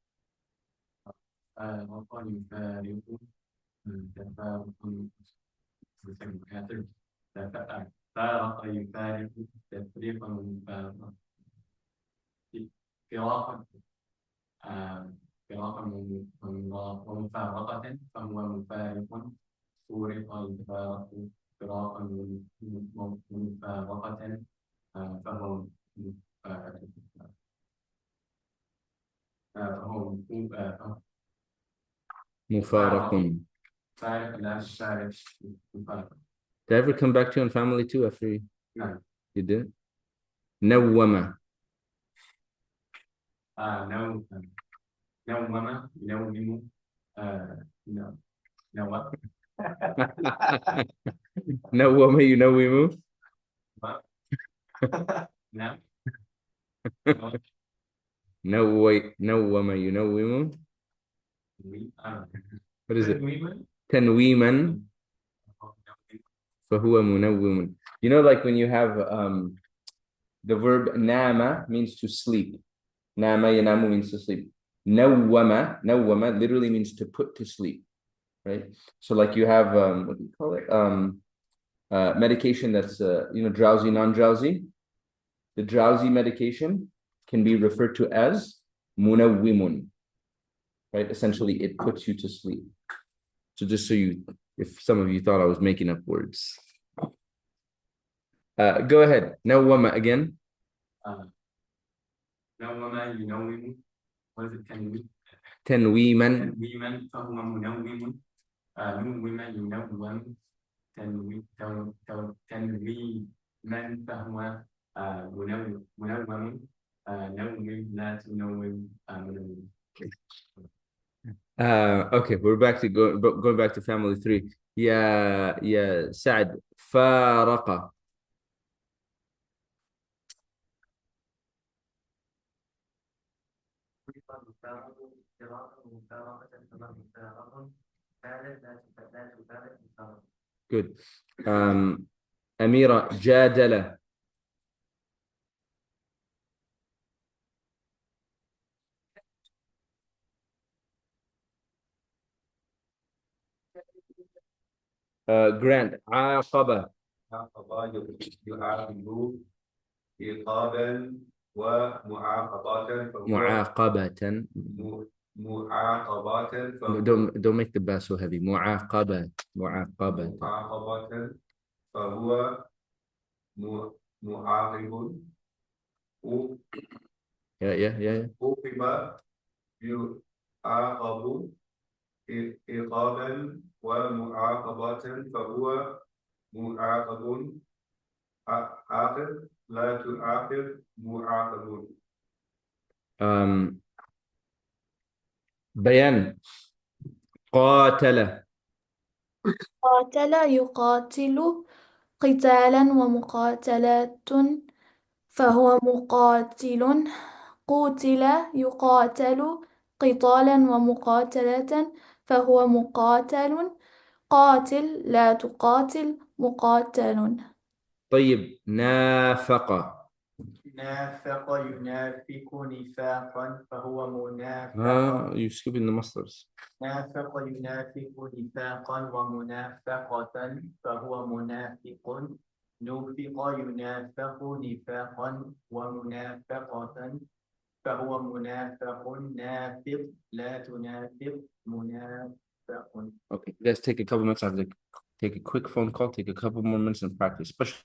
فارق يفارق تفريقا ومفارقة. فراقا فراقا ومفارقة فهو مفارق. فورق الفارق فراقا ومفارقة فهو مفارق. فارق لا فارق مفارق. Did I ever come back to you on family too after you? No. You did? نوم. نوم ينوم نوم نوم ينوم. نعم. نوم ينوم. What is it? تنويما فهو منوم. You know, like when you have the verb nama means to sleep. Nama yanamu means to sleep. Nawwama literally means to put to sleep, right? So like you have what do you call it? Medication that's drowsy, non-drowsy. The drowsy medication can be referred to as munawwimun, right? Essentially, it puts you to sleep. So just so if some of you thought I was making up words. Go ahead. Nawwama again. نوم ينوم. What is it? تنويما. تنويما فهو منوم. نوم ينوم. تنويما فهو منوم. نوم لا تنوم منوم. Okay, we're back to going back to family 3. يا سعد فارق. Good. أميرة جادلة. Grant عاقبة. يعاقب عقابا ومعاقبات معاقبة. معاقبات don't make the ba so heavy. معاقبة. معاقبة. معاقبات فهو معاقب yeah. عوقب يعاقب عقابا ومعاقبات فهو معاقب عاقب لا تعاقب معاقب. بيان قاتل. قاتل يقاتل قتالا ومقاتلات فهو مقاتل. قتل يقاتل قتالا ومقاتلة فهو مقاتل. قاتل لا تقاتل مقاتل. طيب نافق. نافق ينافق نفاقا فهو منافق. you skipping the masters. نافق ينافق نفاقا ومنافقة فهو منافق. نوفق ينافق نفاقا ومنافقة فهو منافق. نافق لا تنافق منافق. Okay, let's take a couple minutes. I have to take a quick phone call, take a couple more minutes and practice, especially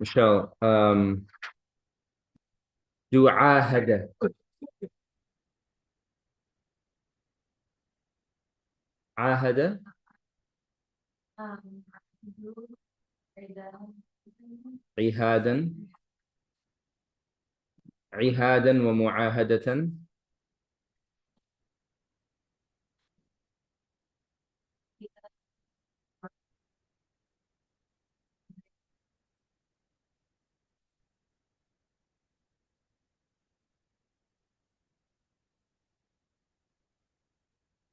Michelle, do عاهد. عاهد. عهادا. عهادا ومعاهدة.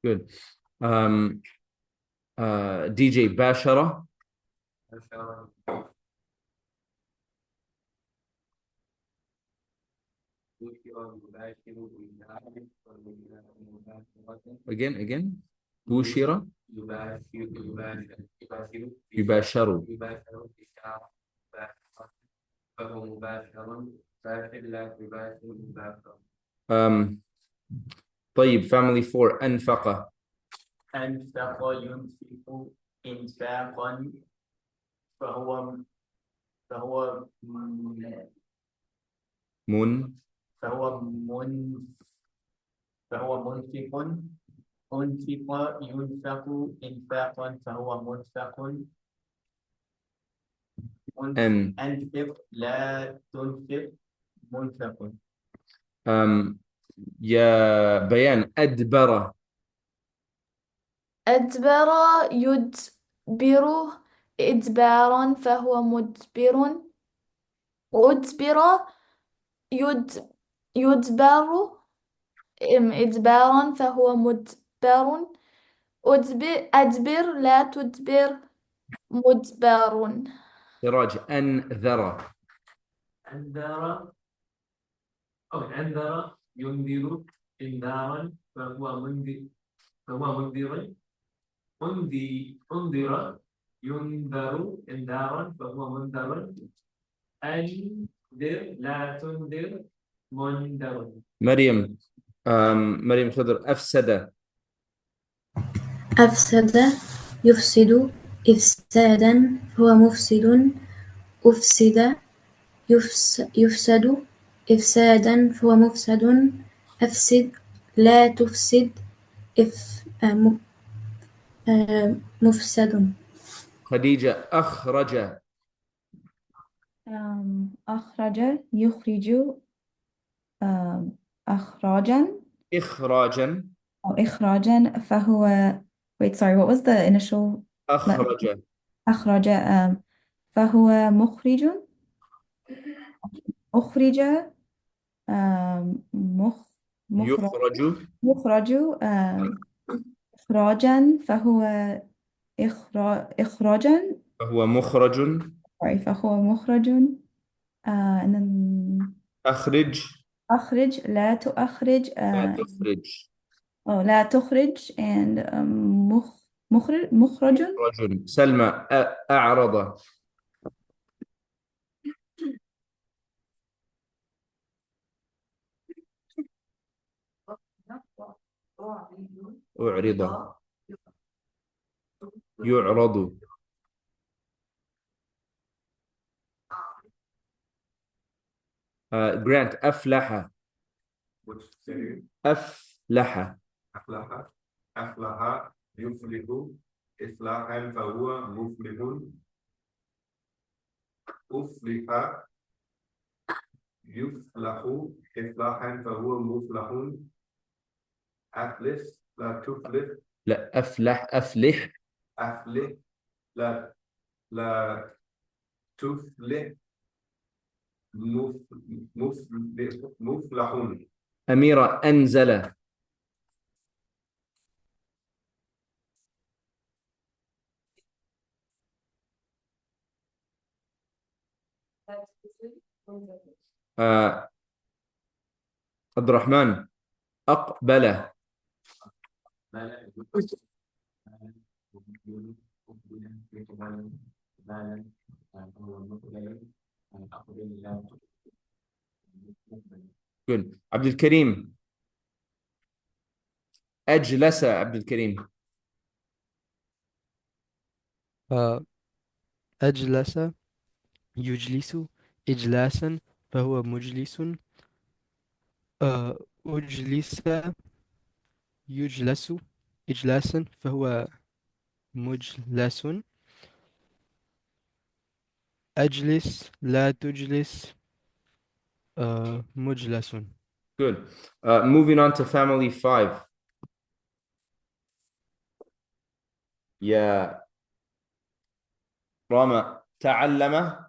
Good. DJ باشرة. Again. بوشرة. يباشر. طيب family 4 أنفق. أنفق ينفق إنفاقا فهو فهو من. فهو من فهو منفق أنفق ينفق إنفاقا فهو منفق أنفق لا تنفق منفق. يا بيان أدبر. أدبر يدبر إدبارا فهو مدبر. أدبر يدبر إدبارا فهو مدبر. أدبر لا تدبر مدبر. سراج أنذر. أنذر ينذر إنذارا فهو منذر أنذر ينذر إنذارا فهو منذر. أنذر لا تنذر منذر. مريم خضر أفسد. أفسد يفسد إفسادا فهو مفسد. أفسد يفسد إفسادا فهو مفسد. أفسد لا تفسد مفسد. خديجة أخرج. أخرج يخرج أخراجا أو إخراجا فهو wait sorry what was the initial أخرج. أخرج فهو مخرج أخرج يخرج إخراجا فهو إخراجا فهو مخرج. sorry فهو مخرج and then أخرج لا تخرج لا تخرج. لا تخرج and مخرج. سلمى أعرض. أعرض. يعرض. جرانت أفلح. أفلح. أفلح يفلح إفلاحا فهو مفلح. أفلح يفلح إفلاحا فهو مفلح. أفلح لا تفلح. لا أفلح. أفلح لا تفلح مفلح. أميرة أنزل. عبد الرحمن أقبل. Good. عبد الكريم أجلس. عبد الكريم أجلس يجلس إجلاسا فهو مجلس. أجلس يجلس إجلاسا فهو مجلس. أجلس لا تجلس مجلس. Good. Moving on to family 5. يا رامى تعلم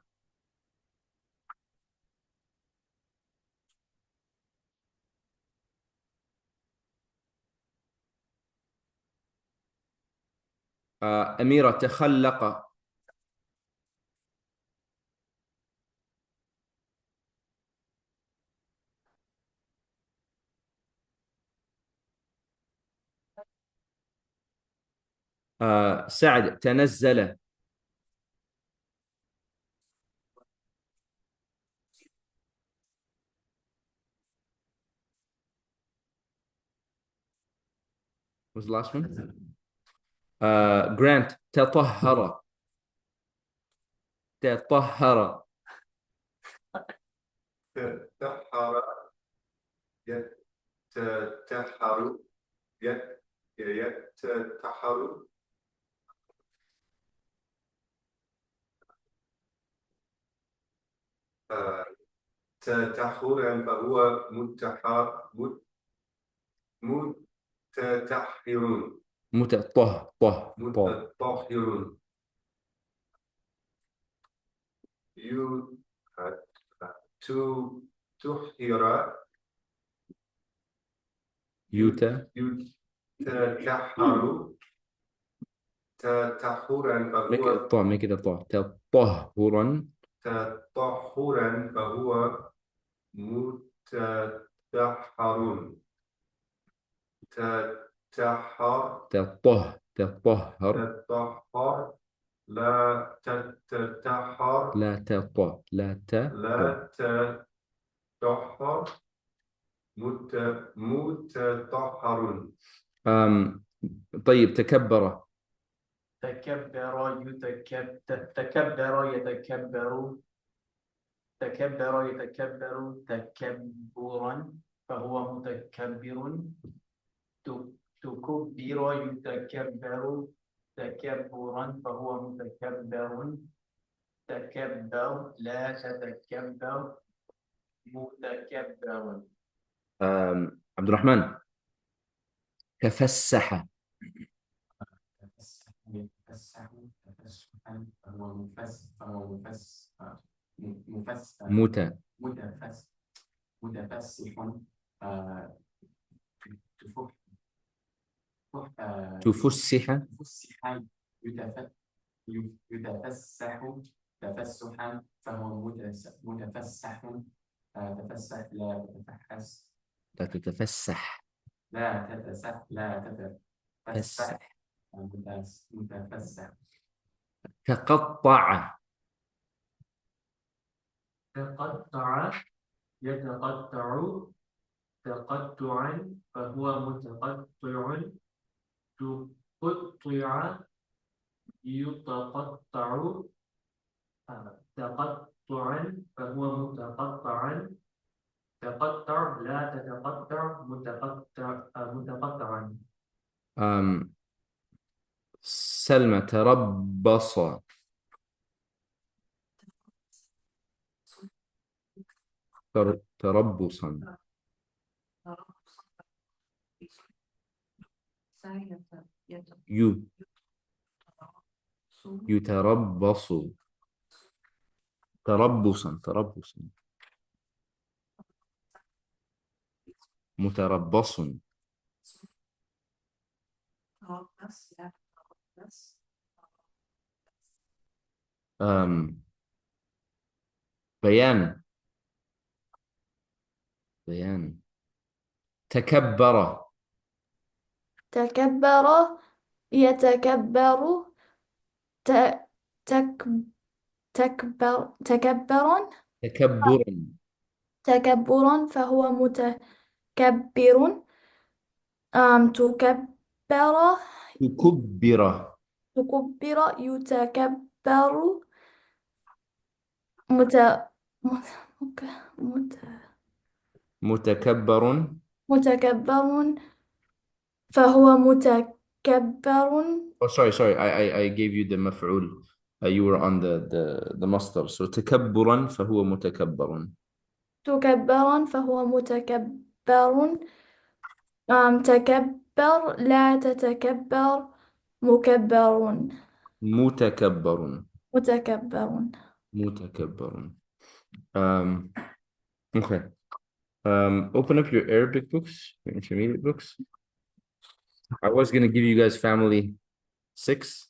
أميرة تخلق. سعد تنزل. Was the last one? Grant تطهر. تطهر. تطهر يتطهر يتطهر تطهرا فهو متطهر متطهر تطهر يوتا يتطهر تطهرا make فهو it طه make it a طه تطهرا. تطهرا فهو متطهر تطهر تطهر لا تتطهر لا تطه لا لا تطهر متطهر طيب تكبر. تكبر تكبر يتكبر تكبر يتكبر تكبرا فهو متكبر. تكبر يتكبر تكبرا فهو متكبر. تكبر لا تتكبر متكبر. عبد الرحمن تفسح. يتفسح تفسحا فهو متفسح متفسح تفسح. تفسح يتفسح تفسحا فهو متفسح تفسح لا تتفحس لا تتفسح. لا تتفسح متفسح. تقطع. تقطع يتقطع تقطعا فهو متقطع. تقطع يتقطع تقطعا فهو متقطعا. تقطع لا تتقطع متقطعا. سلمى تربص. تربصا. يتربص. تربصا متربص. بيان تكبر. تكبر يتكبر تكبرا تكبرا فهو متكبر. تكبر تكبر. يتكبر مت مت مت متكبر متكبر فهو متكبر. Oh, sorry. I gave you the مفعول. You were on the مصدر. So تكبرا فهو متكبر. تكبرا فهو متكبر. تكبر لا تتكبر مكبر. متكبر. متكبر. متكبر. Okay. Open up your Arabic books, your intermediate books. I was going to give you guys family 6,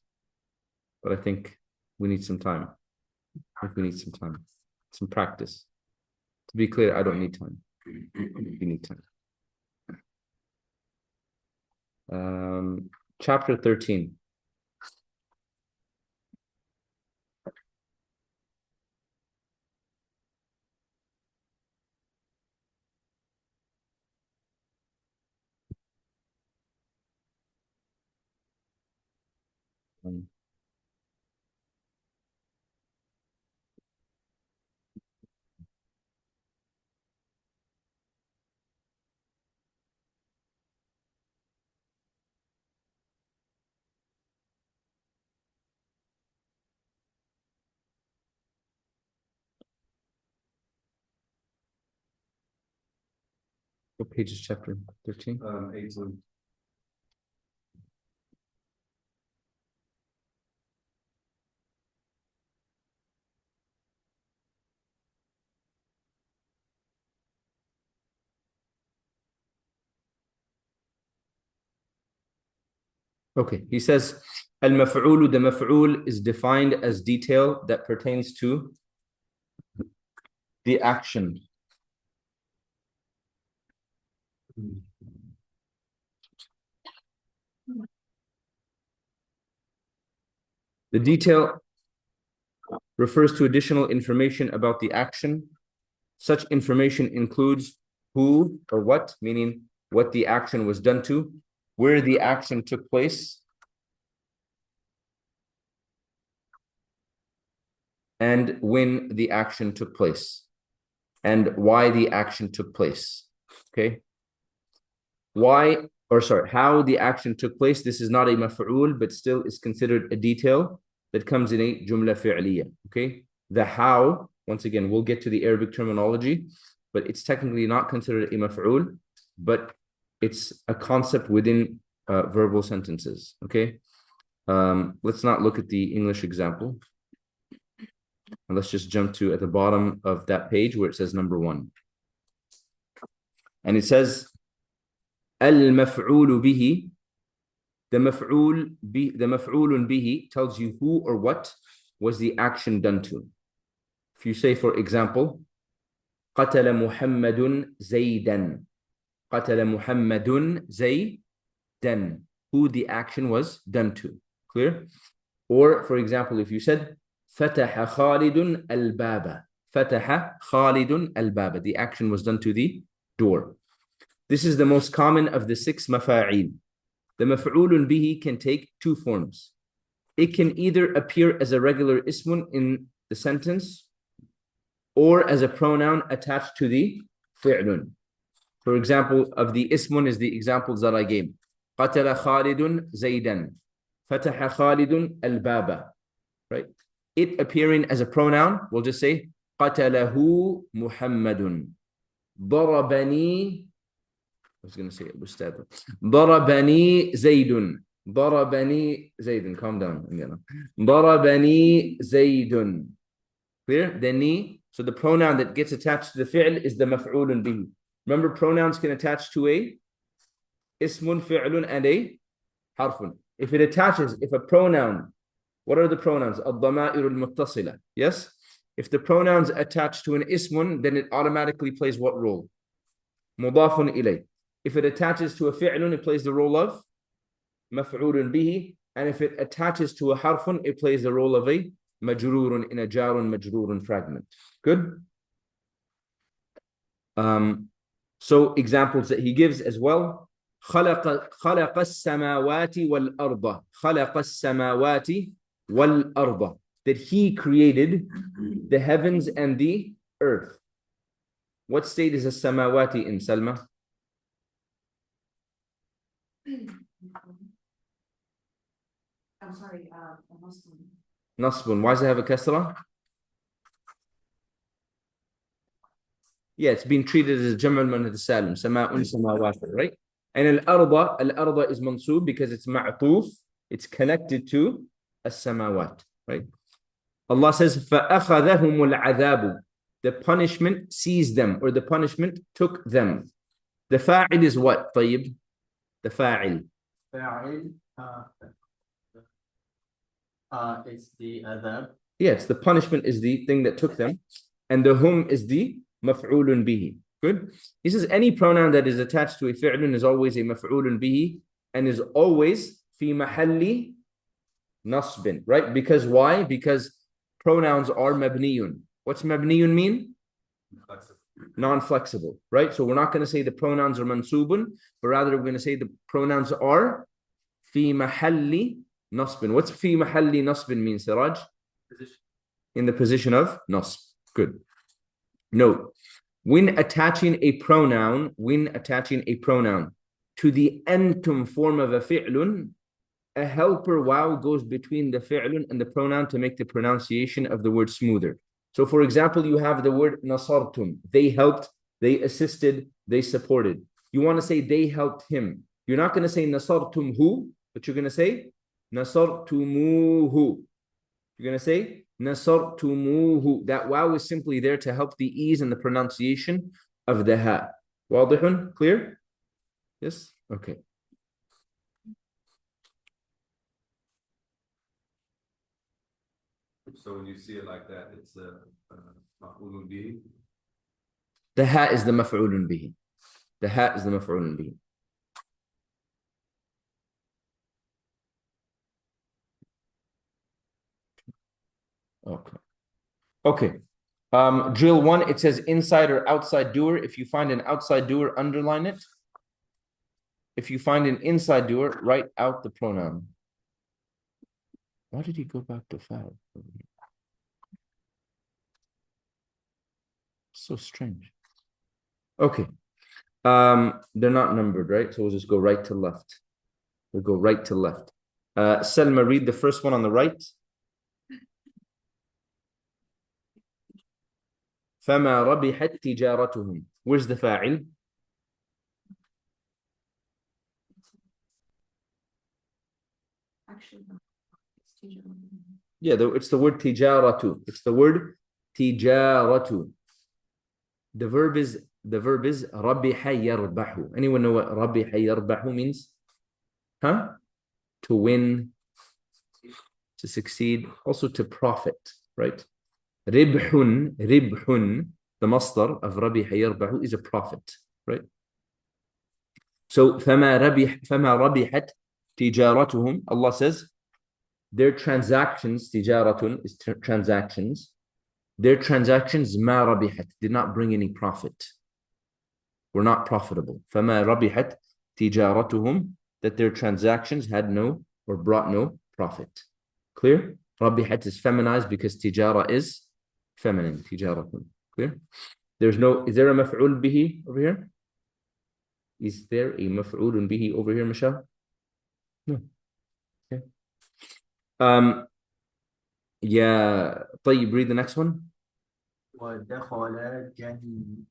but I think we need some time. Some practice. To be clear, I don't need time. You need time. Chapter 13. What page is chapter 13? 18. Okay, he says, Al-maf'ul, the maf'ul is defined as detail that pertains to the action. The detail refers to additional information about the action. Such information includes who or what, meaning what the action was done to, where the action took place, and when the action took place, and why the action took place. Okay? How the action took place. This is not a maf'ul, but still is considered a detail that comes in a jumla fi'liya. Okay? The how, once again, we'll get to the Arabic terminology, but it's technically not considered a maf'ul, but it's a concept within verbal sentences. Okay? Let's not look at the English example. And let's just jump to at the bottom of that page where it says number 1. And it says, Al-maf'ul bihi, the maf'ul bihi tells you who or what was the action done to. If you say, for example, قتل محمد زيدا. قتل محمد زيدا. Who the action was done to. Clear? Or, for example, if you said, فتح خالد الباب. فتح خالد الباب. The action was done to the door. This is the most common of the 6 mafa'il. The maf'ulun bihi can take 2 forms. It can either appear as a regular ismun in the sentence or as a pronoun attached to the fi'lun. For example, of the ismun is the examples that I gave. قتل خالد زيدا. فتح خالد الباب. Right? It appearing as a pronoun, we'll just say قتله محمد. ضربني, I was going to say it was Ustad. ضربني زيد. ضربني زيد. Calm down. ضربني زيد. Clear? The ni. So the pronoun that gets attached to the fi'l is the maf'ulun bihi. Remember, pronouns can attach to a ismun, fi'lun, and a harfun. If a pronoun, what are the pronouns? Ad-dama'ir al-muttasila. Yes? If the pronouns attach to an ismun, then it automatically plays what role? Mudafun ilay. If it attaches to a fi'lun, it plays the role of maf'ulun bihi. And if it attaches to a harfun, it plays the role of a majrurun in a jarun majrurun fragment. Good? So examples that he gives as well. خلق السماوات والأرض. خلق السماوات والأرض. that he created the heavens and the earth. What state is as-samawati in, Salma? I'm sorry, Nasbun. Why does it have a kasra? Yeah, it's been treated as a Jamal Munad Salim, Sama'un Samawat, right? And al-arda is mansub because it's ma'tuf, it's connected to as-samawat, right? Allah says, فَأَخَذَهُمُ الْعَذَابُ. The punishment seized them, or the punishment took them. The fa'il is what, طيب? The fa'il. Fa'il, it's the adab. Yes, the punishment is the thing that took them, and the hum is the maf'ulun bihi. Good. He says any pronoun that is attached to a fi'lun is always a maf'ulun bihi and is always fi mahalli nasbin, right? Because why? Because pronouns are mabniyun. What's mabniyun mean? Non-flexible, right? So we're not going to say the pronouns are mansubun, but rather we're going to say the pronouns are fi mahalli nasbin. What's fi mahalli nasbin mean, Siraj? In the position of nasb. Good. Note, when attaching a pronoun to the antum form of a fi'lun, a helper waw goes between the fi'lun and the pronoun to make the pronunciation of the word smoother. So for example, you have the word nasartum. They helped, they assisted, they supported. You want to say they helped him. You're not going to say nasartumhu, but you're going to say nasartumuhu. You're going to say nasartumuhu. That waw is simply there to help the ease and the pronunciation of the ha. Wadihun? Clear? Yes? Okay. So when you see it like that, it's maf'ulun bihi. The ha is the maf'ulun bihi. The ha is the maf'ulun bihi. Okay. Okay. Drill 1, it says inside or outside doer. If you find an outside doer, underline it. If you find an inside doer, write out the pronoun. Why did he go back to 5? So strange. Okay. They're not numbered, right? So we'll just go right to left. We'll go right to left. Selma, read the first one on the right. فما ربحت تجارتهم. Where's the فاعل? actually, Yeah, it's the word tijaratu. It's the word tijaratu. The verb is rabiha yarbahu. Anyone know what rabiha yarbahu means? Huh? To win, to succeed, also to profit, right? Ribhun, the masdar of rabiha yarbahu is a profit, right? So فما ربحت تجارتهم. Allah says their transactions, tijaratun is transactions. Their transactions ma rabihat did not bring any profit. Were not profitable. فما ربحت تجارتهم, that their transactions had no or brought no profit. Clear? Rabihat is feminized because tijara is feminine. Tijaratun. Clear? Is there a maf'ul bihi over here? Is there a maf'ulun bihi over here, Michelle? No. Okay. Yeah. طيب, read the next one. ودخل جنته.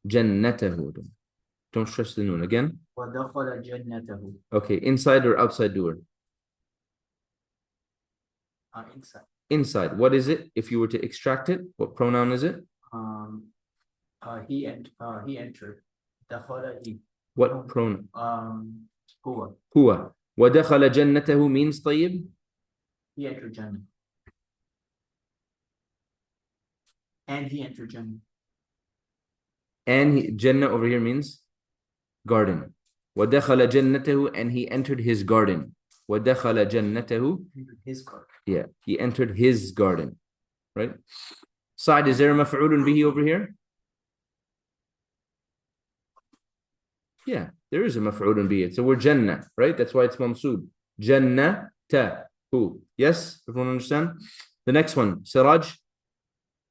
جنته. Don't stress the noon. Again. ودخل جنته. Okay. Inside or outside doer? Inside. Inside. What is it? If you were to extract it, what pronoun is it? He entered. دخل he. What pronoun? هو. هو. ودخل جنته means طيب? He entered Jannah. And he entered Jannah. And Jannah over here means garden. وَدَخَلَ جَنَّتَهُ, and he entered his garden. وَدَخَلَ جَنَّتَهُ, His garden. yeah, he entered his garden, right? Sa'id, is there a maf'ulun bihi over here? Yeah, there is a maf'ulun bihi. It's the word Jannah, right? That's why it's mansub. Jannata. Who? Yes, everyone understand? The next one, Siraj.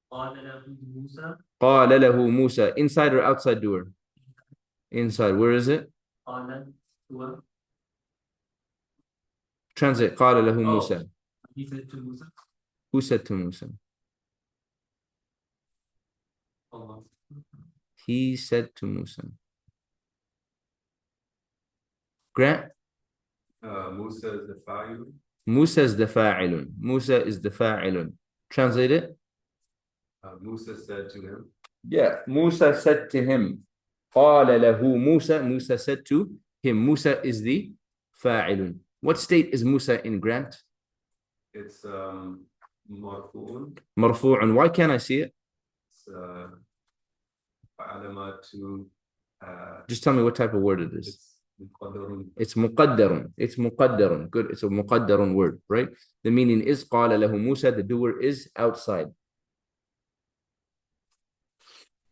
قال له موسى قال له موسى. Inside or outside doer? Inside. Where is it? قال هو Translate. قال له موسى. he said to Musa Who said to Musa? Allah He said to Musa. Grant? Musa is the fa'il. Musa is the fa'ilun. Musa is the fa'ilun. Translate it. Musa said to him. Yeah. Musa said to him. قال له Musa. Musa said to him. Musa is the fa'ilun. What state is Musa in, Grant? It's marfu'un. Marfu'un. Why can't I see it? It's to Just tell me what type of word it is. it's muqaddarun. It's muqaddarun. It's muqaddarun. Good. It's a muqaddarun word, right? The meaning is قال له Musa. The doer is outside.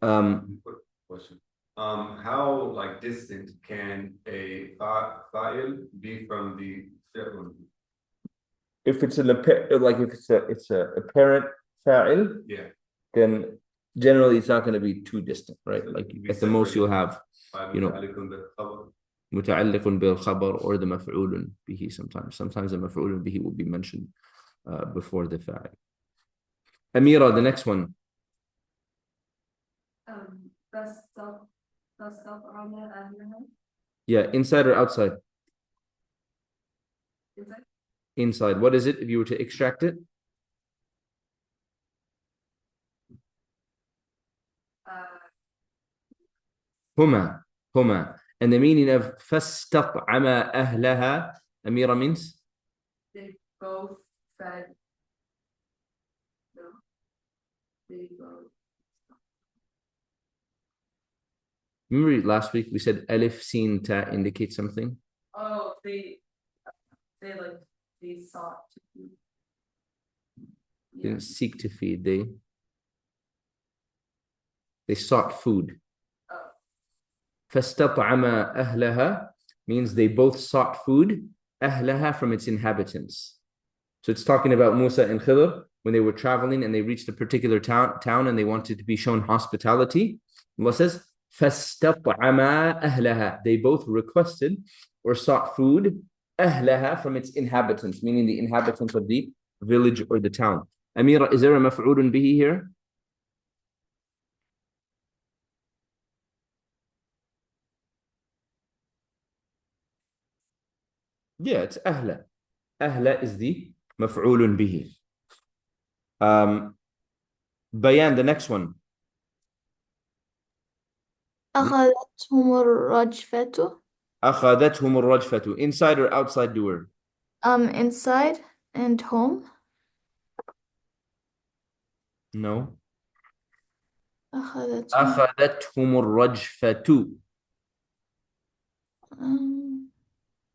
Question. How like distant can a fa'il be from the fi'l? If it's it's a apparent fa'il, Yeah. then generally it's not going to be too distant, right? So Like it can be at the most you'll have you know, know. متعلق بالخبر or the مفعول به sometimes. Sometimes the مفعول به will be mentioned before the fa'il. Amira, the next one. Yeah, inside or outside? Inside. What is it if you were to extract it? هما. And the meaning of فاستطعم أهلها, Amira, means? They both fed. No. They both. Remember last week we said alif sin ta indicates something? Oh, they like, they sought to feed. They didn't seek to feed, they sought food. فاستطعم أهلها means they both sought food, أهلها from its inhabitants. So it's talking about Musa and Khidr when they were traveling and they reached a particular town and they wanted to be shown hospitality. Allah says, فاستطعم أهلها. They both requested or sought food, أهلها from its inhabitants, meaning the inhabitants of the village or the town. Amira, is there a maf'ulun bihi here? Yeah, it's ahla. Ahla is the maf'ulun bihi. Bayan, the next one. أخذتهم الرجفة. أخذتهم الرجفة. Inside or outside doer? Inside and home. No. أخذتهم. أخذتهم الرجفة.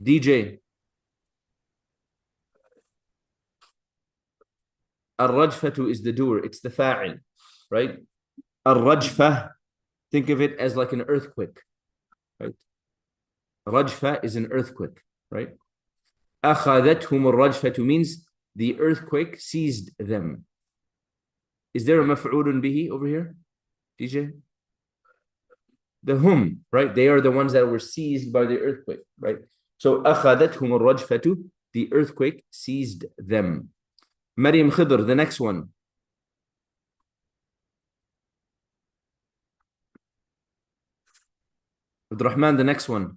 DJ. الرجفة is the doer. It's the fa'il, right? الرجفة, think of it as like an earthquake, right? Rajfa is an earthquake, right? أخذتهم الرجفة means the earthquake seized them. Is there a maf'ulun bihi over here, DJ? The hum, right? They are the ones that were seized by the earthquake, right? So أخذتهم الرجفة, the earthquake seized them. Maryam Khidr, the next one. Abdurrahman, the next one.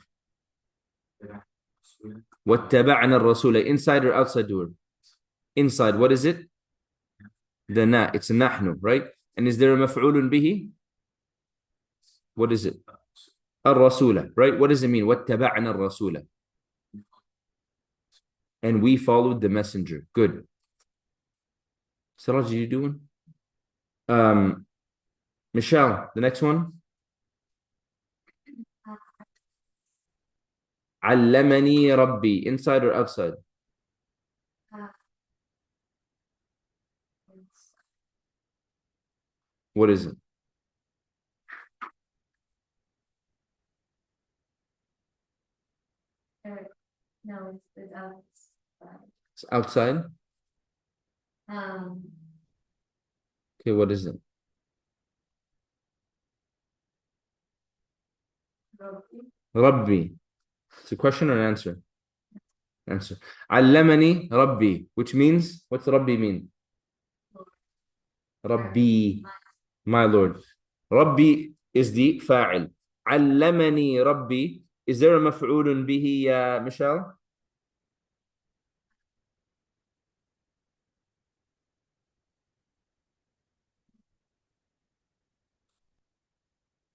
وَاتَّبَعْنَا الرَّسُولَ. Inside or outside door? Inside. What is it? The na. It's nahnu, right? And is there a maf'ulun bihi? What is it? الرَّسُولَ, right? What does it mean? وَاتَّبَعْنَا الرَّسُولَ. And we followed the messenger. Good. Siraj, you doing? Michelle, the next one. علمني ربي. Inside or outside? What is it? No, it's outside. It's outside. Okay, what is it? Rabbi. It's a question or an answer? Answer. Allamani Rabbi, which means, what's Rabbi mean? Rabbi, my Lord. Rabbi is the fa'il. Allamani Rabbi. Is there a maf'ulun bihi, Michelle?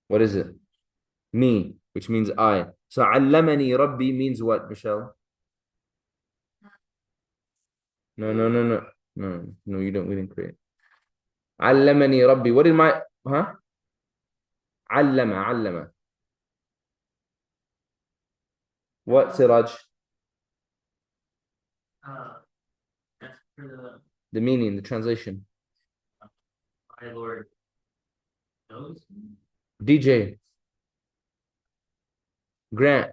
What is it? Me, which means I. So allamani Rabbi means what, Michelle? No, no, no, no. No, no, you don't, we didn't create. Allamani Rabbi. What did my, huh? Allama. What, Siraj? That's for The meaning, the translation. my Lord knows. DJ. Grant.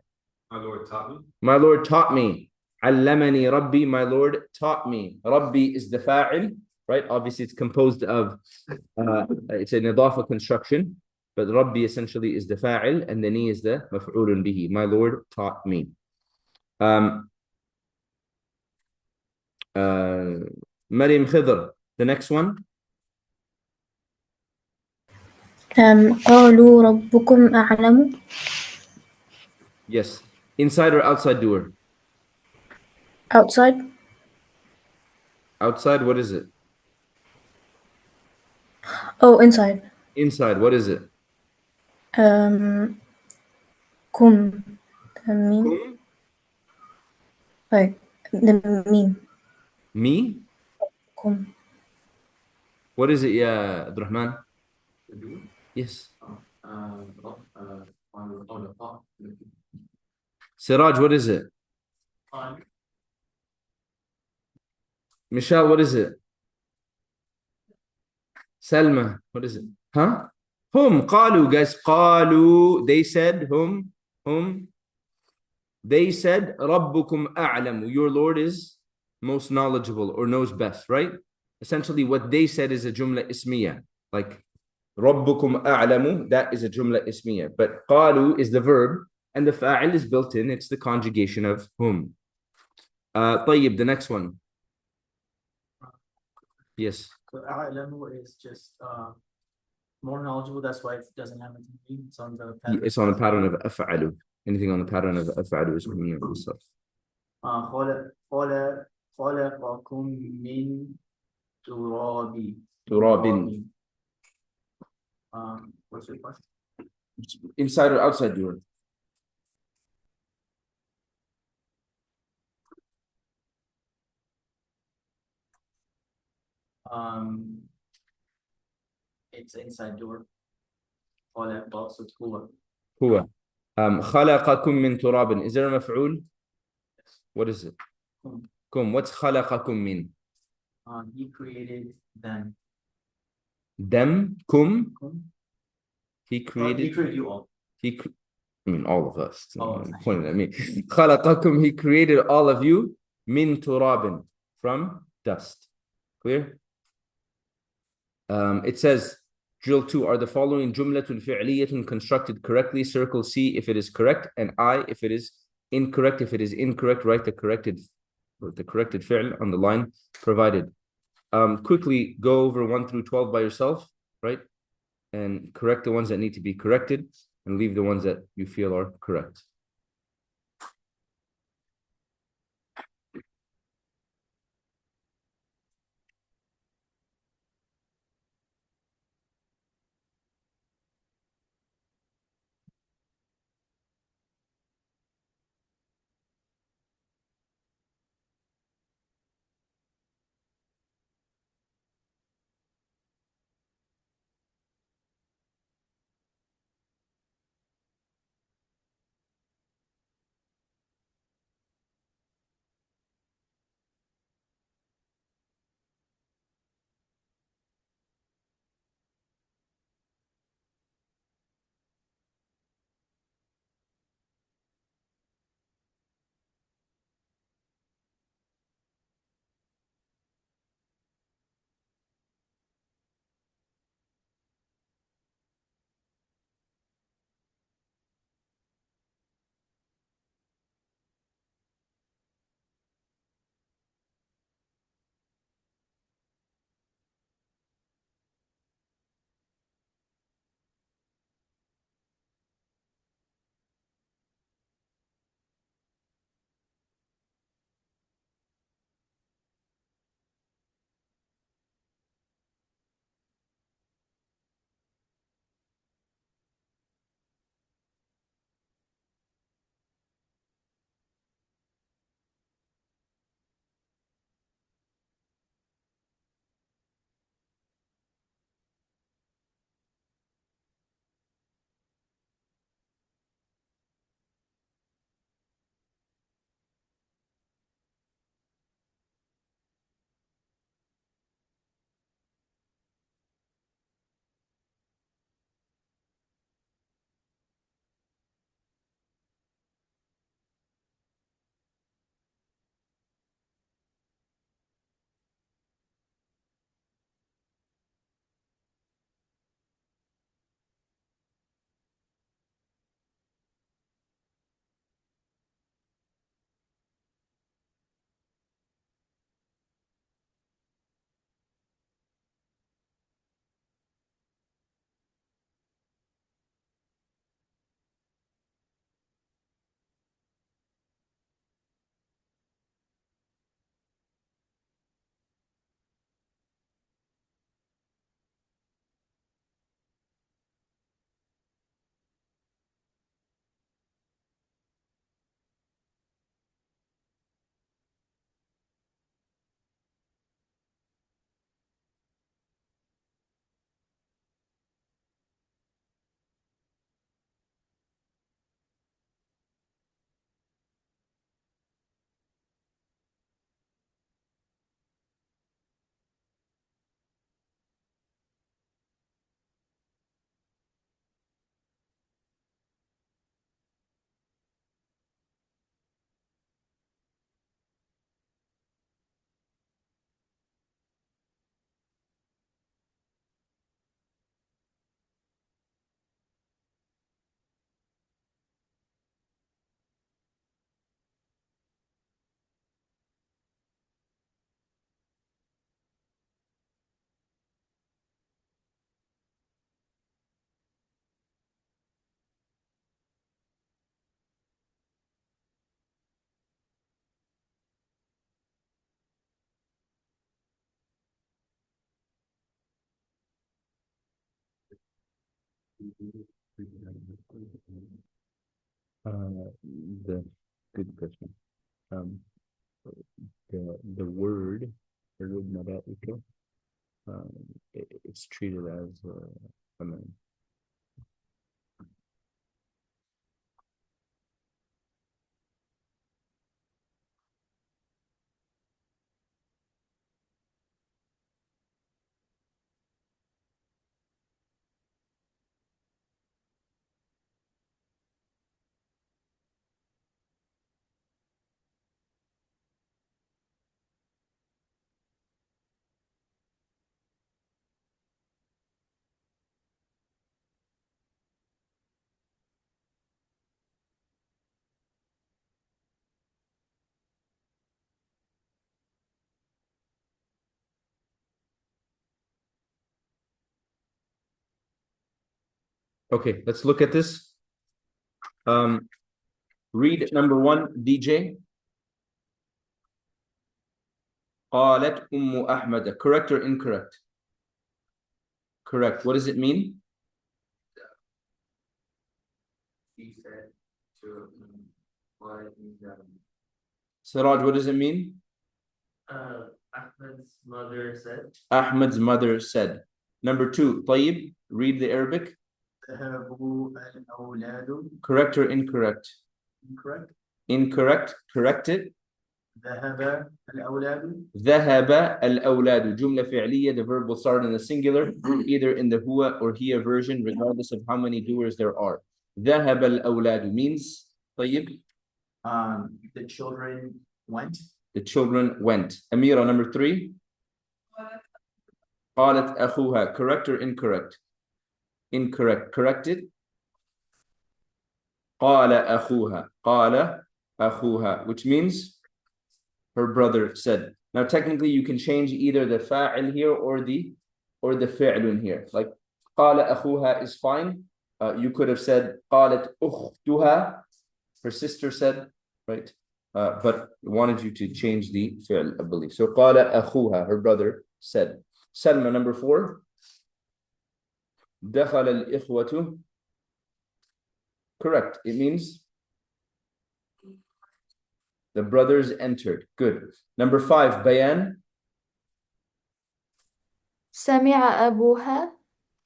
My Lord taught me. My Lord taught me. Allamani Rabbi, my Lord taught me. Rabbi is the fa'il, right? Obviously, it's composed of, it's an idafa construction, but Rabbi essentially is the fa'il, and the ni is the maf'ulun bihi. My Lord taught me. Maryam Khidr, the next one. قالوا ربكم أعلم. Yes. Inside or outside doer? Outside. Outside, what is it? Oh, inside. Inside, what is it? كم. ميم. Kum? Like the meme. Me? كم. What is it, yeah, Abdurrahman? Yes. Siraj, what is it? Michelle, what is it? Selma, what is it? Huh? Hum, qalu, guys, qalu, they said, hum, they said, Rabbukum a'lamu, your Lord is most knowledgeable or knows best, right? Essentially, what they said is a jumla ismiya, like Rabbukum a'lamu, that is a jumla ismiya, but qalu is the verb, and the fa'il is built in, it's the conjugation of hum. طيب, the next one. Yes. So A'lamu is just more knowledgeable. That's why it doesn't have anything to do. It's on the pattern. It's on a pattern of af'alu. Anything on the pattern of af'alu is coming in itself. خلقكم من تراب. Turabin. What's your question? Inside or outside door? It's inside door. خلق, so it's هو. هو. خلقكم من تراب. Is there a مفعول? What is it? Kum. What's خلقكم من? He created them. Them? Kum? He created. He created you all. I mean, all of us. Oh, Pointing at me. خلقكم. He created all of you. من تراب. From dust. Clear? It says, drill 2, are the following jumlatun fi'liyatun constructed correctly? Circle C if it is correct, and I if it is incorrect. If it is incorrect, write the corrected fi'l on the line provided. Quickly go over 1 through 12 by yourself, right? And correct the ones that need to be corrected, and leave the ones that you feel are correct. The good question. The word malaika, it's treated as a man. Okay, let's look at this. Read number 1, DJ. قالت أم أحمد. Correct or incorrect? Correct. What does it mean? He said to why Siraj, what does it mean? Ahmed's mother said. Ahmed's mother said. Number 2, Tayyib, read the Arabic. ذهبوا الأولاد. Correct or incorrect? Incorrect. Incorrect. Correct it. ذهب الأولاد. ذهب الأولاد. جملة فعلية. The verb will start in the singular, either in the huwa or hiya version, regardless of how many doers there are. ذهب الأولاد means, طيب? The children went. The children went. Amira, number 3. قالت أخوها. Correct or incorrect? Incorrect. Corrected. قال أخوها. قال أخوها, which means her brother said. Now technically you can change either the fa'il here or the fi'lun here. Like قال أخوها is fine. You could have said قالت أختها, her sister said, right? But wanted you to change the fi'l, I believe. So قال أخوها, her brother said. Salma, number 4. دخل الإخوة. Correct. It means the brothers entered. Good. Number 5, Bayan. سمع أبوها.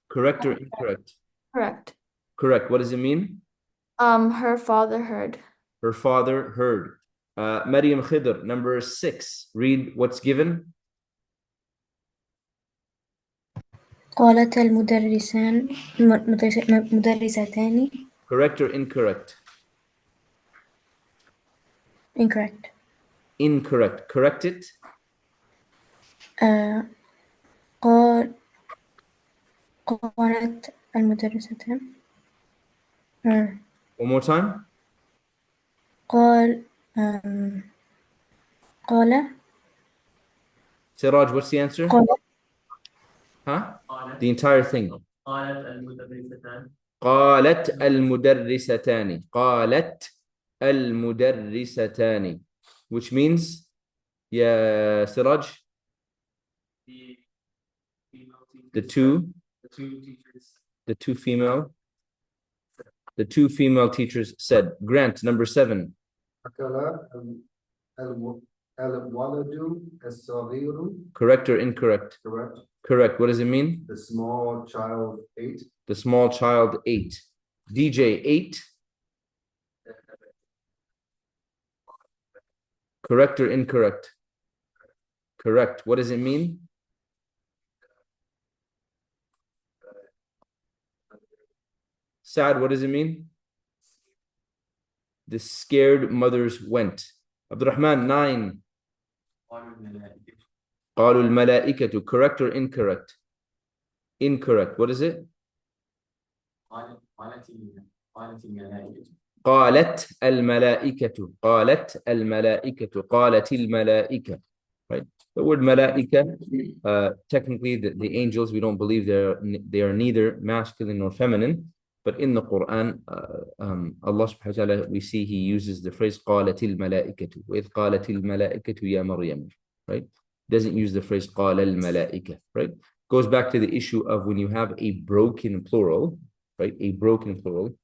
Correct or incorrect? Correct. Correct. What does it mean? Her father heard. Her father heard. Maryam Khidr, number 6. Read what's given. قالت مدرستان. Correct or incorrect? Incorrect. Incorrect. Correct it. قالت المدرستان. One more time. قال Siraj, what's the answer? قال Huh? The entire thing. قالت المدرستان. قالت المدرستان. قالت المدرستان. Which means, yeah, Siraj? The two teachers. The two female teachers said. Grant, number 7. Correct or incorrect? Correct. Correct. What does it mean? The small child ate. The small child ate. DJ, 8. Correct or incorrect? Correct. What does it mean? Sad, what does it mean? The scared mothers went. Abdurrahman, 9. قالوا الملائكة. Correct or incorrect? Incorrect. What is it? قالت الملائكة. قالت الملائكة. قالت الملائكة. Right? The word malaika, technically the angels, we don't believe they are neither masculine nor feminine. But in the Quran, Allah subhanahu wa ta'ala, we see He uses the phrase قالت الملائكة. وإذ قالت الملائكة يا مريم. Right? Doesn't use the phrase قال الملائكة. Right? Goes back to the issue of when you have a broken plural, right? A broken plural.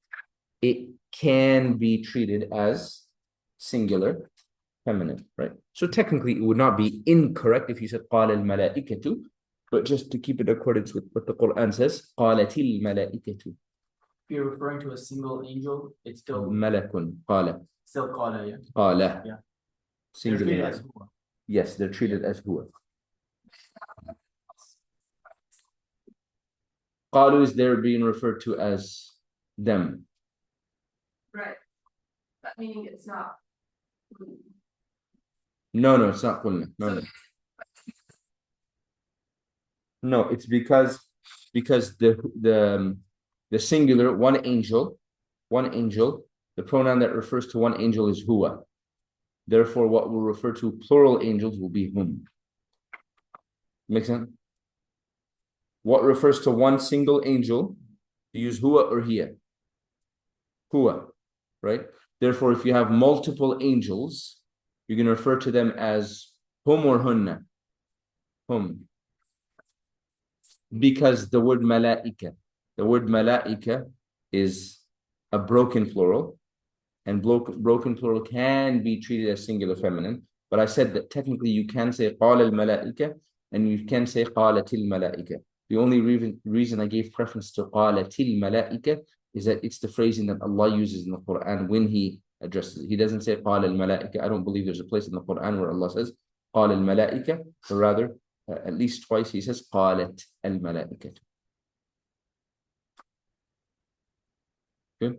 It can be treated as singular feminine, right? So technically it would not be incorrect if you said قال الملائكة, but just to keep it in accordance with what the Quran says, قالت الملائكة. If you're referring to a single angel, it's still ملك قال qala, yeah. قال. Yeah. They're treated Singular. as huwa. Yes, they're treated as huwa. قالوا is there being referred to as them. Right. That meaning it's not. No, it's not قلنا. No, it's because the singular, one angel, the pronoun that refers to one angel is huwa. Therefore, what will refer to plural angels will be hum. Make sense? What refers to one single angel, you use huwa or hiya. Huwa, right? Therefore, if you have multiple angels, you're going to refer to them as hum or hunna. Hum. Because the word malaika is a broken plural, and broken plural can be treated as singular feminine. But I said that technically you can say قال الملائكة and you can say قالت الملائكة. The only reason I gave preference to قالت الملائكة is that it's the phrasing that Allah uses in the Quran when He addresses it. He doesn't say قال الملائكة. I don't believe there's a place in the Quran where Allah says قال الملائكة, but rather at least twice He says قالت الملائكة. Okay.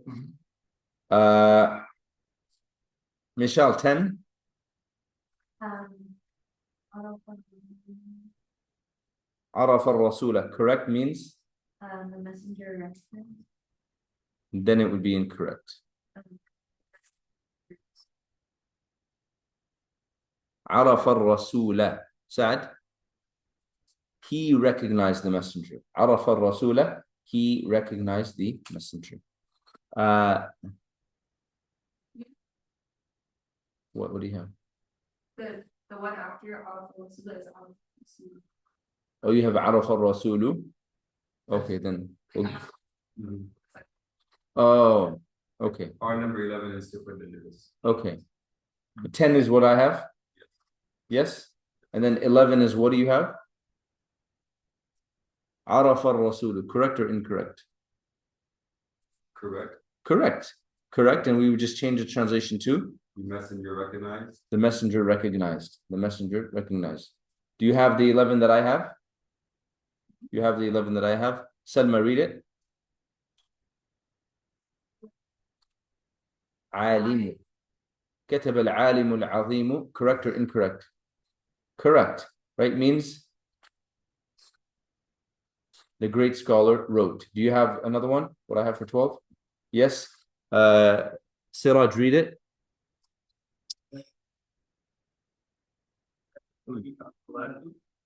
Michelle, 10. عرف الرسول, correct means? The messenger recognized. Then it would be incorrect. عرف الرسول, Sa'ad? He recognized the messenger. عرف الرسول, he recognized the messenger. What do you have? The one after Arafah is Arafah. Oh, you have عرف الرسول. Okay, then. Oh, okay. Our number 11 is different than this. Okay. 10 is what I have? Yes? And then 11 is what do you have? عرف الرسول. Correct or incorrect? Correct. Correct. And we would just change the translation to? The messenger recognized. The messenger recognized. The messenger recognized. Do you have the 11 that I have? You have the 11 that I have? Salma, read it. عالم. كتب العالم العظيم. Correct or incorrect? Correct. Right? Means the great scholar wrote. Do you have another one? What I have for 12? Yes. Siraj, read it.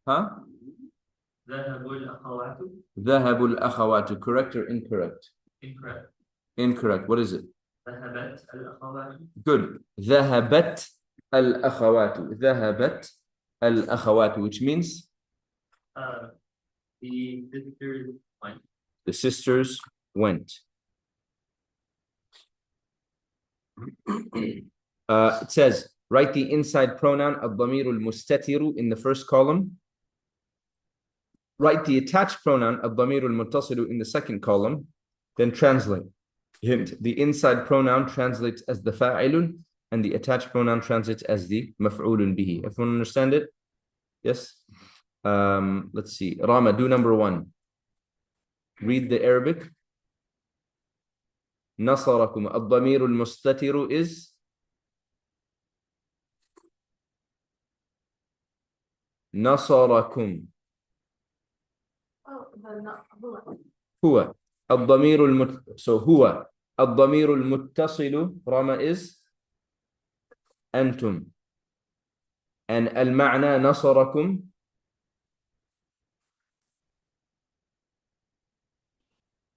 Huh? ذهب الأخوات. Correct or incorrect? Incorrect. What is it? ذهبت الأخوات. Good. ذهبت الأخوات, which means the sisters went. It says, write the inside pronoun الضمير المستتر in the first column. Write the attached pronoun الضمير المتصل in the second column. Then translate. Hint, the inside pronoun translates as the fa'ilun and the attached pronoun translates as the maf'ulun bihi. Everyone understand it? Yes? Let's see. Rama, do number 1. Read the Arabic. نصركم. الضمير المستتر is نصركم. هو الضمير so هو الضمير المتصل Rama is أنتم, and المعنى نصركم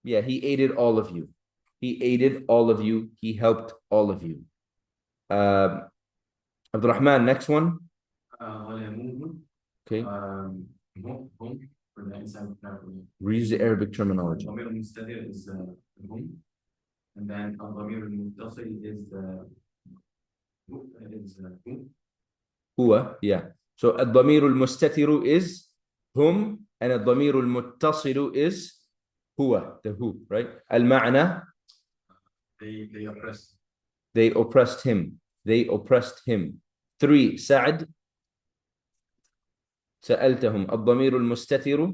he aided all of you. He helped all of you. Abdurrahman, next one. Okay. for the inside of the Reuse the Arabic terminology. الضمير المستتر is هم, and then الضمير المتصل is هو, yeah. So الضمير المستتر is هم, and الضمير المتصل is هو, the who, right? المعنى, They oppress. they oppressed him. They oppressed him. 3. سعد. سألتهم. الضمير المستتر.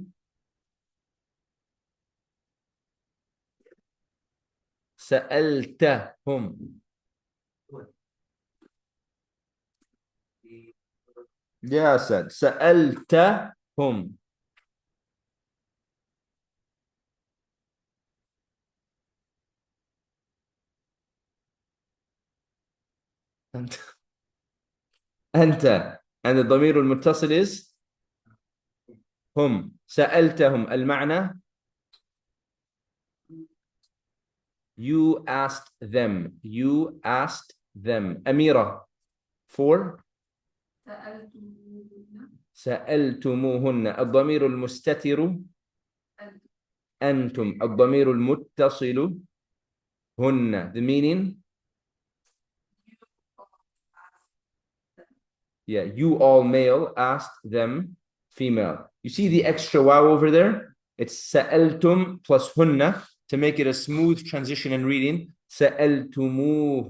سألتهم. يا سعد. سألتهم. أنت and الضمير المتصل is هم. سألتهم المعنى you asked them. You asked them. أميرة 4. سألتموهن. الضمير المستتر أنتم. الضمير المتصل هن. The meaning, yeah, you all male asked them female. You see the extra wow over there? It's سألتم plus hunna to make it a smooth transition in reading. سألتموهن.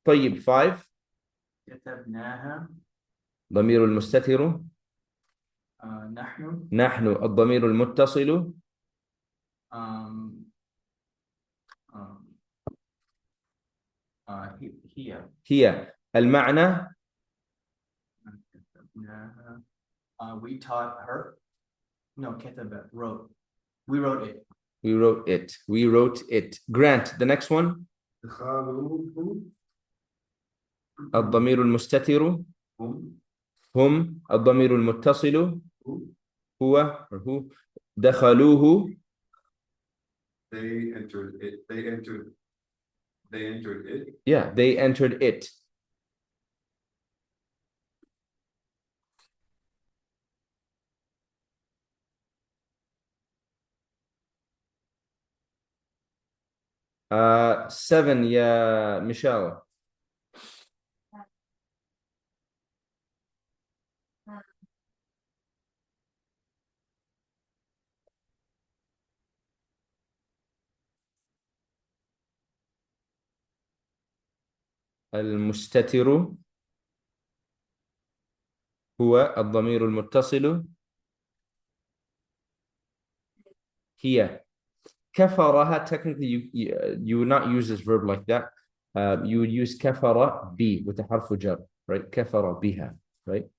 طيب 5. كتبناها. ضمير المستتر نحن. نحن. الضمير المتصل هي. هي. المعنى we taught her. No, كتب wrote. We wrote it. We wrote it. We wrote it. Grant, the next one. الضمير المستتر هم. الضمير المتصل هو or who. دخلوه. They entered it. They entered it. Yeah, they entered it. Seven, يا Michelle. المستتر هو. الضمير المتصل هي. كفرها, technically you would not use this verb like that. You would use كفر be with the حرف جر, right? كفر بها, right?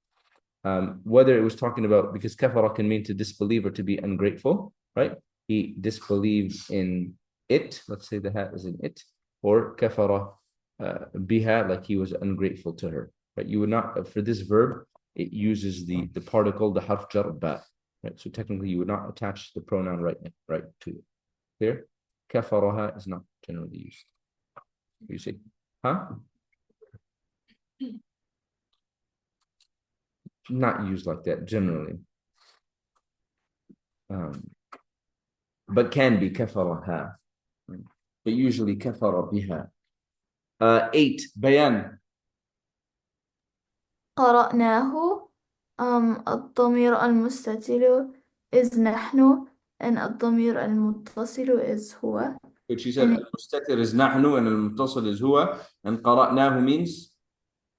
Whether it was talking about, because كفر can mean to disbelieve or to be ungrateful, right? He disbelieved in it. Let's say the hat is in it, or كفر بها, like he was ungrateful to her, right? You would not, for this verb, it uses the particle, the harf jar ba, right? So technically you would not attach the pronoun right to it. Clear? كفرها is not generally used. You see? Huh? Not used like that generally. But can be كفرها. But usually كفر بها. 8. بيان. قرأناه. الضمير المستتر is نحن and الضمير المتصل is هو. But she said المستتر is نحن and المتصل is هو, and قرأناه means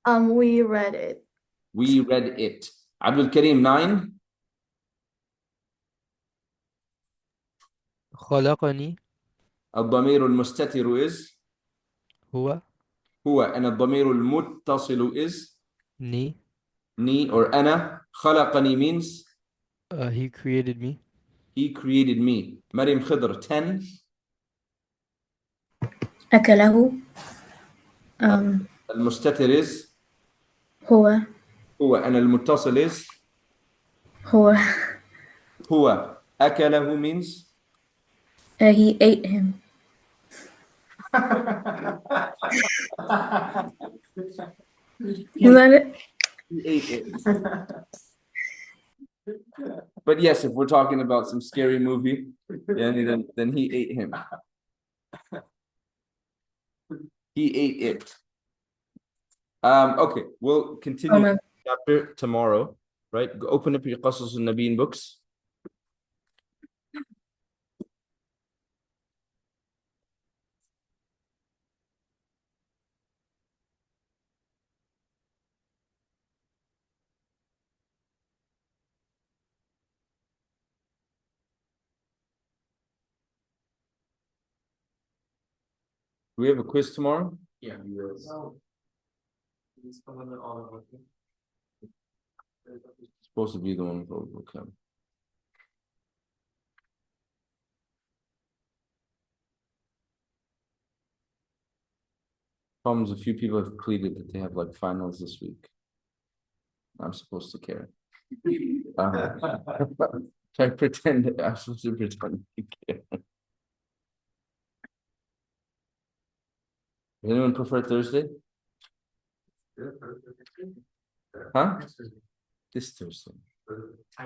we read it. we read it. عبد الكريم 9. خلقني. الضمير المستتر is هو. and الضمير المتصل is ني. or أنا. خلقني means he created me. he created me. مريم خضر 10. أكله. المستتر is هو. and المتصل is هو. أكله means he ate him. he ate it. But yes, if we're talking about some scary movie, then he ate him. He ate it. Okay, we'll continue the chapter tomorrow, right? Go open up your Qasas al-Nabiyin books. Do we have a quiz tomorrow? Yeah. Supposed to be the one for okay. Problem is, a few people have pleaded that they have like finals this week. I'm supposed to care. I pretend I'm supposed to pretend to care. Does anyone prefer Thursday? Huh? This Thursday. I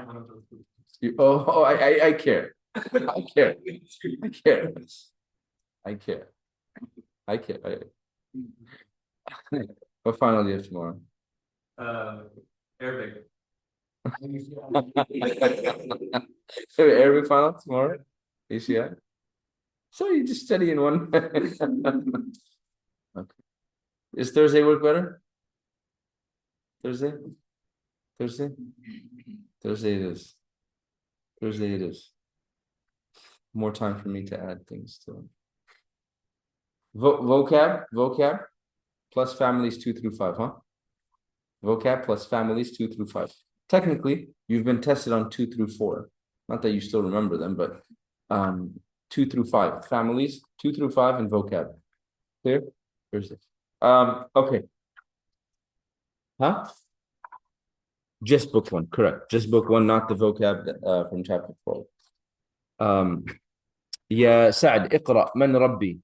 care. I care. I care. I care. I care. What final do you have tomorrow? Arabic. Arabic final tomorrow? ACI? So you just study in one. Okay. Is Thursday work better? Thursday? Thursday? Thursday it is. Thursday it is. More time for me to add things to it. Vocab plus families 2 through 5, huh? Vocab plus families 2 through 5. Technically, you've been tested on 2 through 4. Not that you still remember them, but 2 through 5. Families 2 through 5 and vocab. Clear? Thursday. Okay. Huh? Just book 1, correct. Just book 1, not the vocab from chapter 12. يا سعد اقرأ من ربي.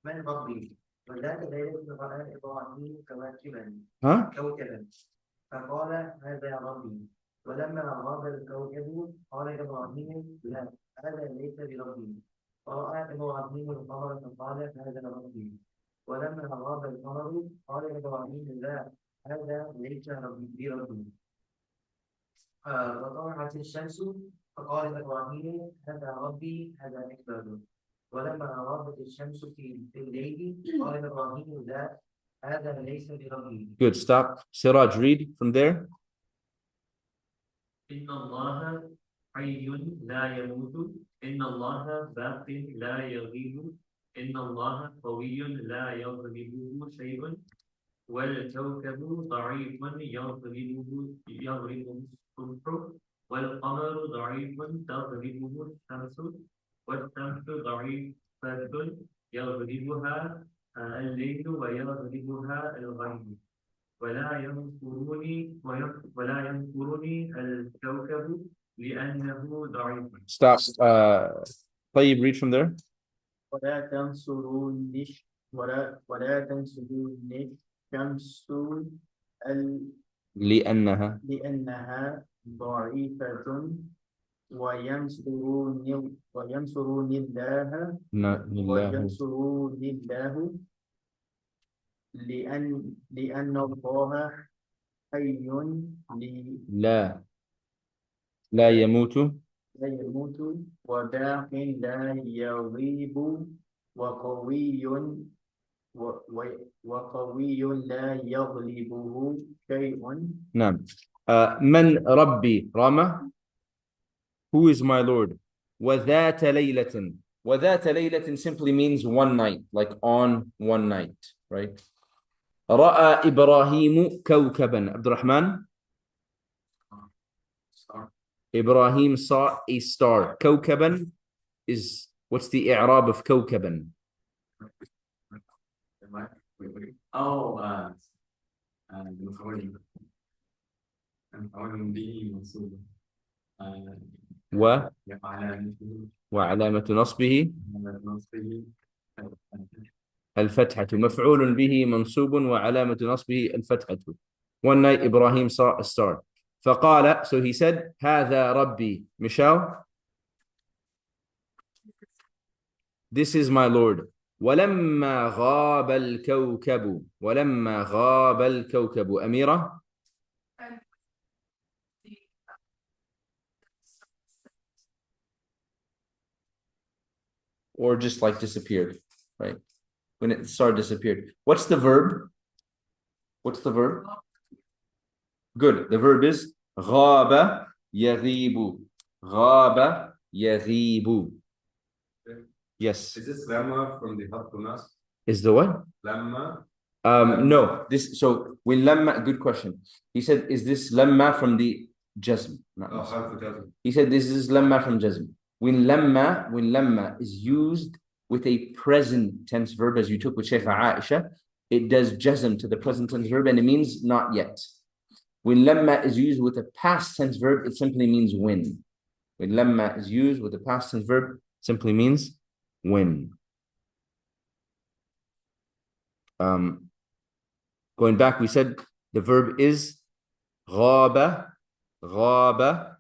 من ربي وذاك ليلة رأى إبراهيم كوكبا فقال هذا ربي ولما غاب الكوكب قال إبراهيم لا هذا ليس بربي فرأى إبراهيم القمر فقال هذا ربي ولما غاب القمر قال إبراهيم لا هذا ليس بربي وطلعت الشمس فقال إبراهيم هذا ربي هذا أكبر ولما غابت الشمس في الليل قال إبراهيم لا هذا ليس بربي. Good, stop. Siraj, read from there. إن الله حي لا يموت إن الله باق لا يغيب إن الله قوي لا يغلبه شيء والكوكب ضعيف يغلبه الصبح والقمر ضعيف تغلبه الشمس والشمس ضعيفة يغلبها الليل ويغلبها الغيب ولا ينصرني الكوكب لأنه ضعيف. Stop. طيب, read from there. ولا تنصروني الشمس لأنها ضعيفة وينصروني الله لأن الله حي لا يموت وباق لا يغيب وقوي لا يغلبه شيء. نعم. من ربي رامة. Who is my Lord? وذات ليلة. وذات ليلة simply means one night, like on one night, right? رأى إبراهيم كوكبا. عبد الرحمن. Ibrahim saw a star. كوكبا is, what's the إعراب of كوكبا? وعلامة نصبه الفتحة. مفعول به منصوب وعلامة نصبه الفتحة. One night Ibrahim saw a star. فقال, so he said, هذا ربي. Michelle, this is my Lord. ولما غاب الكوكب. ولما غاب الكوكب. أميرة. Or just like disappeared, right? When the star disappeared. What's the verb? What's the verb? Good. The verb is غاب يغيب. غاب يغيب. Yes. Is this lamma from the Hattunas? Is the what? Lamma? No. This, so when lamma, good question. He said, is this lamma from the jazm? Oh, harf jazm. He said, this is lamma from jazm. When lamma is used with a present tense verb, as you took with Shaykh Aisha, it does jazm to the present tense verb and it means not yet. When lamma is used with a past tense verb, it simply means when. When lamma is used with a past tense verb, simply means when. Going back, we said the verb is غاب, غاب,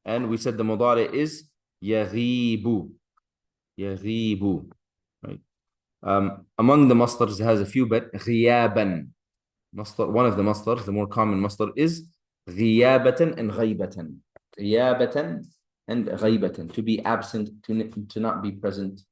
and we said the mudari is يغيب, يغيب, right? Among the masdars, it has a few, but غيابا. Masdar, one of the masdars, the more common masdar is غيابة and غيبة. غيابة and غيبة, to be absent, to not be present.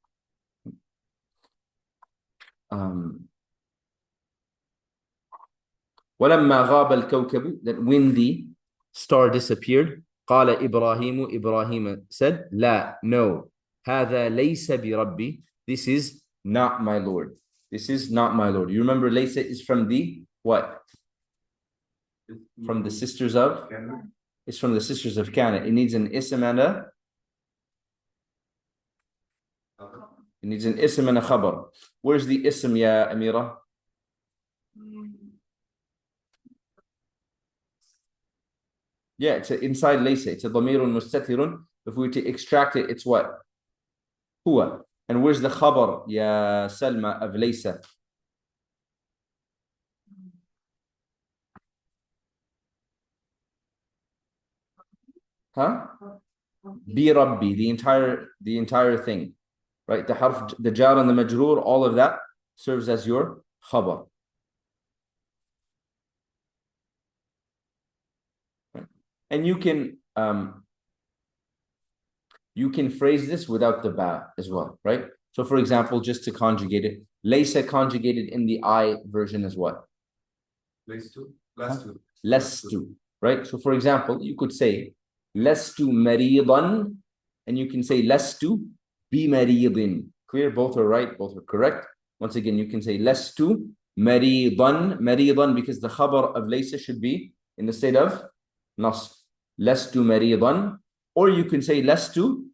ولما غاب الكوكب, that when the star disappeared, قال إبراهيم, Ibrahim said, لا, no, هذا ليس بربي, this is not my Lord. This is not my Lord. You remember Laysa is from the what? From the sisters of? It's from the sisters of Kana. It needs an ism and a? It needs an ism and a khabar. Where's the ism, ya Amira? Yeah, it's inside Laysa. It's a damirun mustatirun. If we were to extract it, it's what? Huwa. And where's the khabar, ya Salma, of Laysa? Huh? Bi Rabbi, the entire thing. Right? The harf, the jar and the majroor, all of that serves as your khabar. And you can phrase this without the ba as well, right? So for example, just to conjugate it, laysa conjugated in the I version is what? Lestu, right? So for example, you could say lestu maridan, and you can say lestu bi maridin. Clear? Both are right, both are correct. Once again, you can say lestu maridan, because the khabar of laysa should be in the state of nasb. Lestu maridan, or you can say lestu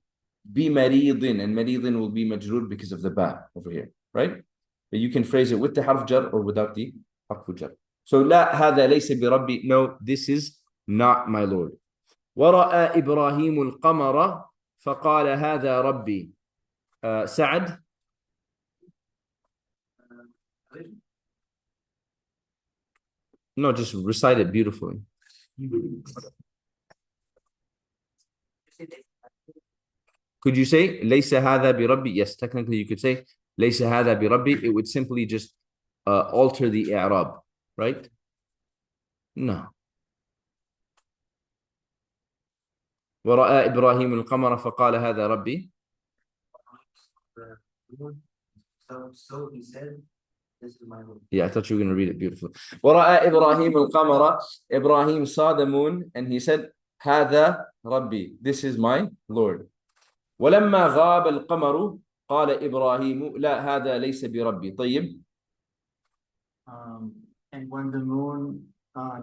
bi maridin, and maridin will be majroor because of the ba over here, right? But you can phrase it with the harf jar or without the harf jar. So la hada laysa bi rabbi, no, this is not my Lord. ورأى إبراهيم القمر فقال هذا ربي. سعد. No, just recite it beautifully. Could you say ليس هذا بربي? Yes, technically you could say ليس هذا بربي. It would simply just alter the i'rab, right? No. ورأى إبراهيم القمر فقال هذا ربي. So he said, this is my Lord. Yeah, I thought you were going to read it beautifully. ورأى إبراهيم القمر. Ibrahim saw the moon and he said, هذا ربي, this is my Lord. ولما غاب القمر قال إبراهيم لا هذا ليس بربي. طيب. And when the moon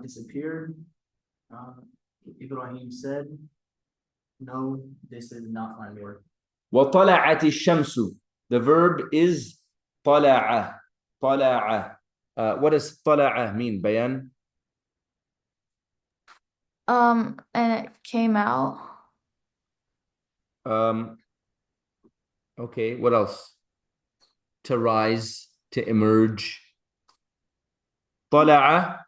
disappeared, Ibrahim said, no, this is not my Lord. وطلعت الشمس. The verb is طلع. طلع. What does طلع mean, Bayan? And it came out. Okay, what else? To rise, to emerge. طلع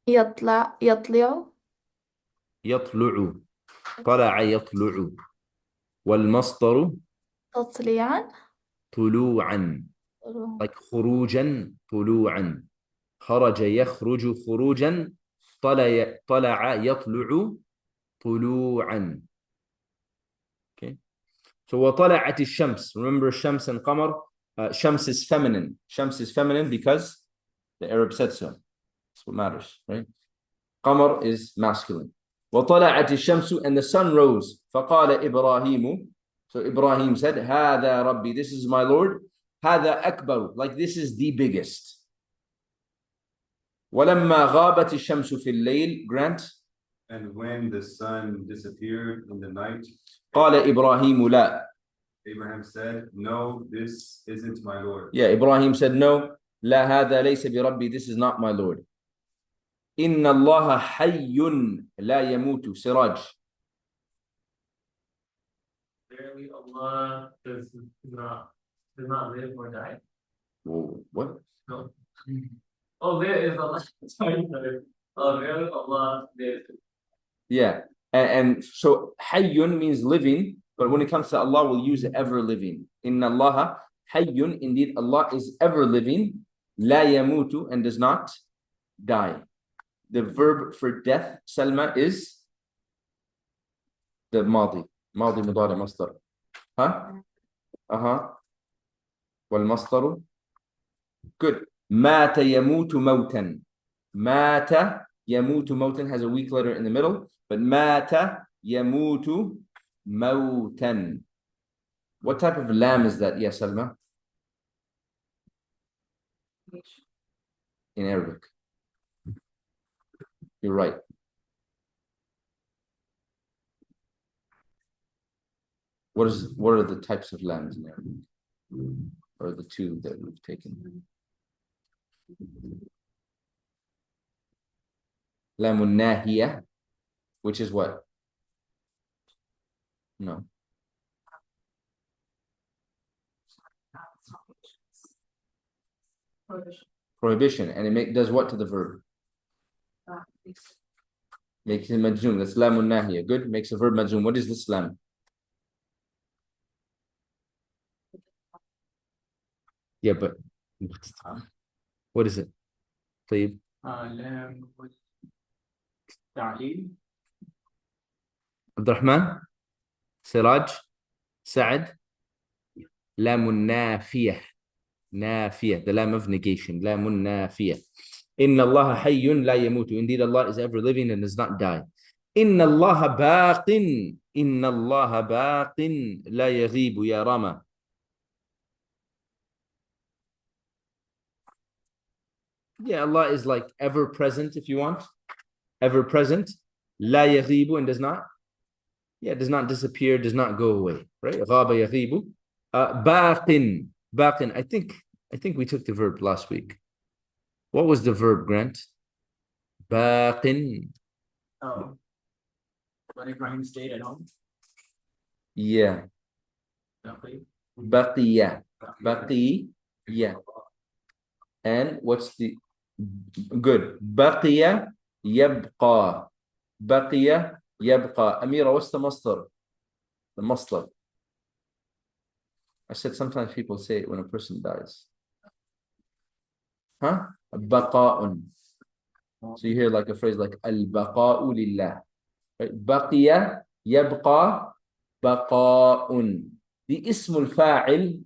يطلع يطلع طلع يطلع والمصدر تطليعا طلوعا like خروجا طلوعا خرج يخرج خروجا طلع يطلع طلوعا. Okay. So وطلعت الشمس. Remember الشمس and قمر. Shams is feminine. Shams is feminine because the Arab said so. That's what matters, right? Qamar is masculine. وطلعت الشمس and the sun rose. فقال إبراهيم. So Ibrahim said, هذا ربي. This is my Lord. هذا أكبر. Like this is the biggest. ولما غابت الشمس في الليل. Grant. And when the sun disappeared in the night, قال إبراهيم لا. Abraham said, no, this isn't my Lord. Yeah, Ibrahim said, no, لا هذا ليس بربي. This is not my Lord. إن الله حي لا يموت. Siraj. Verily Allah does not live or die. Whoa, what? No. Oh, there is Allah. Sorry. Oh, verily Allah lives. Yeah, and so hayyun means living, but when it comes to Allah, we'll use ever living. Inna Allah hayyun, indeed Allah is ever living, la yamutu, and does not die. The verb for death, Salma, is the madi mudari masdar. Huh? Wal masdaru. Good. Mata yamutu mawtan. Mata yamutu mawtan has a weak letter in the middle, but mata yamutu mawtan. What type of lam is that? Yes, Salma? In Arabic. You're right. What are the types of lambs in Arabic? Or the two that we've taken? Lamun nahiya, which is what? No. Prohibition. And it does what to the verb? Makes it majzoom. That's lamun nahiya. Good. Makes the verb majzoom. What is this lam? Yeah, but what is it? طيب. لام تعليل. عبد الرحمن, Siraj, Saad, Lamun Nafiyah. Nafiyah, the lam of negation. Lamun Nafiyah. Inna Allah hayyun la yamutu. Indeed, Allah is ever living and does not die. Inna Allah baqin. Inna Allah baqin la yaghibu ya Rama. Yeah, Allah is like ever present if you want. Ever present. La yaghibu, and does not. Yeah, does not disappear, does not go away. Right? Ghaba yaghibu. Baqin. Baqin. I think we took the verb last week. What was the verb, Grant? Baqin. Oh. When Ibrahim stayed at home? Yeah. Baqiya. Baqiya. And what's the good? Baqiya yabqa. Baqiya yabqa. Amira, what's the masdar? The masdar. I said sometimes people say it when a person dies. Huh? Baqa'un. So you hear like a phrase like al-baqa'u lillah. Right? Baqiya yabqa baqa'un. The ismul fa'il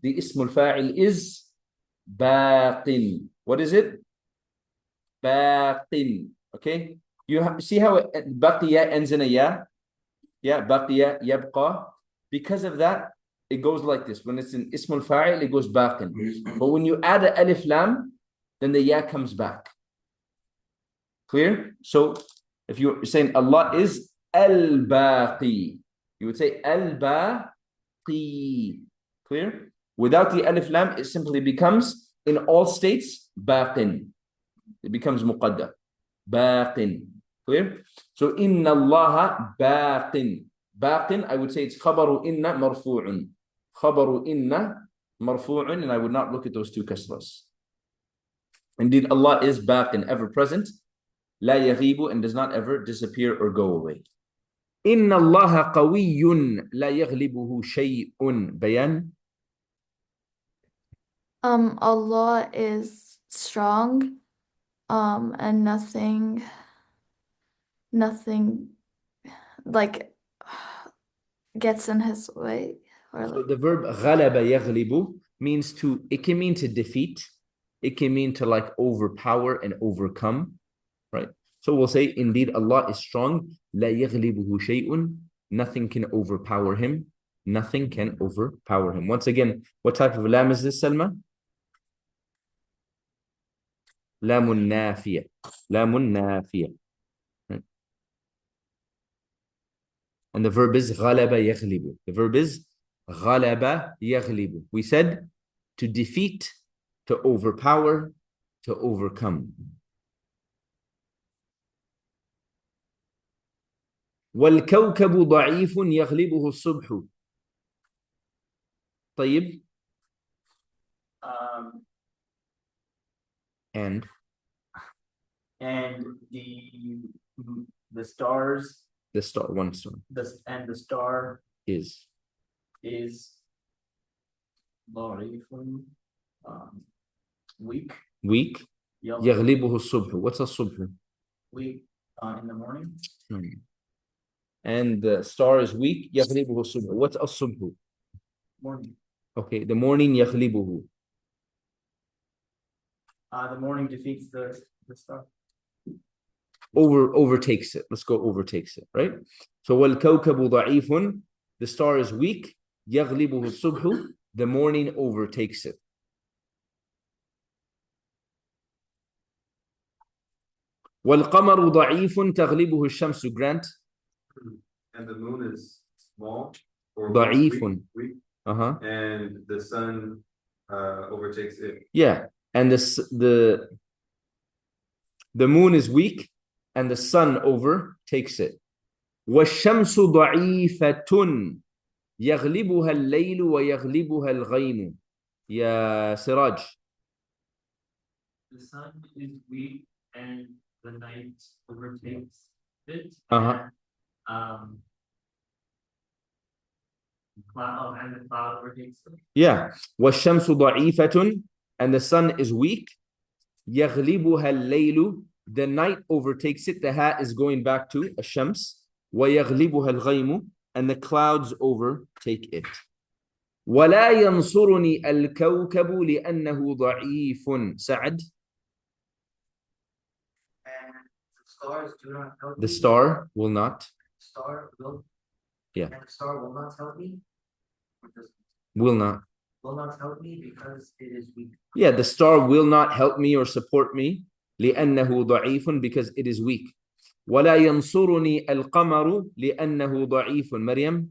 is baqin. What is it? Baqin. Okay? You see how baqiya ends in a ya? Yeah, baqiya yabqa. Because of that, it goes like this. When it's in ismul fa'il, it goes baqin. But when you add an alif lam, then the ya comes back. Clear? So if you're saying Allah is al-baqi, you would say al-baqi. Clear? Without the alif lam, it simply becomes, in all states, baqin. It becomes muqaddar. Baqin. Clear? So inna Allah baqin. Baqin, I would say it's khabaru inna marfu'un. Khabaru inna marfu'un, and I would not look at those two kasras. Indeed, Allah is baqin, ever present. لا يغيب and does not ever disappear or go away. إن الله قوي لا يغلبه شيء. بيان. Allah is strong, and nothing like gets in his way. Or So like, the verb غلب يغلب means to, it can mean to defeat, it can mean to like overpower and overcome, right? So we'll say, indeed, Allah is strong. لا يغلبه شيء. Nothing can overpower him. Nothing can overpower him. Once again, what type of lam is this, Salma? لام نافية. لام نافية. Right. And the verb is غلب يغلب. The verb is غلب يغلب. We said to defeat, to overpower, to overcome. والكوكب ضعيف يغلبه الصبح. طيب. And the stars, the star, one star, the star is weak. Weak. يغلبه الصبح. What's الصبح? Weak in the morning. And the star is weak. يغلبه الصبح. What's الصبح? Morning. Okay, the morning يغلبه. The morning defeats the star. Overtakes it. Let's go overtakes it, right? So والكوكب ضعيف, the star is weak. يغلبه الصبح, the morning overtakes it. والقمر ضعيف تغلبه الشمس. Grant. And the moon is small. Or ضعيف. weak. And the sun overtakes it. Yeah, and the moon is weak and the sun overtakes it. والشمس ضعيفة يغلبها الليل ويغلبها الغيم. يا سراج. The sun is weak and the night overtakes it. Uh-huh. And the cloud overtakes it. Yeah. والشمس ضعيفة, and the sun is weak. يغلبها الليل, the night overtakes it. The hat is going back to الشمس. ويغلبها الغيم, and the clouds overtake it. ولا ينصرني الكوكب لأنه ضعيف. سعد. And the stars do not help The me. star will not. Star will. Yeah. And the star will not help me. Will not. Will not help me because it is weak. Yeah, the star will not help me or support me. لأنه ضعيف, because it is weak. ولا ينصرني القمر لأنه ضعيف. مريم.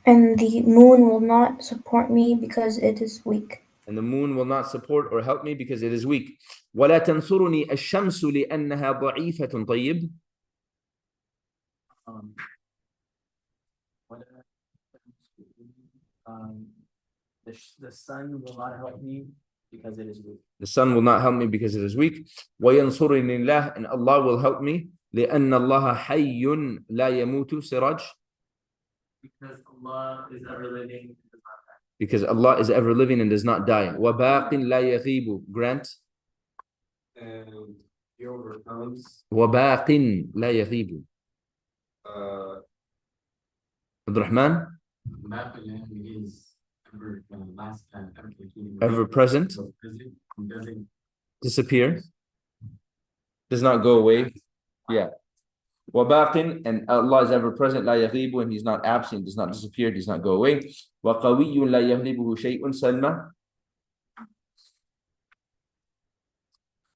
And the moon will not support me because it is weak. And the moon will not support or help me because it is weak. ولا تنصرني الشمس لأنها ضعيفة. طيب. The sun will not help me because it is weak. The sun will not help me because it is weak. وينصرني الله, and Allah will help me. لأن الله حي لا يموت. سراج. Because Allah is ever living. Because Allah is ever living and does not die. وباق لا يغيب. Grant. And he overcomes. وباق لا يغيب. عبد الرحمن. Ever present. Disappear. Does not go away. Yeah. وباق, and Allah is ever present. لا يغيب, and He's not absent, does not disappear, does not go away. وقوي لا يغلبه شيء. سلمى.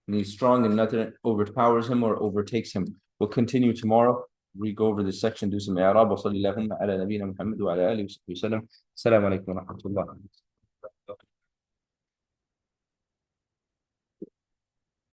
And He's strong and nothing overpowers Him or overtakes Him. We'll continue tomorrow. We go over this section, do some i'rab. وصلى اللهم على نبينا محمد وعلى آله وصحبه وسلم. السلام عليكم ورحمة الله.